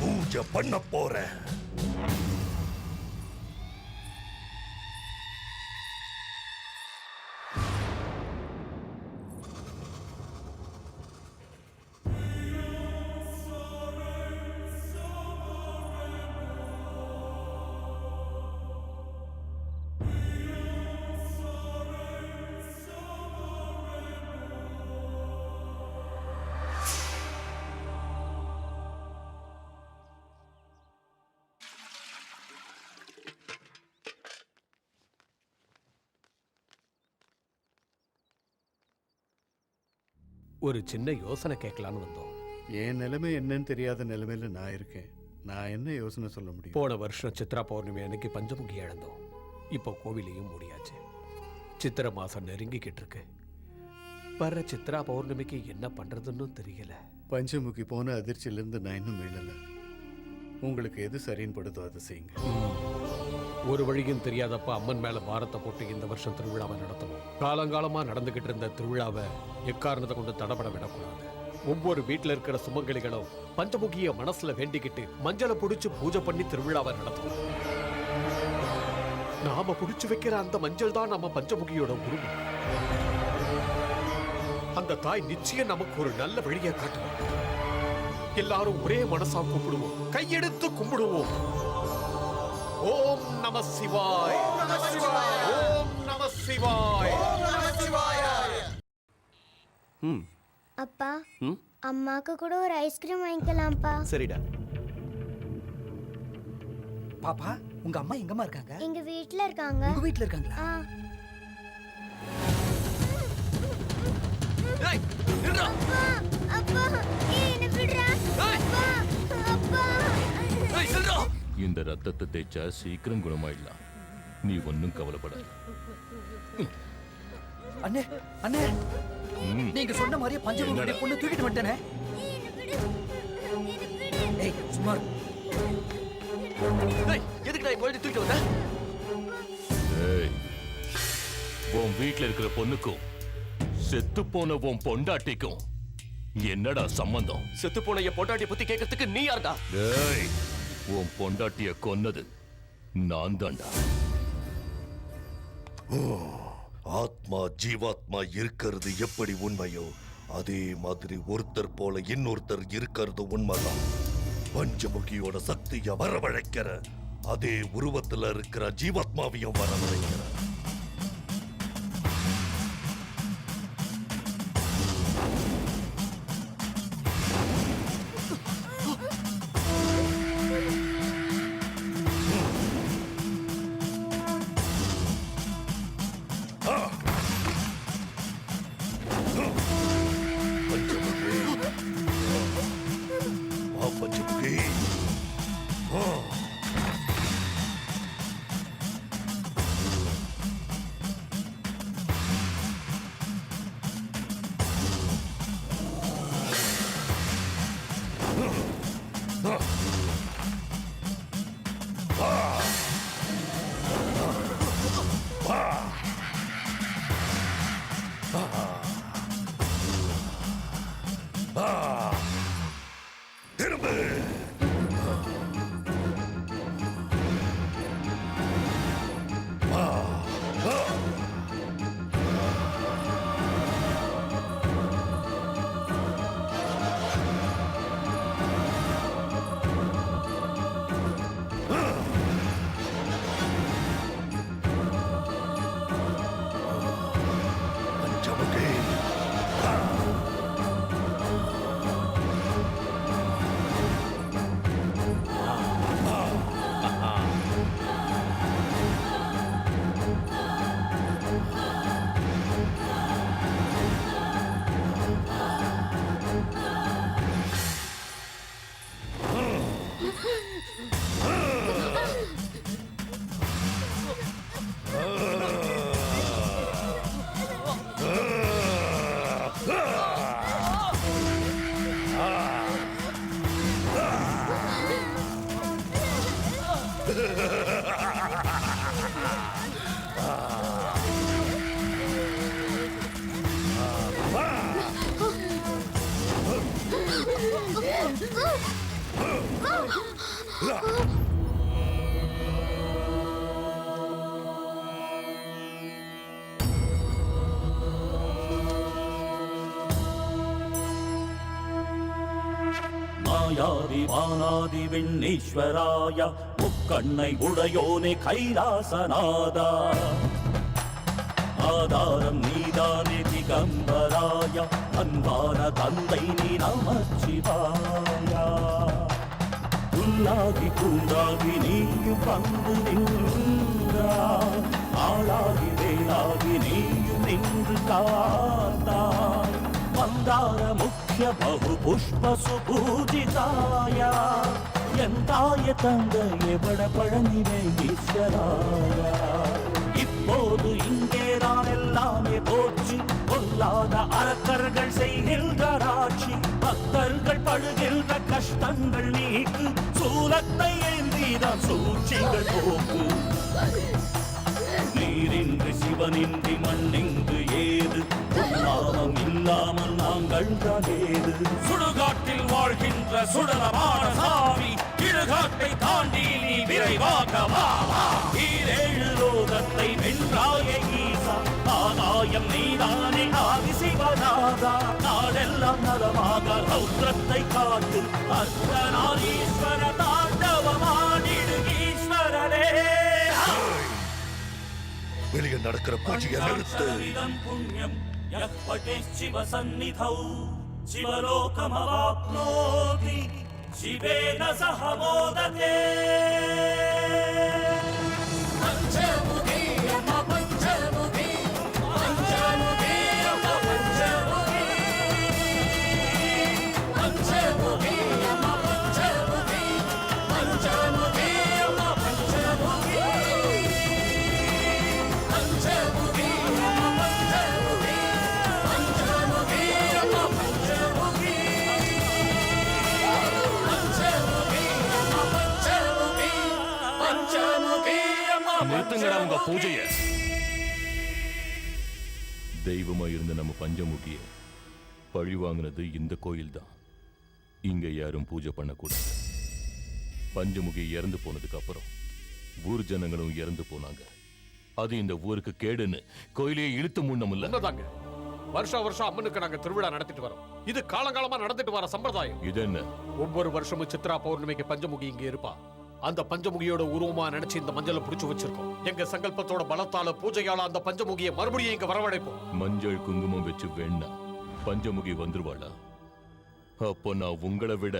[SPEAKER 1] பூஜை பண்ண போறேன்.
[SPEAKER 4] ஒரு சின்ன யோசனை கேட்கலான்னு வந்தோம்.
[SPEAKER 2] என் நிலைமை என்னன்னு தெரியாத நிலைமையில நான் இருக்கேன். நான் என்ன யோசனை சொல்ல முடியும்?
[SPEAKER 4] போன வருஷம் சித்ரா பௌர்ணமி அன்னைக்கு பஞ்சமுகி இழந்தோம். இப்போ கோவிலையும் மூடியாச்சு. சித்திரை மாசம் நெருங்கிக்கிட்டு இருக்கு. வர்ற சித்ரா பௌர்ணமிக்கு என்ன பண்றதுன்னு தெரியல.
[SPEAKER 2] பஞ்சமுகி போன அதிர்ச்சியிலிருந்து நான் இன்னும் மீளல. உங்களுக்கு எது சரின்னு படுதோ அதை செய்யுங்க.
[SPEAKER 4] ஒரு வழியும் தெரியாதப்ப அம்மன் மேல பாரத்தை போட்டு இந்த வருஷம் திருவிழாவை நடத்தணும். காலங்காலமா நடந்துகிட்டு இருந்த திருவிழாவை எக்காரணத்தை கொண்டு தடபட விடக்கூடாது. ஒவ்வொரு வீட்டுல இருக்கிற சுமங்கலிகளும் பஞ்சமுகிய மனசுல வேண்டிக்கிட்டு மஞ்சளை புடிச்சு பூஜை பண்ணி திருவிழாவை நடத்தணும். நாம புடிச்சு வைக்கிற அந்த மஞ்சள் தான் நம்ம பஞ்சமுகியோட உருவம். அந்த தாய் நிச்சயம் நமக்கு ஒரு நல்ல வழியை காட்டுவோம். எல்லாரும் ஒரே மனசா கும்பிடுவோம், கையெடுத்து கும்பிடுவோம். ஓம் நம சிவாய், ஓம் நம சிவாய்.
[SPEAKER 6] அப்பா அம்மாக்கு கூட ஒரு ஐஸ்கிரீம் வாங்கிக்கலாம்ப்பா.
[SPEAKER 14] சரிடா.
[SPEAKER 7] பாப்பா உங்க அம்மா எங்கம்மா இருக்காங்க?
[SPEAKER 6] எங்க வீட்ல இருக்காங்க.
[SPEAKER 7] உங்க வீட்ல இருக்காங்களா?
[SPEAKER 6] அப்பா என்ன விடுறா? அப்பா அப்பா
[SPEAKER 17] இந்த ரத்தத்தை தேய்ச்சா சீக்கிரம் குணமாயிடலாம். நீ ஒன்னும் கவலைப்படாத.
[SPEAKER 7] அண்ணே அண்ணே நீங்க சொன்ன மாதிரியே பஞ்சமுகியோட பொண்ணு தூக்கிட்டு வந்துட்டேனே. ஏய் சும்மா
[SPEAKER 14] எதுக்கு நான் போயிட்டு தூக்கிட்டு வந்தேன்?
[SPEAKER 17] ஏய், உன் வீட்ல இருக்கிற பொண்ணுக்கும் செத்து போன உன் பொண்டாட்டிக்கும் என்னடா சம்பந்தம்?
[SPEAKER 14] செத்து போன என் பொண்டாட்டி பத்தி கேட்கறதுக்கு நீ யாருடா?
[SPEAKER 17] ஏய், உன் பொண்டாட்டிய கொன்னது நான் தான்டா.
[SPEAKER 1] ஆத்மா ஜீவாத்மா இருக்கிறது எப்படி உண்மையோ அதே மாதிரி ஒருத்தர் போல இன்னொருத்தர் இருக்கிறது உண்மைதான். பஞ்சமுகியோட சக்தியை வரவழைக்கிற அதே உருவத்துல இருக்கிற ஜீவாத்மாவையும் வரவழைக்கிற.
[SPEAKER 11] மாயாதி வானாதி விண்ணீஸ்வராய முக்கண்ணை உடையோனே கைலாசநாதா ஆதாரம் நீதானே திகம்பராய அன்பான தந்தை நீ நமச்சிவாயா புல்லாகி பூண்டாகி நீயும் வந்து நின்றாய் ஆளாகி வேளாகி நீயும் நின்று காத்தாய் ಮಂದಾರ ಮುಖ್ಯ ಬಹು ಪುಷ್ಪ ಸುಪೂಜಿತಾಯ ಎಂತಾಯ ತಂದೆಯ ಬಡಪழனிவே ஈஸ்வராய இப்போது இங்கே தான் எல்லாமே போச்சு பொல்லாத அரக்கர்கள் செய்கின்ற ஆட்சி பக்தர்கள் படுகின்ற கஷ்டங்கள் நீக்கு சூலத்தை ஏந்திதான் சூழ்ச்சிகள் போக்கு நீரின்றி சிவனின்றி மண்ணிங்கு ஏது நாமம் இல்லாமல் நாங்கள் தான் ஏது சுடுகாட்டில் வாழ்கின்ற சுடலமான சாமி இடுகாட்டை தாண்டி நீ விரைவாக வா ஈரேழு லோகத்தை வென்றாய ஈசா ஆகாயம் நீதானே ஆதி சிவநாதா நாடெல்லாம் நலமாக ரௌத்ரத்தை காட்டு அர்த்தநாரீஸ்வர தாண்டவமாடிடு ஈஸ்வரனே
[SPEAKER 1] வெளியே நடக்கிற பூஜையை நிறுத்து.
[SPEAKER 11] புண்ணியம் யப்படே சிவ சந்நிதௌ சிவலோகமவாப்னோதி சிவேன சஹ மோததே பஞ்சமுகி அம்ம பஞ்சமுகி பஞ்சமுகி அம்ம பஞ்சமுகி பஞ்சமுகி அம்ம பஞ்சமுகி பஞ்சமுகி அம்ம பஞ்சமுகி
[SPEAKER 17] நிறுத்துங்கடா உங்க பூஜைய. தெய்வமா இருந்த நம்ம பஞ்சமுகிய பழி வாங்கினது இந்த கோயில் தான். இங்க யாரும் பூஜை பண்ணக்கூடாது. பஞ்சமுகி இறந்து போனதுக்கு அப்புறம் ஊர் ஜனங்களும் இறந்து போனாங்க. அது இந்த ஊருக்கு கேடுன்னு கோயிலையே இழுத்து மூடணும்ல.
[SPEAKER 4] உண்மைதாங்க. வருஷம் வருஷம் அம்மனுக்கு நாங்க திருவிழா நடத்திட்டு வரோம். இது காலங்காலமா நடந்துட்டு வர சம்பிரதாயம்.
[SPEAKER 17] இது என்ன?
[SPEAKER 4] ஒவ்வொரு வருஷமும் சித்ரா பௌர்ணமிக்கு பஞ்சமுகி இங்க இருப்பா. அந்த பஞ்சமுகியோட உருவமா நினைச்சு இந்த மஞ்சளை புடிச்சு வச்சிருக்கோம். எங்க சங்கல்பத்தோட பலத்தால பூஜையால அந்த பஞ்சமுகியை மறுபடியும் இங்க வரவழைப்போம்.
[SPEAKER 17] மஞ்சள் குங்குமம் வச்சு வேணா பஞ்சமுகி வந்துருவாளா? அப்போ நான் உங்களை விட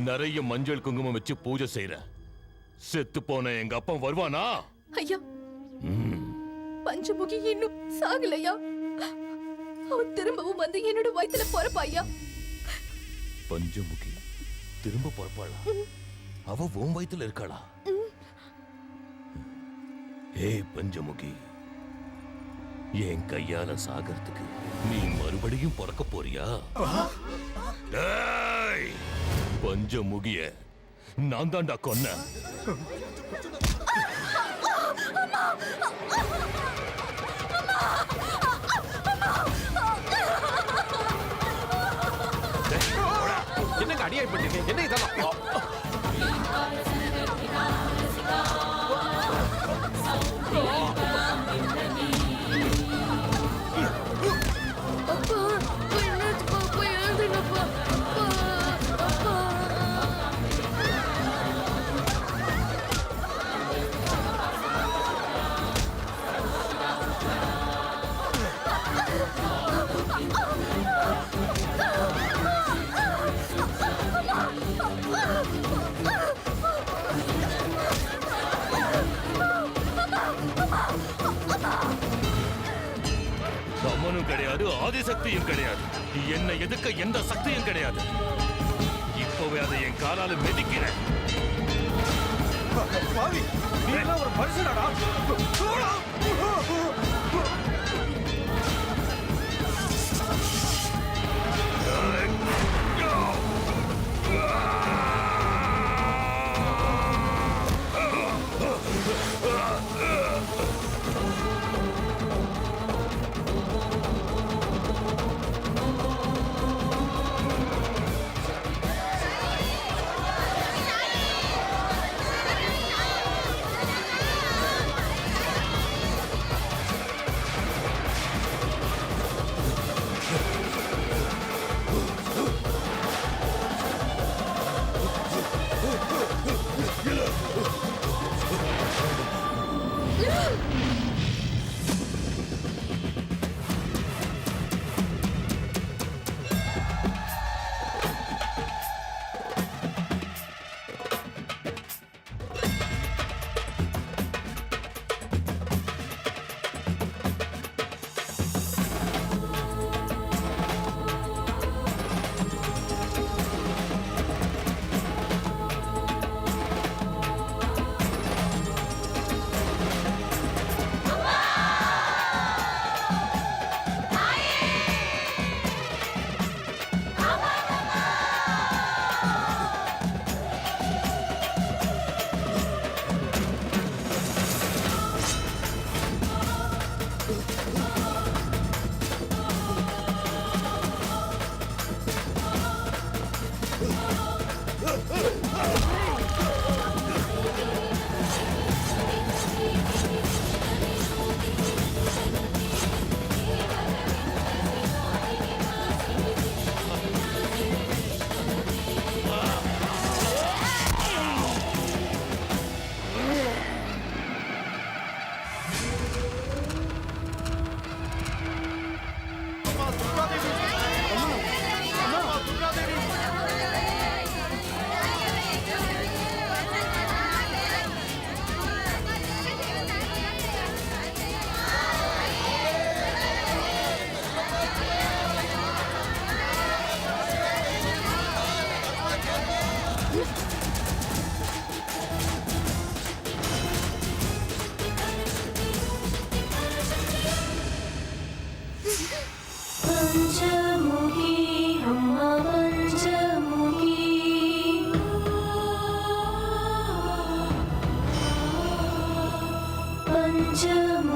[SPEAKER 17] நிறைய மஞ்சள் குங்குமம் வச்சு பூஜை செய்யறேன். செத்து போன எங்க அப்பா வருவானா?
[SPEAKER 9] ஐயா, பஞ்சமுகி இன்னும் சாகலையா? அவன் திரும்பவும் வந்து என்னோட வயித்துல பொறப்பா ஐயா.
[SPEAKER 17] பஞ்சமுகி திரும்ப பொறப்பாளா? அவ உன் வயித்துல இருக்காளா? ஏய் பஞ்சமுகி, என் கையால சாகறதுக்கு நீ மறுபடியும் பிறக்க போறியா? பஞ்சமுகிய நான் தான்டா கொன்ன.
[SPEAKER 4] என்னங்க அடியாய் பண்ணீங்க? என்ன இதெல்லாம்? அம்மனும் கிடையாது, ஆதிசக்தியும் கிடையாது. என்னை எதுக்க எந்த சக்தியும் கிடையாது. இப்பவே அதை என் காலால மிதிக்கிறேன்.
[SPEAKER 7] நீ எல்லாம் ஒரு மனுஷனாடா?
[SPEAKER 11] பஞ்சமுகி